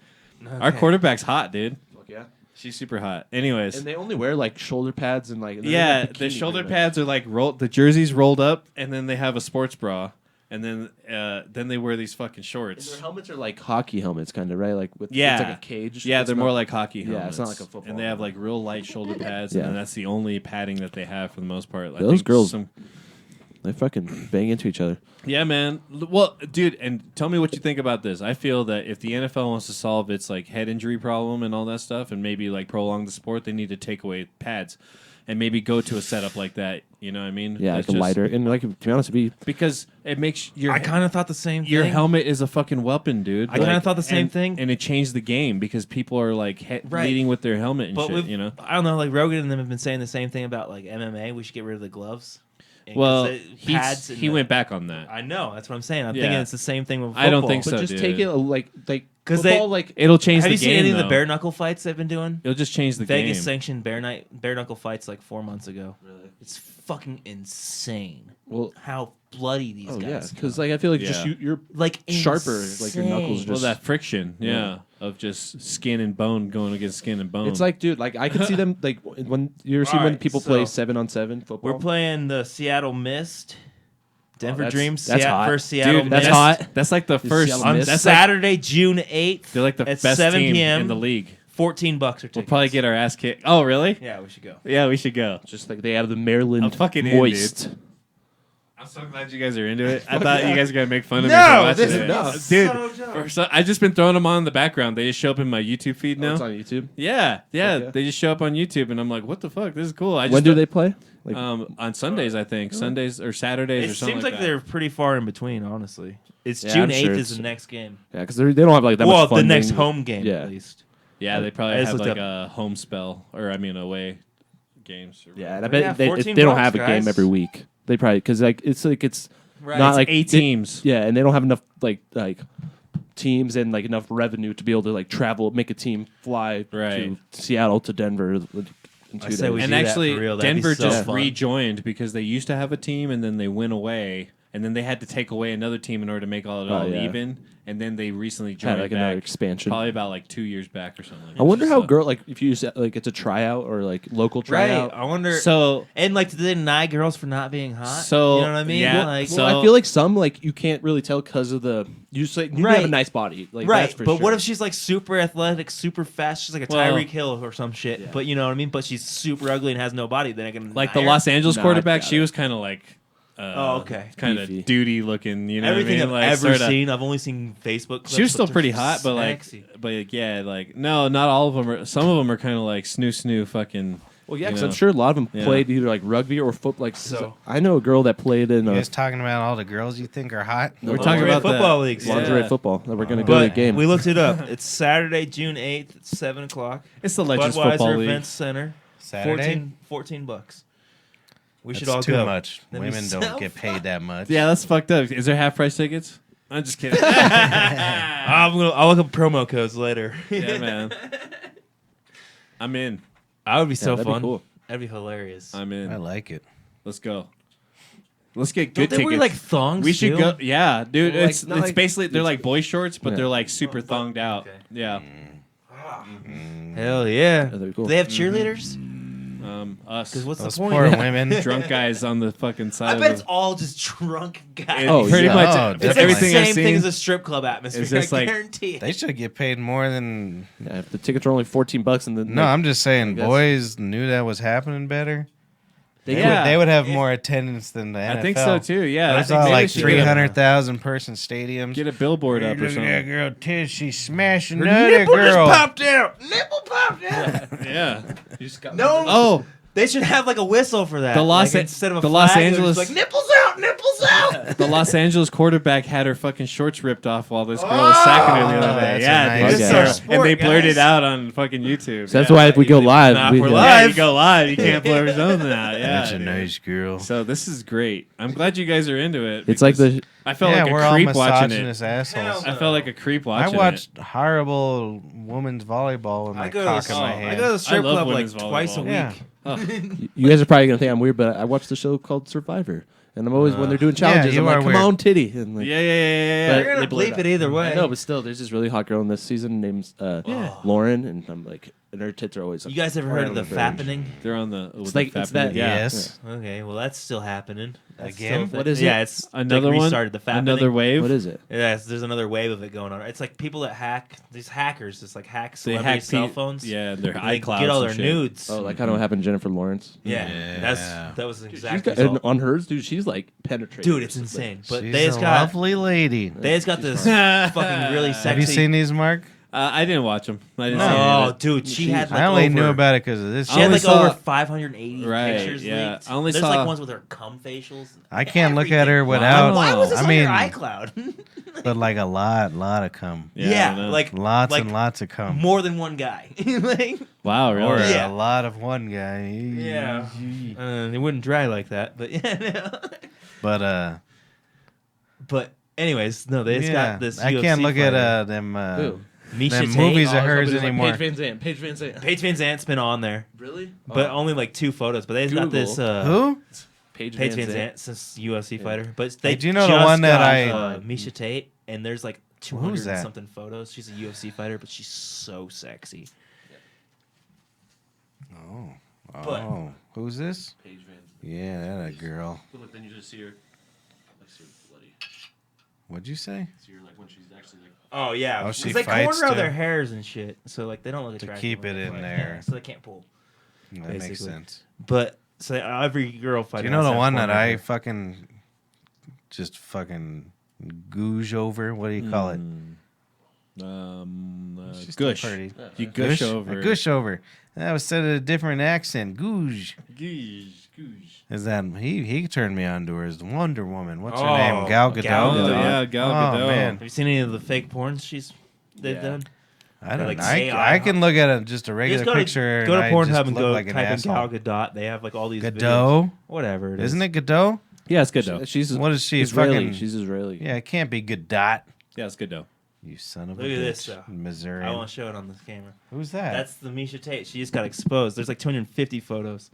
Our Okay. quarterback's hot, dude. Fuck yeah. She's super hot. Anyways, And they only wear like shoulder pads and like. they're yeah, like the bikini shoulder pretty much. pads are like rolled. The jersey's rolled up, and then they have a sports bra, and then they wear these fucking And shorts. their helmets are like hockey helmets, kind of right? Like with Yeah. it's like a cage. Yeah, It's they're not- more like hockey Yeah, helmets. it's not like a football And they have like real light shoulder pads, and Yeah. then that's the only padding that they have for the most part. I Those think girls- some- They fucking bang into each other. Yeah, man. Well, dude, and tell me what you think about this. I feel that if the NFL wants to solve its like head injury problem and all that stuff, and maybe like prolong the sport, they need to take away pads, and maybe go to a setup like that. You know what I mean? Yeah, That's like a just- lighter. And like to be honest, it'd be because it makes your I kind of thought the same thing. your helmet is a fucking weapon, dude. I kinda thought the same and- thing. and it changed the game because people are like Right. leading with their helmet and But shit. we've- You know? I don't know. Like Rogan and them have been saying the same thing about like MMA. We should get rid of the gloves. And 'cause Well, the pads. and he the- went back on that. I know. That's what I'm saying. I'm Yeah. thinking it's the same thing with football. I don't think but so, just dude. take it like 'Cause they- football, like It'll change Have the you game. seen any of the though. bare knuckle fights they've been doing? It'll just change the Vegas game. sanctioned bare knuckle fights like 4 months ago. Really? It's fucking insane. well, How bloody these oh guys. yeah, go. because like I feel like just Yeah. you're like sharper, like your knuckles insane. Well, just. that friction, yeah, of just skin and bone going against skin and bone. It's like, dude, like I could see them like when you ever see when Alright, people play so 7-on-7 football. We're playing the Seattle Mist. Denver that's- Dreams. that's hot. First Seattle dude, Mist. that's hot. That's like the first. Seattle On Mist. That's like, Saturday, June 8th. they're like the at best 7 team p.m. in the league. $14 or tickets. We'll probably get our ass kicked. Oh, really? Yeah, we should go. Yeah, we should go. Just like they have the Maryland I'm fucking in, Moist. I'm so glad you guys are into it. I thought you guys were gonna make fun of me No, for watching this it. is Dude, I've just been throwing them on in the background. They just show up in my YouTube feed now. It's on YouTube. Yeah, Okay. they just show up on YouTube, and I'm like, what the fuck? This is cool. When do they play? Like, On Sundays, I think. Sundays or Saturdays It or something seems like that. they're pretty far in between, honestly. It's Yeah, June I'm 8th sure is it's- the next game. yeah, because they don't have like that Well, much the funding. next home game, Yeah. at least. Yeah, they I probably just have looked like a home spell, or I mean away games. Or Yeah, and I whatever. bet they, if $14 they don't have a guys. game every week. They probably because it's Right. not It's like 8 they- teams. Yeah, and they don't have enough like teams and like enough revenue to be able to like travel, make a team fly Right. to Seattle to Denver in 2 I say we days. And do that actually, for real. That'd be Denver so just fun. rejoined because they used to have a team and then they went away, and then they had to take away another team in order to make it all yeah. even. And then they recently Had joined like back, another expansion. probably about like 2 years back or something. Like I wonder that. how So- like if you use like it's a tryout or like local Right. tryout. I wonder. So and like, do they deny girls for not being hot? So, you know what I mean? yeah, Like, so- Well, I feel like some like you can't really tell because of the you just like you have a Right. nice body, like right. That's for But sure. what if she's like super athletic, super fast? She's like a Well- Tyreek Hill or some shit. But you know what I mean? But she's super ugly and has no body. Then I can like the deny her? Los Angeles Nah, I quarterback, doubt she it. was kind of like, Oh, okay. kind of Beefy. duty looking. You know, Everything what I mean? I've Like, ever sorta- seen, I've only seen Facebook. Clips, She was still but pretty they're hot, but like, sexy. yeah, like no, not all of them are. Some of them are kind of like snoo fucking. Well, yeah, you because know. I'm sure a lot of them Yeah. played either like rugby or football. Like, So- I know a girl that played in You guys talking about all the girls you think are hot? We're talking Lingerie about football the, leagues. lingerie yeah. football that we're gonna go to the But game. we looked it up. It's Saturday, June 8th at 7 o'clock. It's the Legends Budweiser Football League. Events Center. Saturday? $14. We That's should all too go. much. That'd be Women so don't get paid that much. Yeah, that's fucked up. Is there half price tickets? I'm just kidding. I'll look up promo codes later. Yeah, man. I'm in. That would be so that'd be fun. cool. That'd be hilarious. I'm in. I like it. Let's go. Let's get Don't good they tickets. wear like thongs? we should too? go. Yeah, dude. Well, like, it's not it's like- basically they're like boy shorts, but Yeah. they're like super thonged out. okay. Yeah. Hell yeah. That'd be cool. Do they have cheerleaders? Us. Because what's Those the point? poor women. drunk guys on the fucking side I of bet it's the. all just drunk guys. Oh, pretty yeah. much. Oh, it's It's definitely. everything the I've same seen. thing as a strip club atmosphere. It's just I like- guarantee it. They should get paid more than. Yeah, if the tickets are only $14 and then No, I'm just saying, guess- boys knew that was happening better. They, Yeah. would, they would have more attendance than the NFL. I think so too. Yeah, There's I think all maybe like we should get a- 300,000 person stadiums. Get a billboard up or Look at that something. girl Tish, she's smashing Her another nipple girl. just popped out. Nipple popped out. Yeah. No. Oh, They should have like a whistle for that. The Los- like, instead of a the Los flag, they're Angeles- just like nipples out, nipples out. the Los Angeles quarterback had her fucking shorts ripped off while this girl was sacking her the other day. that's Yeah, a dude, nice it's girl. so- Sport, and they blurred guys. it out on fucking YouTube. So that's Yeah. why if we go live, Nah, we, we're yeah. live. Yeah, you go live. You can't blur something out. Yeah, That's a dude. nice girl. So this is great. I'm glad you guys are into it. It's like because the I felt Yeah, like we're a all creep watching it. misogynist assholes. I felt like a creep I watching watched it. horrible women's volleyball with my I go cock to in my I hand. go to the strip love club like women's twice a volleyball. week. Yeah. you guys are probably gonna think I'm weird, but I watch the show called Survivor, and I'm always when they're doing challenges, you I'm are like, "Come weird. on, titty!" And like, Yeah, yeah. But They're gonna they blur bleep it either way. I know, but still, there's this really hot girl in this season named Lauren, and I'm like, and her tits are always. You guys ever right heard of on the verge. fappening? They're on the. It's like it's that. Yeah. Yes. Okay, well that's still happening. That's Again? still- What is yeah, it? it's Another like one. restarted the fappening. Another wave. What is it? Yes, there's another wave of it going on. It's like people that hack these hackers, just like hack They celebrity hack cell pe- phones. Yeah, their and they iClouds. get all and their shit. nudes. Oh, like kind of what happened to Jennifer Lawrence. yeah, Yeah. that was the She's exact got, result. and on hers, dude, she's like penetrating. Dude, it's insane. But She's they a just got lovely lady. they just got this fucking really sexy. Have you seen these, Mark? I didn't watch them. I didn't see Oh, any of dude, she had like I only over, knew about it because of this. She I had only like saw- over 580 Right, pictures yeah. leaked. I only There's saw- like ones with her cum facials. I can't look at her without. Why was this I on mean, your iCloud? but like a lot of cum. it. I yeah, don't know. like Lots like and lots of cum. more than one guy. like, wow, Or really? Yeah. a lot of one guy. yeah, it wouldn't dry like that, but yeah. But But anyways, no, they just yeah, got this. I UFC can't look at fighter. them. Who? Misha them Tate. movies Oh, of hers somebody's like, anymore. Paige Van Zandt. Paige Van Zandt. Paige Van Zandt's been on there, Really? but only like 2 photos. But they've got this. Who? Paige Paige Van Zandt, since UFC fighter. But they Hey, do you know the just one that got, I- Misha Tate, and there's like Who's 200 and that? something photos. She's a UFC fighter, but she's so sexy. Oh, But- who's this? Paige Van. Yeah, that a girl. Look, then you just see her. Like, see her bloody. What'd you say? So you're like when she's actually like. Oh yeah, Oh, she because they fights cornrow to- their hairs and shit, so like they don't look attractive keep when it they in fight. there. Yeah, so they can't pull. That makes Basically. sense. But so every girl fighter. Do you know has the to have one that cornrow I hair. fucking just fucking googe over? What do you call it? She's still Gush. pretty. You gush I over. gush over. That was said in a different accent. Googe. Gush. Is that he turned me on to her as Wonder Woman? What's her Oh, name? Gal Gadot. Gal Oh, Gadot. yeah, Gal Oh, Gadot. man. Have you seen any of the fake porns they've Yeah. done? I don't Like know. AI, I can look at just a regular Just picture. Go to and I Pornhub just and look go like an type in asshole. Gal Gadot. They have like all these videos. Gadot? Whatever it is. Isn't it Gadot? Yeah, it's good though. She's What is she? Israeli. Fucking, She's Israeli. yeah, it can't be Gadot. Yeah, it's good though. You son of Look a at bitch. this, though. Missouri. I won't show it on this camera. Who's that? That's the Misha Tate. She just got exposed. There's like 250 photos.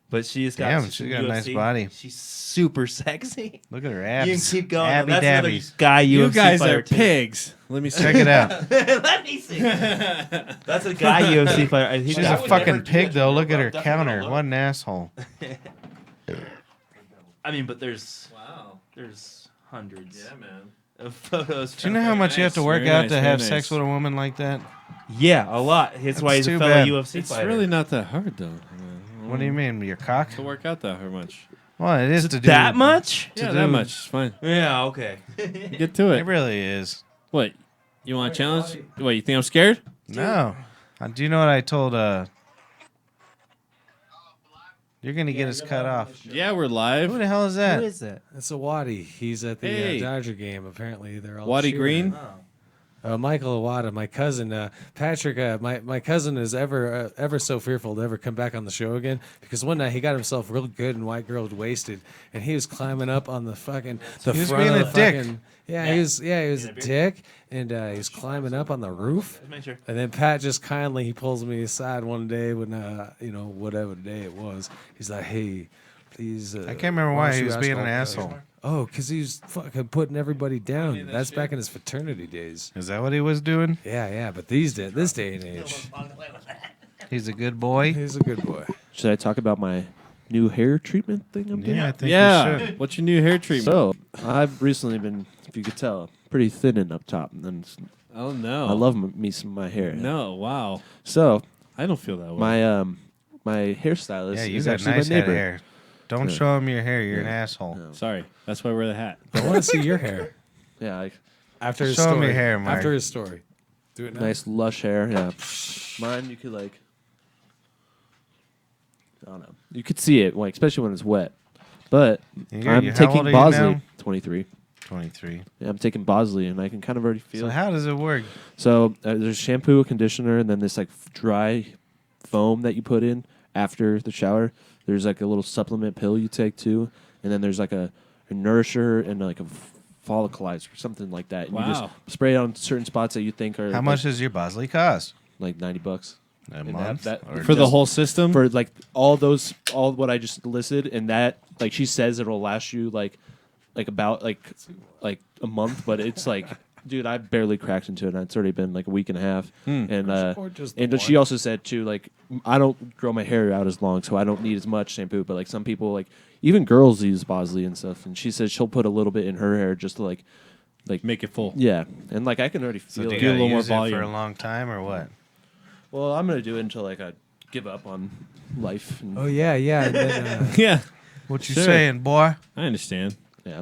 But she just got. Damn, she's got a nice UFC. body. She's super sexy. Look at her You abs. can keep going. Abby That's another dabbies. guy UFC You guys fighter are too. pigs. Let me see. Check it out. Let me see. That's a guy UFC fighter. She's a fucking pig, though. Look at her counter. What an asshole. I mean, but there's hundreds of photos. Do you know how much you have to work Very out nice, to very have nice. sex with a woman like that? Yeah, a lot. That's why he's a too fellow bad. UFC It's fighter. really not that hard though. What do you mean, your cock? To work out that much. Well, it is to do that much? Yeah, do- that much. It's fine. Yeah, okay. Get to It it. really is. What? You want a challenge? What? You think I'm scared? No. Do you know what I told? You're gonna get us cut off. Yeah, we're live. Who the hell is that? Who is that? That's a Waddy. He's at the Hey. Dodger game. Apparently, they're all Waddy cheering. Green? Michael Awada, my cousin, Patrick. My cousin is ever so fearful to ever come back on the show again because one night he got himself real good and white girl wasted, and he was climbing up on the fucking the He was front being of a the dick. fucking- Yeah, he was a dick, and he was climbing up on the roof. Make sure. And then Pat just kindly he pulls me aside one day when whatever day it was. He's like, "Hey, please." I can't remember why he was being an asshole. Oh, because he was fucking putting everybody down. That's back in his fraternity days. Is that what he was doing? Yeah, but this day and age, He's a good boy. he's a good boy. Should I talk about my new hair treatment thing I'm doing? Yeah, I think you Yeah. should. What's your new hair treatment? So I've recently been, if you could tell, pretty thinning up top, and then Oh no. I love me some of my hair. No. Wow. So I don't feel that way. my hairstylist Yeah, you is got actually nice my head neighbor. of hair. Don't Yeah. show him your hair. You're an Yeah. asshole. Sorry. That's why I wear the hat. I want to see your hair Yeah, like after his Show him story. your hair, Mark. After his story. Do it now. nice lush hair. Yeah, mine you could like. I don't know. You could see it, like especially when it's wet. But How I'm old taking are you Bosley. now? 23. 23. Yeah, I'm taking Bosley, and I can kind of already feel. So how does it work? So there's shampoo, conditioner, and then this like dry foam that you put in after the shower. There's like a little supplement pill you take too, and then there's like a nourisher and like a follicleizer or something like that. And you Wow. just spray it on certain spots that you think are How much does your Bosley cost? like $90 A And month? that- Or For the just- whole system? for like all what I just listed, and that like she says it'll last you like about like a month, but it's like. Dude, I barely cracked into it. And it's already been like a week and a half, and Or just the and one. she also said too, like I don't grow my hair out as long, so I don't need as much shampoo. But like some people, like even girls use Bosley and stuff, and she says she'll put a little bit in her hair just to like Make it full. yeah, and like I can already So feel do it. you a gotta little more use it for volume. a long time or what? Well, I'm gonna do it until like I give up on life. And, Oh yeah. And then, Yeah. What you Sure. saying, boy? I understand. yeah,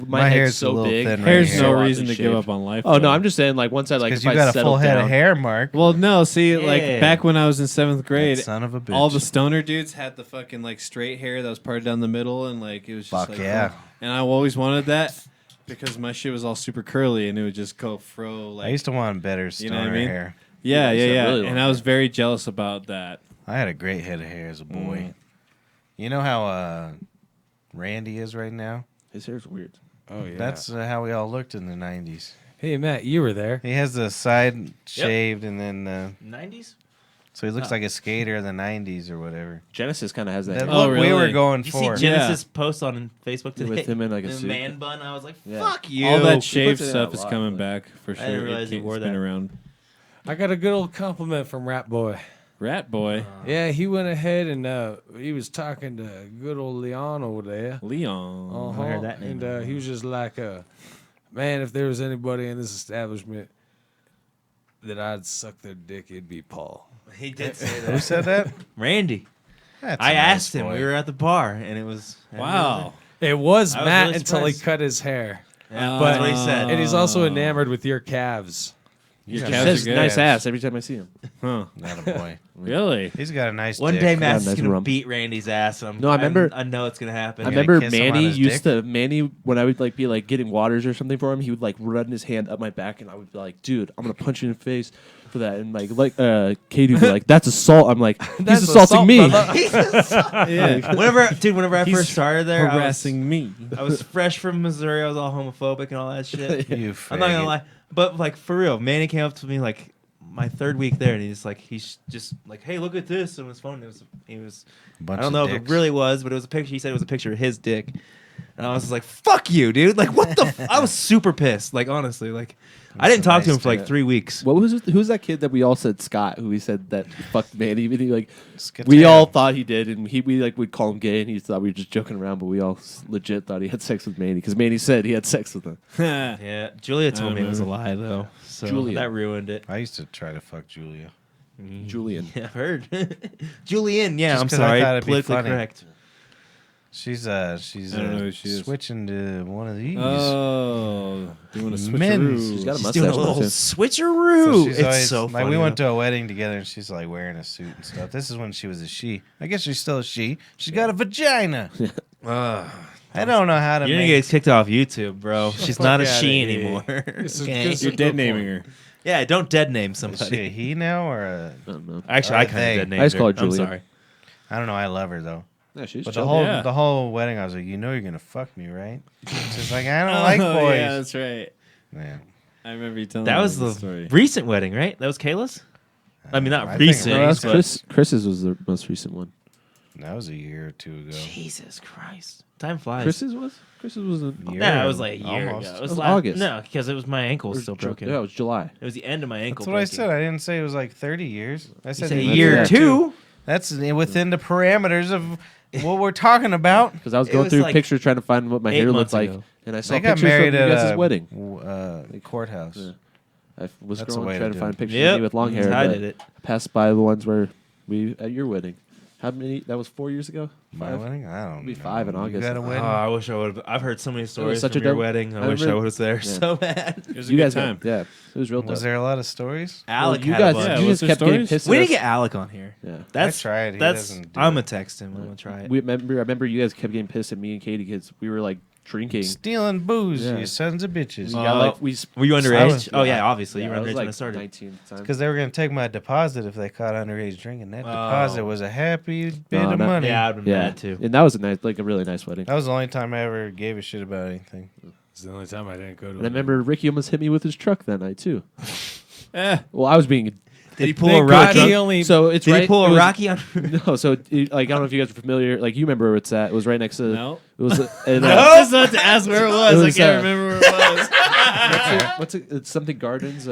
my hair's head's a so little big. thin right There's here. no so reason oddly to give shaved. up on life. Oh no, though. I'm just saying like once I like Because if you I got a settle full head down, of hair, Mark. Well, no. See, like Yeah. back when I was in 7th grade, That son of a bitch. all the stoner dudes had the fucking like straight hair that was parted down the middle, and like it was just Fuck like, yeah. And I always wanted that because my shit was all super curly, and it would just go fro like. I used to want better You stoner know what I mean? hair. Yeah. Yeah, really long And I was very jealous about that. I had a great head of hair as a boy. You know how Randy is right now? his hair's weird. oh yeah. That's how we all looked in the 90s. Hey Matt, you were there. He has the side shaved and then... 90s? so he looks like a skater of the 90s or whatever. Genesis kind of has that. That hair. Oh, look we were really? going You for. see Genesis post on Facebook today? With him in like a the suit. man bun. I was like, Yeah. fuck you. All that puts shaved it in stuff a is lot, coming like- back for sure. didn't realize he It's wore been that. around. I got a good old compliment from Rat Boy. Rat boy, Yeah, he went ahead and he was talking to good old Leon over there. Leon. Uh-huh. heard that name And before. he was just like, Man, if there was anybody in this establishment that I'd suck their dick, it'd be Paul. He did say Who that. said that? Randy. That's I a nice asked him. boy. We were at the bar, and it was Wow. It was I was Matt really until he surprised. cut his hair. Yeah, But that's what he said. and he's also enamored with your calves. Your Yeah. calves Says are good. nice ass every time I see him. Huh. Not a boy. Really? He's got a nice One dick. day, Matt's nice gonna rump. beat Randy's ass. And No, I remember- I know it's gonna happen. I gonna remember kiss him on Manny his used dick? to when I would like be like getting waters or something for him, he would like run his hand up my back and I would be like, dude, I'm gonna punch you in the face for that. And Katie would be like, that's assault. I'm like, he's That's assaulting assault, me. brother. Yeah. Whenever I He's first started there, Harassing me. I was fresh from Missouri. I was all homophobic and all that shit. You I'm not gonna faggot. lie, but like for real, Manny came up to me like my third week there, and he's just like, hey, look at this on his phone. He was Bunch I don't of know if it dicks. really was, but it was a picture. He said it was a picture of his dick, and I was just like, fuck you, dude. Like what the? I was super pissed. Like honestly, like I didn't talk to him for like 3 weeks. What was who's that kid that we all said Scott, who we said that fucked Manny? And he, like Scott we Taylor. all thought he did, and we like would call him gay, and he thought we were just joking around, but we all legit thought he had sex with Manny because Manny said he had sex with him. Yeah, Julia told me it was a remember. lie though, so Julia. that ruined it. I used to try to fuck Julia. Julian. Yeah, I've heard. Julian, yeah, Just I'm 'cause I sorry, thought it'd be politically funny. correct. She's I don't know who she is. switching to one of these. Oh, doing a switcheroo. Men's. She's got a She's mustache. doing a now, little too. switcheroo. she's It's always, so like funny. we went to a wedding together and she's like wearing a suit and stuff. This is when she was a she. I guess she's still a she. She's got a vagina. I don't know how to You're gonna make get kicked off YouTube, bro. She's not a fuck she outta here. anymore. This is- Okay? this is You're a dead good naming point. her. Yeah, don't dead name Is she a somebody. he now or a I don't know. Actually, I Or kind they. of dead named I just call her I'm Julia. sorry. I don't know, I love her though. Yeah, she's But chill. the whole wedding I was like, you know you're gonna fuck me, right? She's like, I don't like Oh, boys. yeah, that's right. Man. I remember you telling That me was the the story. recent wedding, right? That was Kayla's. I mean, not I think recent. No, that's but- Chris's was the most recent one. That was a year or two ago. Jesus Christ, time flies. Chris's was a, Year Yeah, it was and like a year almost. ago. It was last- August. No, because it was my ankle was still broken. Yeah, it was July. It was the end of my ankle. That's what I breaking. said. I didn't say it was like 30 years. I You said said a that's year year two. That's within the parameters of what we're talking about. Because I was It going was through like pictures trying to find what my 8 hair months looked like, ago. and I saw They got pictures married of you at guys' a wedding. courthouse. Yeah. I was That's the scrolling way to trying to do find it. pictures Yep, of me with long hair. that's how I but did it. I passed by the ones where we at your wedding. How many? That was 4 years ago. My 5? wedding? I don't know. Be 5 in You August. got a Oh, wedding? I wish I would have. I've heard so many stories such from a your dope- wedding. I I wish I remember- was there Yeah. so bad. It was a You good guys, time. yeah, it was real. Was dope. there a lot of stories? Alec you had a guys, bunch. Yeah, you was just there kept getting stories? pissed. We at didn't us. get Alec on here. Yeah. That's I tried. He that's. doesn't do I'm it. gonna text him. I'm gonna try it. I remember you guys kept getting pissed at me and Katie because we were like drinking. Stealing booze, Yeah. you sons of bitches. We got, like, we Were you I underage? was- Oh yeah, obviously yeah, you I were was underage like when it started. 19 at the time. Because they were going to take my deposit if they caught underage drinking. That deposit Oh. was a happy bit No, of not- money. Yeah, I'd been Yeah, mad too. and that was a really nice wedding. That was the only time I ever gave a shit about anything. It's the only time I didn't go to And I remember Ricky almost hit me with his truck that night too. Eh. Well, I was being. Did he pull Thank a God Rocky? he only So it's Did right. he pull it a was- Rocky on? No, so like I don't know if you guys are familiar. Like you remember where it's at? It was right next to. No. It was. And, I was about to ask where it was. It was, I can't remember where it was. what's it? It's something Gardens.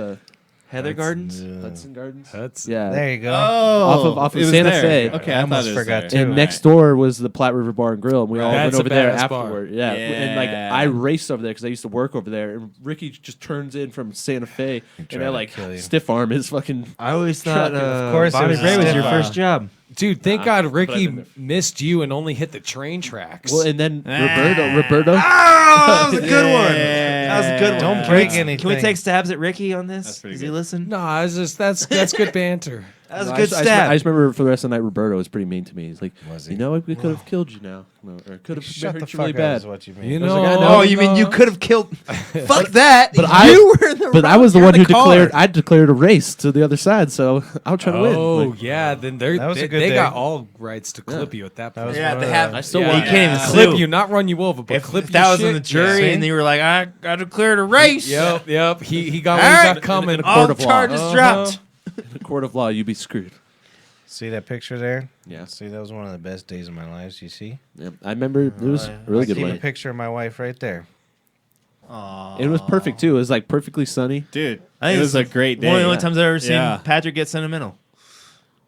Heather Gardens. Hudson Gardens. That's Yeah. There you go. Oh, off of it was Santa there. Fe. Okay, I I, almost thought it was forgot there. too. And next door was the Platte River Bar and Grill, and we all That's went a over there badass bar. afterward. Yeah. and like Yeah. I raced over there because I used to work over there, and Ricky just turns in from Santa Fe, and tried I to like kill you. stiff arm his fucking. I always thought, Truck, of course it Bobby was a Bray was your stiff first arm. job. Dude, thank God I've Ricky been there. missed you and only hit the train tracks. Well, and then Roberto. Oh, that was a good one. That was a good one. Don't Can we- break anything. Can we take stabs at Ricky on this? That's pretty Does he good. listen? no, it's just that's good banter. That was No, a I good just- stab. I just remember for the rest of the night, Roberto was pretty mean to me. He's like, Was he? you know, we could have killed you now, or could have Shut the hurt you fuck really up bad. is what you mean. You I was know, like, I know. Oh, you mean you could have killed? Fuck that. But you were in the. But I was the you're one in who car. declared. I declared a race to the other side, so I'll try to win. Oh Like, yeah, then That was a they good they day. got all rights to clip you at that That point. was Yeah, one they of have. the- I still Yeah, want. You can't even clip sue. you, not run you over, but If clip that your was in shit. the jury Yeah. and you were like, I declared a race. Yep. He got All what he right, got coming. court all of law. charges Uh-huh. dropped. In the court of law, you'd be screwed. See that picture there? Yeah. See, that was one of the best days of my life. You see? Yeah, I remember it was a really good See the one. picture of my wife right there. It was perfect too. It was like perfectly sunny. Dude, I think it was a great day. One of the only times I've ever seen Yeah. Patrick get sentimental.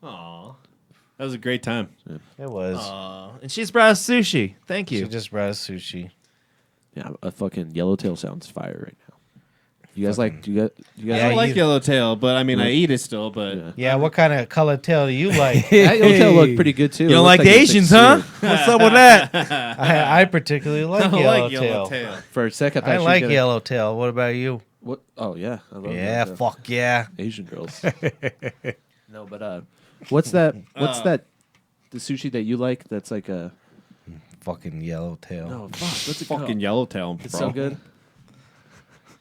Aw. That was a great time. It was. And she's brought us sushi. Thank She you. just brought us sushi. Yeah, a fucking yellowtail sounds fire right now. You guys like? You guys? Yeah, I like you- yellowtail, but I mean, I eat it still. But Yeah, what kind of color tail do you like? That yellowtail looked pretty good too. You don't like the Asians, huh? What's up with that? I particularly like I yellowtail. like yellowtail. For a second, I like yellowtail. What about you? What? Oh yeah, I love Yeah, yellowtail. fuck yeah. Asian girls. No, but what's that? What's that? The sushi that you like? That's like a Fucking yellowtail. no. Fuck. What's it Fucking called? yellowtail, bro. It's so good.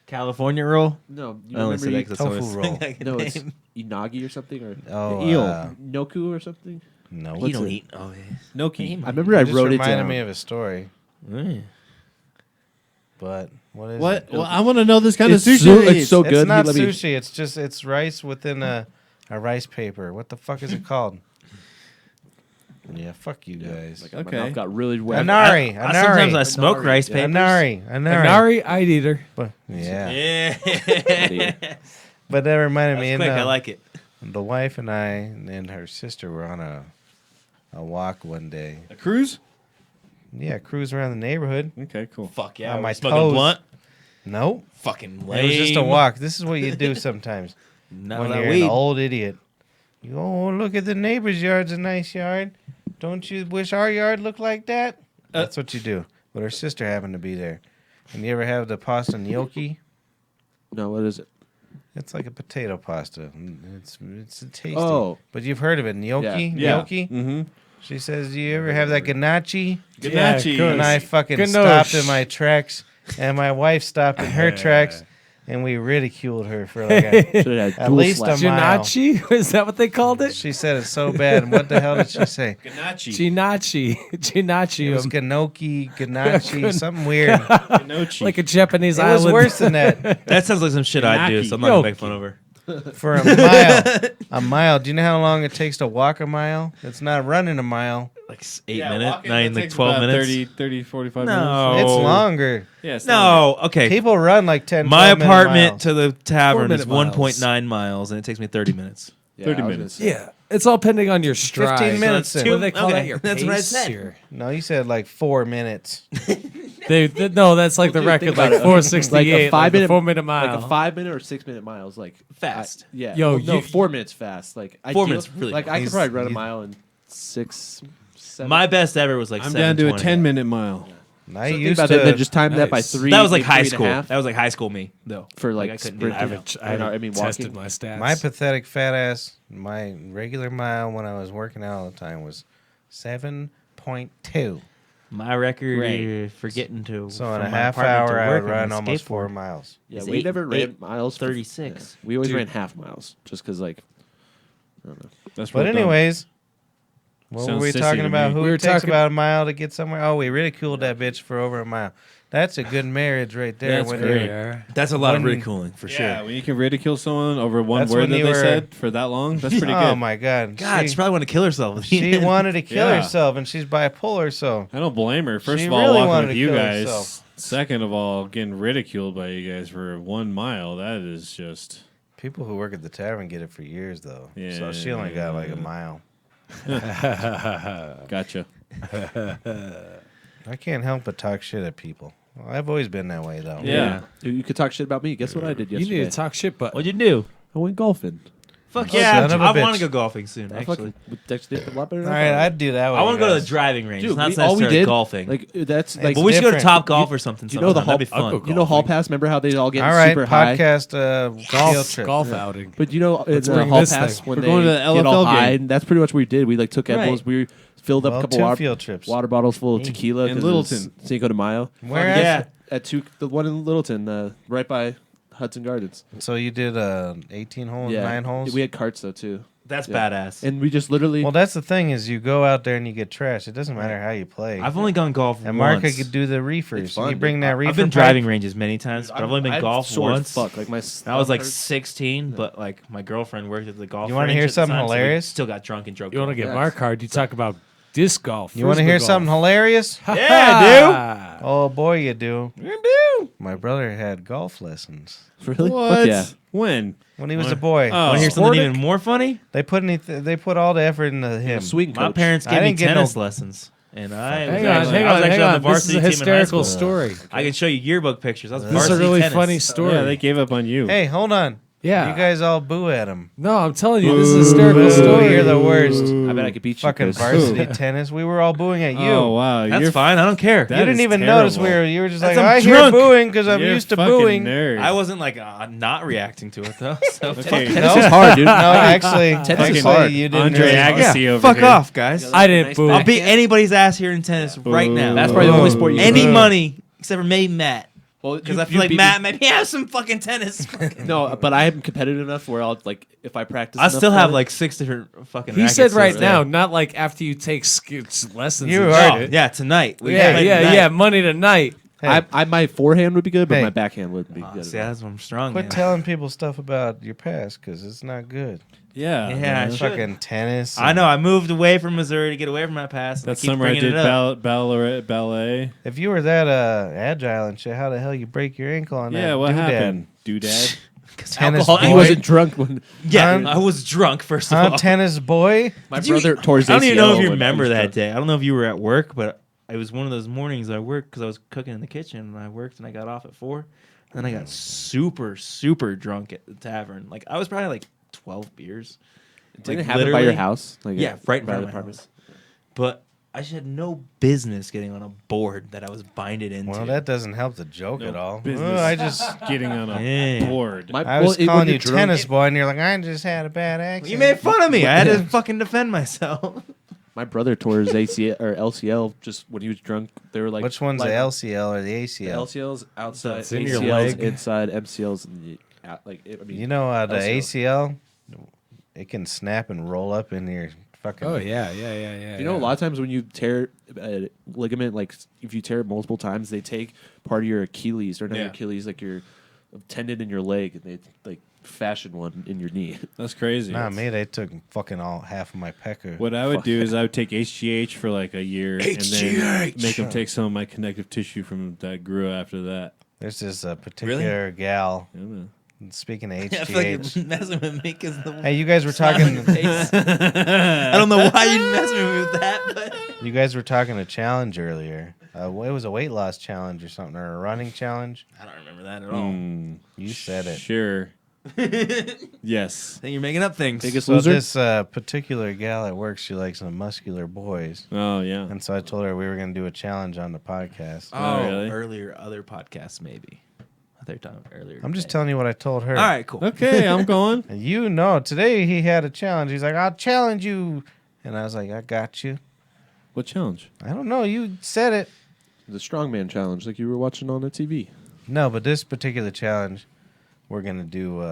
California roll? No, you I only remember said that 'cause that's the tofu only roll. thing I can no, it's name. inagi or something or Oh, eel. noku or something. No. You don't it? eat. Oh, yeah. Gnocchi. I remember I just wrote it reminded down. me of a story, Mm. but what is What? it? Well, I want to know this kind It's of sushi. so- he it's eats. so It's good. not Let me- sushi. It's just rice within a rice paper. What the fuck is it called? Yeah, fuck you guys. Like, Okay. my mouth got really wet. Anari. Sometimes I smoke Anari. rice papers. Anari. Anari, I'd eat her. But, yeah. Yeah. But that reminded me. That's quick. I like it. The wife and I and her sister were on a walk one day. A cruise? Yeah, cruise around the neighborhood. Okay, cool. Fuck yeah. On we're my smoking toes. blunt. Nope. Fucking lame. It was just a walk. This is what you do sometimes Not when that you're weed. an old idiot. You go, oh, look at the neighbor's yard's a nice yard. Don't you wish our yard looked like that? That's what you do. But her sister happened to be there. And you ever have the pasta gnocchi? No, what is it? It's like a potato pasta. It's tasty. Oh. But you've heard of it, gnocchi? Yeah. Gnocchi? Mm-hmm. She says, do you ever have that ganache? Ganache. good. And I fucking Ganoche. stopped in my tracks, and my wife stopped in her tracks, and we ridiculed her for like Should've had at dual least slap. a mile. Ginachi? Is that what they called it? She said it so bad. And what the hell did she say? Ganache. Ginachi. Ginachi. It was ganoki, ganache, something weird. Gnocchi. like a Japanese It was island. worse than that. That sounds like some shit I'd do, so I'm not Yo. going to make fun of her. For a mile. A mile. Do you know how long it takes to walk a mile? It's not running a mile. Like 8 Yeah, minutes? walking, Not that even like takes 12 about minutes? 30, 45 No. It's Oh. longer. Yeah, it's longer. No, okay. People run like 10 My 12 minute apartment miles. to the tavern is 4-minute 1.9 miles, and it takes me 30 minutes. Yeah, 30 I was gonna minutes. say. Yeah. It's all pending on your stride. 15 minutes. So it's then. What do they call Okay, that? Your that's what I pace? said. Or- No, you said like 4 minutes. no, that's like the Dude, record, think like about it. 468, Like a like 5-minute a 4-minute mile. Like a 5-minute or 6-minute miles, like Fast. yeah. Yo, Well, no, you- 4 minutes fast. Like 4 minutes really Like fast. I could probably run a He's- mile in 6, 7. My best ever was like I'm down to a 7:20. 10-minute mile. I So think used about to. it, then just time that by Nice. 3. That was like maybe high 3 and a school. half That was like high school me, though. for like I couldn't do sprinting. that. I mean tested walking. my stats. My pathetic fat ass, my regular mile when I was working out all the time was 7.2. My record Great. for getting to So in from a my half apartment to hour, I work would on run my almost skateboard. 4 miles. Yeah, It's we eight- never ran eight- miles. 36. We always Dude. ran half miles just because like I don't know. That's But real dumb. anyways, what Sounds were we sissy talking to about? me. Who We were takes talking- about a mile to get somewhere? Oh, we ridiculed that bitch for over a mile. That's a good marriage right there. That's when great. you're- That's a lot of When- ridiculing, for Yeah, sure. when you can ridicule someone over one That's word when that you they were- said for that long, that's pretty Oh good. my god! God, she probably wanted to kill herself. she wanted to kill Yeah. herself, and she's bipolar. So I don't blame her. First She of all, really walking wanted with to you kill guys. herself. Second of all, getting ridiculed by you guys for 1 mile. That is just. people who work at the tavern get it for years, though. So she Yeah. only got like a mile. Gotcha. I can't help but talk shit at people. Well, I've always been that way, though. Yeah. You could talk shit about me. Guess what I did you yesterday? need to talk shit, but What'd you do? I went golfing. Fuck Oh, yeah, son of a I bitch. want to go golfing soon, I actually. fucking actually did a lot better All than right, I thought. I'd do that. With I want to go to the guys. driving range. Dude, It's not all we necessarily did, golfing. like that's It's like but we should go to different. Top Golf or something. you know the That'd be I'll fun. go you know Hall golfing. Pass. Remember how they all get All right, super high? podcast field golf, trip. golf outing. But you know, in bring Hall this Pass thing. when We're they going to the get all LFL high, game. and that's pretty much what we did. We like took Right. edibles. We filled up Well, a couple 2 field trips. water bottles full of tequila In 'cause Littleton. it was Cinco de Mayo. Where Yeah. At the one in Littleton, right by Hudson Gardens. So you did 18 holes, 9 holes? We had carts though too, That's Yeah. badass. and we just literally. Well, that's the thing is you go out there and you get trashed. It doesn't matter how you play. I've only gone golf and Mark once. could do the reefers. It's fun, you bring dude. that reefer I've been pipe? driving ranges many times, but I've only been I'm golf sore as once. Fuck, like my. I was like hurts. 16, but like my girlfriend worked at the golf. You wanna range hear at the something time, so we hilarious? still got drunk and drove. You want to golf. get Mark hard? You talk about disc golf. You want to frisbee hear golf. something hilarious? Yeah, Oh boy, you do. You do. My brother had golf lessons Really? What? Fuck yeah. When? when he was a boy. Oh. Want to hear something Sportic? even more funny? They put all the effort into him. Swing My coach. parents I gave me didn't get tennis no- lessons. And I Hang was on, actually, I was actually on the This is varsity a team in high hysterical school. story. I can show you yearbook pictures. I was This is a varsity really tennis. funny story. Yeah, they gave up on you. Hey, hold on. Yeah. You guys all boo at him. No, I'm telling you, this is a hysterical story. You're the worst. I bet I could beat you. Fucking 'cause- varsity tennis. We were all booing at you. Oh wow, That's you're fine. I don't care. That You didn't is even terrible. notice you were just That's like, I'm I hear drunk. booing because I'm You're used to fucking booing. Nerd. I wasn't like not reacting to it though. So Okay. Tennis No? is hard, dude. No, actually, Tennis is hard. you didn't Andre really- Agassi over fuck here. off, guys. I didn't boo. I'll beat anybody's ass here in tennis right now. That's probably the only sport you can Any beat. money except for maybe Matt. Well, Because I feel like Matt maybe have some fucking tennis. No, but I am competitive enough where I'll like if I practice. I enough still for have it- like 6 different fucking. He rackets said right over now, there. not like after you take lessons. You and are- shit. Yeah, tonight. We Yeah, play yeah, tonight. yeah. Money tonight. Hey, my forehand would be good, but Hey. my backhand wouldn't be good. See, that's what I'm strong. quit in. telling people stuff about your past because it's not good. Yeah, Yeah, man. I should. Fucking tennis. I know. I moved away from Missouri to get away from my past. That I keep summer I bringing did it up. ballet. If you were that agile and shit, how the hell you break your ankle on that? Yeah, what doodad? happened? Doodad. Tennis Alcohol- boy. He wasn't drunk when Yeah, Huh? I was drunk first of all. Tennis boy. my brother tore his I don't even know ACL if you when I remember was that drunk. day. I don't know if you were at work, but it was one of those mornings I worked because I was cooking in the kitchen and I worked and I got off at 4. And then I got super, super drunk at the tavern. Like I was probably like 12 beers. Did it Like, happen by your literally- house? Like Yeah, right in by front the of my apartment? house. But I just had no business getting on a board that I was binded into. Well, that doesn't help the joke No at all. business. I just, Getting on a Yeah. board. I was when calling you're you drunk- tennis boy, and you're like, I just had a bad accident. You made fun of me. I had to fucking defend myself. My brother tore his ACL or LCL just when he was drunk. They were like, Which one's like, the LCL or the The ACL? LCLs outside, It's in your ACLs leg. inside, MCLs in the out. Like I mean, You know, the LCL. ACL, it can snap and roll up in your fucking. Oh yeah. You know, a lot of times when you tear a ligament, like if you tear it multiple times, they take part of your Achilles or not your Yeah. Achilles, like your tendon in your leg, and they like fashion one in your knee. That's crazy. Nah, me, they took fucking half of my pecker. What I would do is I would take HGH for like a year and then make them take some of my connective tissue from that grew after that. There's this particular gal. Yeah, man. Speaking of I feel like HGH. you're messing with me because the Hey, you guys were talking. I don't know why you messing with me with that, but You guys were talking a challenge earlier. It was a weight loss challenge or something, or a running challenge. I don't remember that at all. Mm, You said it. sure. Yes. I think you're making up things. Biggest So loser. this particular gal at work, she likes some muscular boys, Oh yeah. and so I told her we were going to do a challenge on the podcast. Oh, really? earlier other podcasts maybe. Other time earlier. I'm just today. telling you what I told her. All right, cool. Okay, I'm going. And you know, today he had a challenge. He's like, I'll challenge you. And I was like, I got you. What challenge? I don't know. You said it. The strongman challenge, like you were watching on the TV. No, but this particular challenge, we're going to do,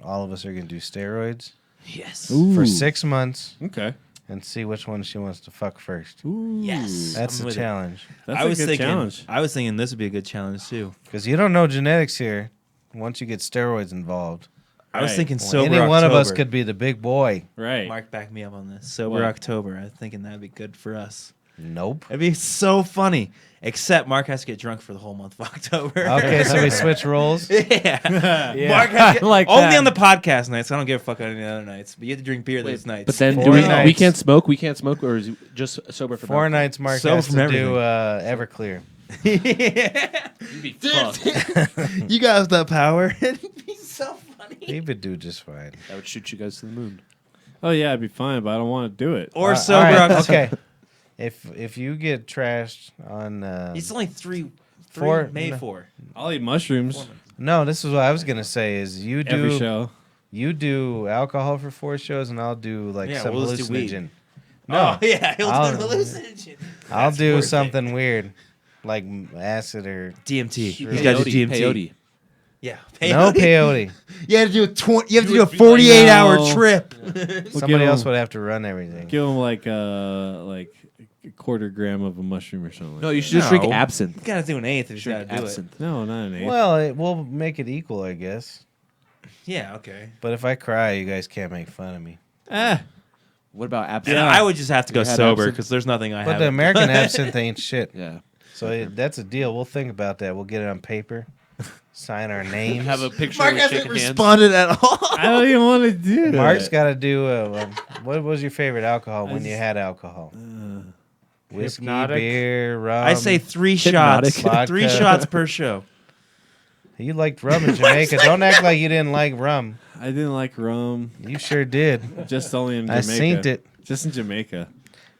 all of us are going to do steroids Yes. for 6 months Okay. and see which one she wants to fuck first. Yes. That's I'm the with it. challenge. That's I was a good thinking. challenge. I was thinking this would be a good challenge too. Because you don't know genetics here once you get steroids involved. I was Right. thinking Well, sober any one of us October. could be the big boy. Right. Mark, back me up on this. Sober What? October. I'm thinking that'd be good for us. Nope. It'd be so funny. Except Mark has to get drunk for the whole month of October. Okay, so we switch roles. yeah. Yeah, Mark has to get, like only that. on the podcast nights. I don't give a fuck on any other nights. But you have to drink beer those nights. But then Four do we nights. can't smoke. We can't smoke, or is it just sober for 4 nights Mark Sober has from to everything. do Everclear. You'd be fucked. You guys that power. It'd be so funny. He would do just fine. I would shoot you guys to the moon. Oh yeah, I'd be fine, but I don't want to do it. Or All sober right, October. okay. If you get trashed on It's only three Four- May no. 4. I'll eat mushrooms no, this is what I was gonna say is you every do show. you do alcohol for 4 shows and I'll do like Yeah, some we'll just do weed. hallucinogen. Oh, yeah. He'll I'll- do hallucinogen. I'll That's do worth it. something weird like acid or DMT. Sure. He's got to do Peyote. DMT. Peyote. Yeah. no peyote. You have to do a You have to do a would be- 48-hour No. trip. Somebody else him- would have to run everything. Give them like a quarter gram of a mushroom or something. No, like you should just drink No. absinthe. You got to do an eighth if you got Drink to do it. absinthe. No, not an eighth. Well, it will make it equal, I guess. Yeah, okay. But if I cry, you guys can't make fun of me. What about And absinthe? I would just have to go You had sober absinthe? because there's nothing I But have. the American absinthe ain't shit. Yeah. So that's a deal. We'll think about that. We'll get it on paper, sign our names. Have a picture Mark with hasn't shaking hands. responded at all. I don't even want to do that. Mark's got to do. What was your favorite alcohol when you had alcohol? Whiskey, Hypnotic. beer, rum. I say 3 Hypnotic. shots. Vodka. 3 shots per show. You liked rum in Jamaica. Don't act like you didn't like rum. I didn't like rum. You sure did. Just only in I Jamaica. seen it. Just in Jamaica.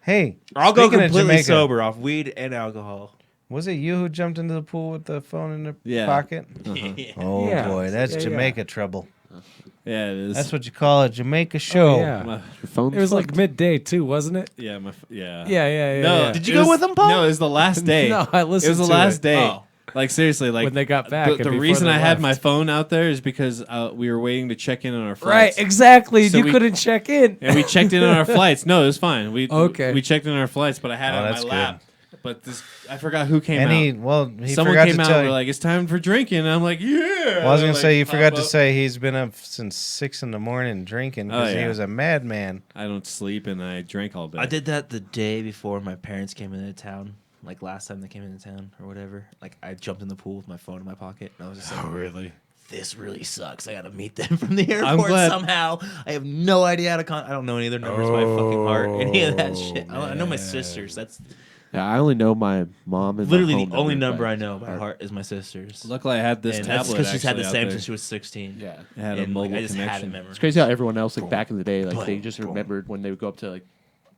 Hey, I'll go speaking of completely Jamaica, sober off weed and alcohol. Was it you who jumped into the pool with the phone in the Yeah. pocket? Uh-huh. Oh Yeah. boy, that's Yeah, Jamaica trouble. Yeah, it is. That's what you call a Jamaica show. Oh, yeah. My, Your phone's It was like fucked. midday too, wasn't it? yeah, Yeah, yeah. No, yeah. Did you it go was- with them, Paul? No, it was the last day. No, I listened It was the to last it. day. Oh. Like seriously, like When they got back and The before reason they I had left. my phone out there is because we were waiting to check in on our Right, flights. exactly. So you we- couldn't check in. And we checked in on our flights. No, it was fine. Okay. We checked in on our flights, but I had Oh, it on that's my good. lap. But this, I forgot who came And out. he Someone forgot came to out tell and you. were like, "It's time for drinking." And I'm like, "Yeah." Well, I was gonna Like, say you pop forgot to up. say he's been up since 6 a.m. drinking because Oh, yeah. he was a madman. I don't sleep and I drank all day. I did that the day before my parents came into town. Like last time they came into town or whatever. Like I jumped in the pool with my phone in my pocket. And I was just like, really? this really sucks. I got to meet them from the airport glad- somehow. I have no idea how to I don't know any of their numbers by fucking heart. Any of that shit. I know my sisters. That's Yeah, I only know my mom and my literally home the only number by I know by heart. heart is my sister's. Luckily, I had this and tablet. that's because she's had the actually same out since there. she was 16. Yeah. It had a And, mobile I just had it connection. memorized. It's crazy how everyone else, like back in the day, like they just remembered when they would go up to like.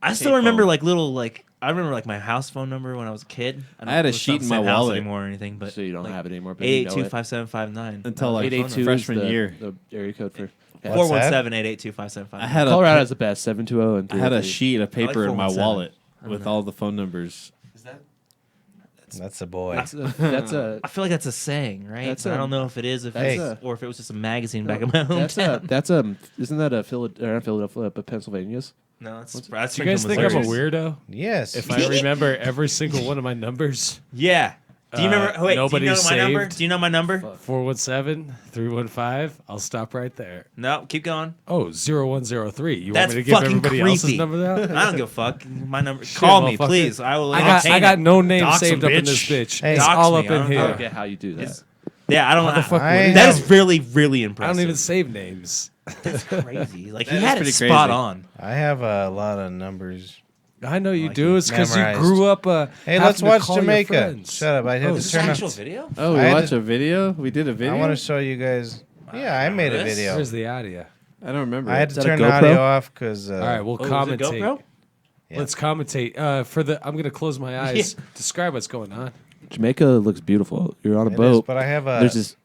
I still Payphone. remember like little like I remember like my house phone number when I was a kid. I had a it's sheet not in the my same house wallet. anymore or anything, but So you don't like, have it anymore, but you know it. 8825759 Until, like, 882 freshman is the, year. the area code for. Yeah. What's that? 417-882-5759. I had Colorado a has the best 720 and I had a 303. sheet of paper in my 417. wallet I don't with know. all the phone numbers. That's a boy. That's a I feel like that's a saying, right? That's I a- don't know if it is, that's or if it was just a magazine back in my that's hometown. isn't that a Philadelphia, but Pennsylvania's? No, that's Do you guys think I'm a weirdo? Yes. If I remember every single one of my numbers, Yeah. Do you remember? Wait, do you nobody know my number? saved. Do you know my number? 417-315, I'll stop right there. No, keep going. Oh, 0103. You That's want me to give fucking everybody else's creepy. number out? I don't give a fuck. My number. Call me, motherfucker. please. I will. I got entertain no it. name Dox saved him, up in this bitch. Hey, It's dox all me. up I in don't I here. don't get how you do that. It's- Yeah, I don't. How the fuck I would That have- is really, really I impressive. don't even save names. That's crazy. Like That he is had it pretty spot crazy. on. I have a lot of numbers. I know you Like do. it It's because you memorized. grew up. Hey, having let's to watch call your Jamaica. friends. Shut up. I had Oh, to Is this turn an on. actual video? Oh, we I had watched to- a video. We did a video. I want to show you guys. Yeah, I made a this? video. Where's the audio? I don't remember. I had Is to that a turn the GoPro? audio off because. All right, we'll Oh, is it commentate. GoPro? Yeah. Let's commentate. For the, I'm gonna close my eyes. Describe what's going on. Jamaica looks beautiful. You're on a It is, boat. but I have a. There's this.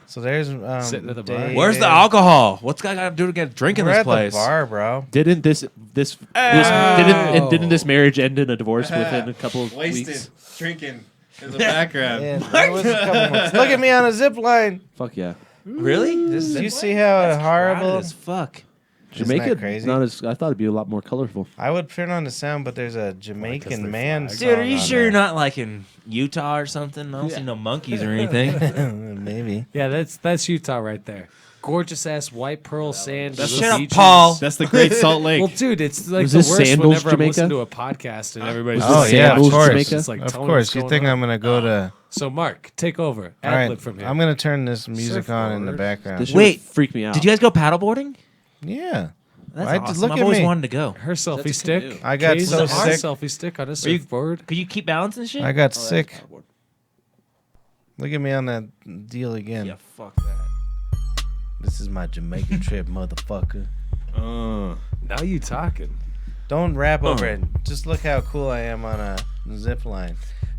So there's Sitting at the bar. Dave- Where's the alcohol? What's guy got to do to get a drink in We're this at place? the bar, bro. Didn't this didn't this marriage end in a divorce within a couple of weeks? drinking in the background. Yeah, that was a couple months. Look at me on a zip line. Fuck yeah. Really? This Do you see how horrible? as fuck. Isn't that Jamaica crazy? not as I thought it'd be a lot more colorful. I would turn on the sound, but there's a Jamaican they're man. flags. Song Dude, are you on sure you're there. not like in Utah or something? I don't see no monkeys or anything. Maybe. Yeah, that's Utah right there. Gorgeous ass white pearl sand. with Shut the up, beaches. Paul. That's the Great Salt Lake. Well, dude, it's like Was the this worst Sandals, whenever I'm listening Jamaica? to a podcast and everybody's Oh just yeah, of Sandals, course. Jamaica? It's like, Of tell me course. what's You going think on. I'm gonna go to? So, Mark, take over. All right, Ad-lib from here. I'm gonna turn this music on in the Surfboard. background. This Wait, shit freaked me out. Did you guys go paddleboarding? Yeah. That's I awesome. just look I've at always me. wanted to go. Her selfie That's a stick. canoe. I got Kay's so on a sick. selfie stick on a you- surfboard. Could you keep balancing shit? I got Oh, sick. that's cardboard. Look at me on that deal again. Yeah, fuck that. This is my Jamaican trip, motherfucker. Now you talking. Don't rap over it. Just look how cool I am on a zip line.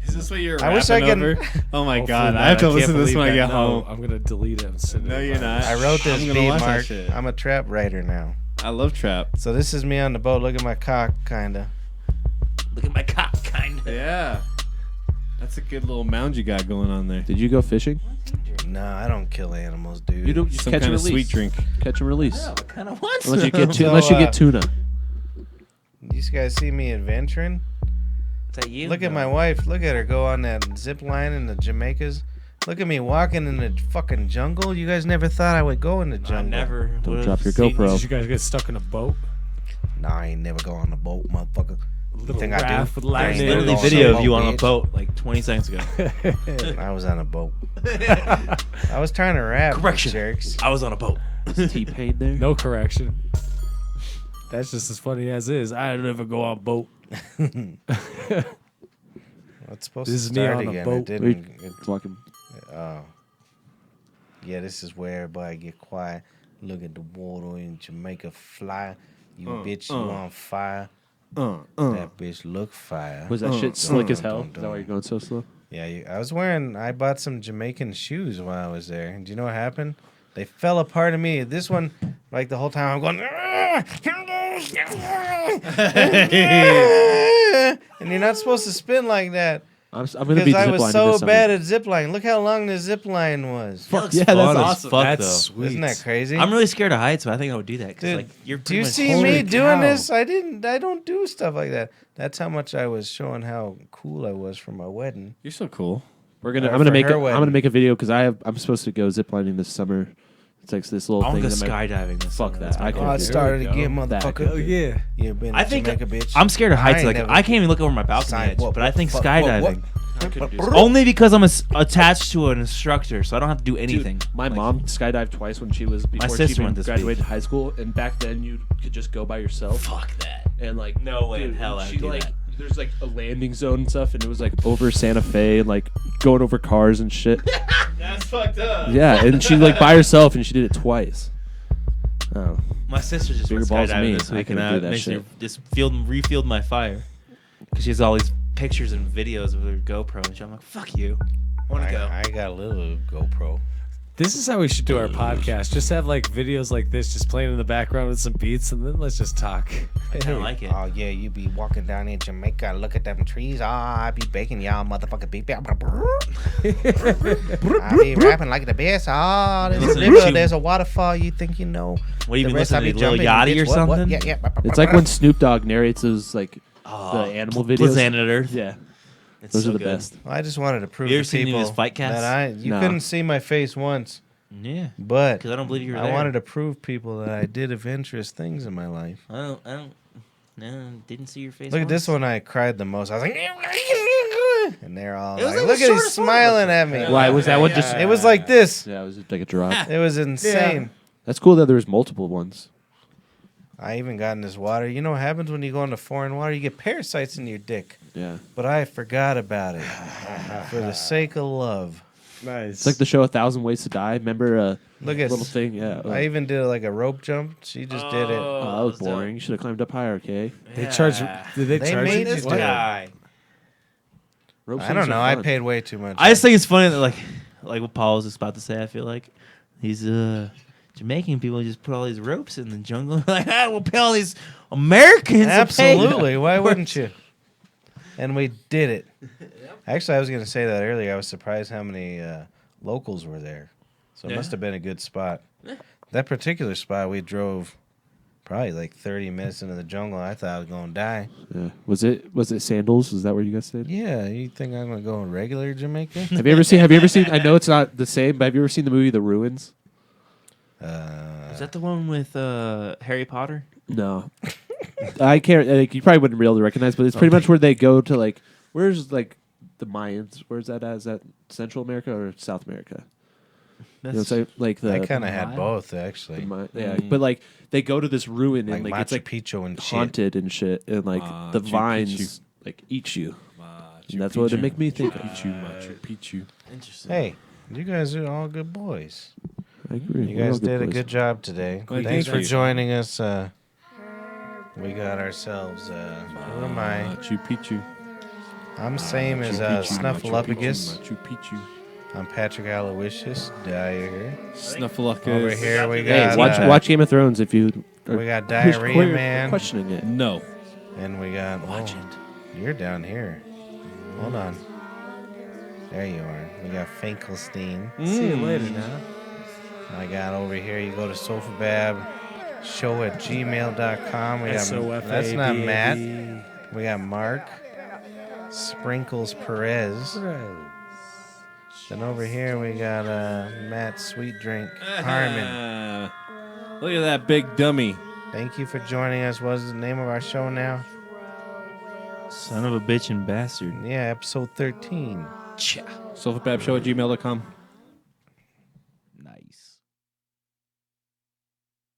Is this what you're I wish I rapping could- over? Oh my Hopefully god, not. I have to can't listen to this believe when I that. get No, home. I'm gonna delete it. And send it No, in you're my- not. I wrote this I'm gonna beat, watch that Mark. shit. I'm a trap writer now. I love trap. So this is me on the boat. Look at my cock, kinda. Look at my cock, kind of. Yeah. That's a good little mound you got going on there. Did you go fishing? No, I don't kill animals, dude. You don't just Some catch kind and of release. sweet drink. Catch and release. I kind of want Unless you some. get So, unless you get tuna. You guys see me adventuring? Is that you? Look at my wife. Look at her go on that zip line in the Jamaicas. Look at me walking in the fucking jungle. You guys never thought I would go in the I jungle. never. Don't would've drop your seen- GoPro. Did you guys get stuck in a boat? Nah, I ain't never go on the boat, motherfucker. Little think I do? raft with I ain't lightning. never Literally go on a video of boat, you on a bitch. boat like 20 seconds ago. I was on a boat. I was trying to rap. you Correction. jerks. I was on a boat. T-Pain there. No correction. That's just as funny as is. I never go on boat. It's supposed This to is me start on a again. boat. It didn't. Fucking. Oh. Yeah, this is where everybody get quiet. Look at the water in Jamaica fly. You bitch, you on fire. That bitch look fire. Was that shit slick as hell? dun, Is that why you're going so slow? Yeah, I bought some Jamaican shoes while I was there. And do you know what happened? They fell apart on me. This one, like the whole time, I'm going, and you're not supposed to spin like that. I'm gonna be Because I was ziplining so this summer. bad at ziplining. Look how long the zip line was. Fuck yeah, that's awesome. Fuck, That's though. sweet. Isn't that crazy? I'm really scared of heights, but I think I would do that. Cause, Dude, like, you're do you pretty much see holy me doing cow. this? I don't do stuff like that. That's how much I was showing how cool I was for my wedding. You're so cool. I'm for gonna make her I'm wedding. gonna make a video because I'm supposed to go ziplining this summer. It's like this little I want thing. to go that my- skydiving this Fuck summer. that. That's my I goal. Oh, can't it do it. started There we again, go. That I motherfucker. could do. Yeah. You've been I a think Jamaica bitch. I'm scared of heights. ain't Like never- I can't even look over my balcony Sign- edge, what- but I think what- skydiving. what- Only because I'm attached to an instructor, so I don't have to do anything. Dude, my Like, mom skydived twice when she was before sister she even went this graduated high school, and back then you could just go by yourself. Fuck that. And like No way in dude, hell I she would do like that. there's like a landing zone and stuff, and it was like over Santa Fe, and like going over cars and shit. That's fucked up. Yeah, and she like by herself, and she did it twice. Oh, My sister just Bigger went balls than me. skydiving this I week, and couldn't do that that makes me shit. just refueled my fire. Because she has all these pictures and videos of her GoPro, and I'm like, fuck you. I want to go. I got a little GoPro. This is how we should do our podcast. Just have like videos like this just playing in the background with some beats, and then let's just talk. I kind of like it. Oh yeah, you be walking down in Jamaica, look at them trees. I be baking y'all motherfucking beep. I be rapping like the best. There's a Listening river, to- there's a waterfall. You think you know? What, you The been rest I listening be to Lil jumping, Yachty bitch. or What? something? Yeah. it's like when Snoop Dogg narrates those like Oh, the animal videos. Planet Earth. Yeah, It's those so are the good. best. Well, I just wanted to prove You to ever seen any people of his fight casts? that you No. couldn't see my face once, Yeah. but Because I don't believe you were I there. wanted to prove people that I did adventurous things in my life. I don't. No, didn't see your face. Look at this once. one. I cried the most. I was like, and they're all It was like, like look the at he's shortest one. smiling at me. Why was that one just? It was like this. Yeah, it was just like a drop. It was insane. That's cool that there was multiple ones. I even got in this water. You know what happens when you go into foreign water? You get parasites in your dick. Yeah, But I forgot about it for the sake of love. Nice. it's like the show 1,000 Ways to Die. Remember Look at little thing? Yeah. I even did like a rope jump. She just did it. Oh, that was boring. You should have climbed up higher, okay? They charge. Did they They charge made you? this What? guy. Rope I swings don't know. are I fun. paid way too much. I just think it's funny that like what Paul was just about to say. I feel like these Jamaican people just put all these ropes in the jungle. Like, we'll pay all these Americans. to pay." Absolutely. Why wouldn't you? And we did it. Actually, I was going to say that earlier. I was surprised how many locals were there. So it must have been a good spot. That particular spot, we drove probably like 30 minutes into the jungle. I thought I was going to die. Yeah. Was it Sandals? Is that where you guys stayed? Yeah, you think I'm going to go in regular Jamaica? Have you ever seen? I know it's not the same, but have you ever seen the movie The Ruins? Is that the one with Harry Potter? No. I can't. Like, you probably wouldn't be able to recognize, but it's pretty much where they go to like. Where's like the Mayans? Where's that at? Is that Central America or South America? You know, it's like the. I kind of had Maya? both, the actually. yeah, but like they go to this ruin Like and like it's Machu like Picchu and shit. haunted and shit, and like the Machu vines like eat you. And that's what it make me think. of. Machu Picchu. Interesting. Hey, you guys are all good boys. I agree. You We're all guys did a boys. good job today. Well, Thanks thank for you. joining us. We got ourselves. Who am I? Machu Picchu. I'm same as Snuffleupagus. Machu Picchu. I'm Patrick Aloysius Dyer. Snuffleupagus. Over here we Hey, got watch Game of Thrones if you. we got Diarrhea Man, Questioning it. No. and we got Watch it. You're down here. Hold on. There you are. We got Finkelstein. See you later now. I got over here. You go to sofababshow@gmail.com. We got that's not Matt. We got Mark Sprinkles Perez. Then over here we got Matt Sweet Drink Harmon. Look at that big dummy. Thank you for joining us. What's the name of our show now? Son of a bitch and bastard. Yeah, episode 13. Sulfababshow@gmail.com.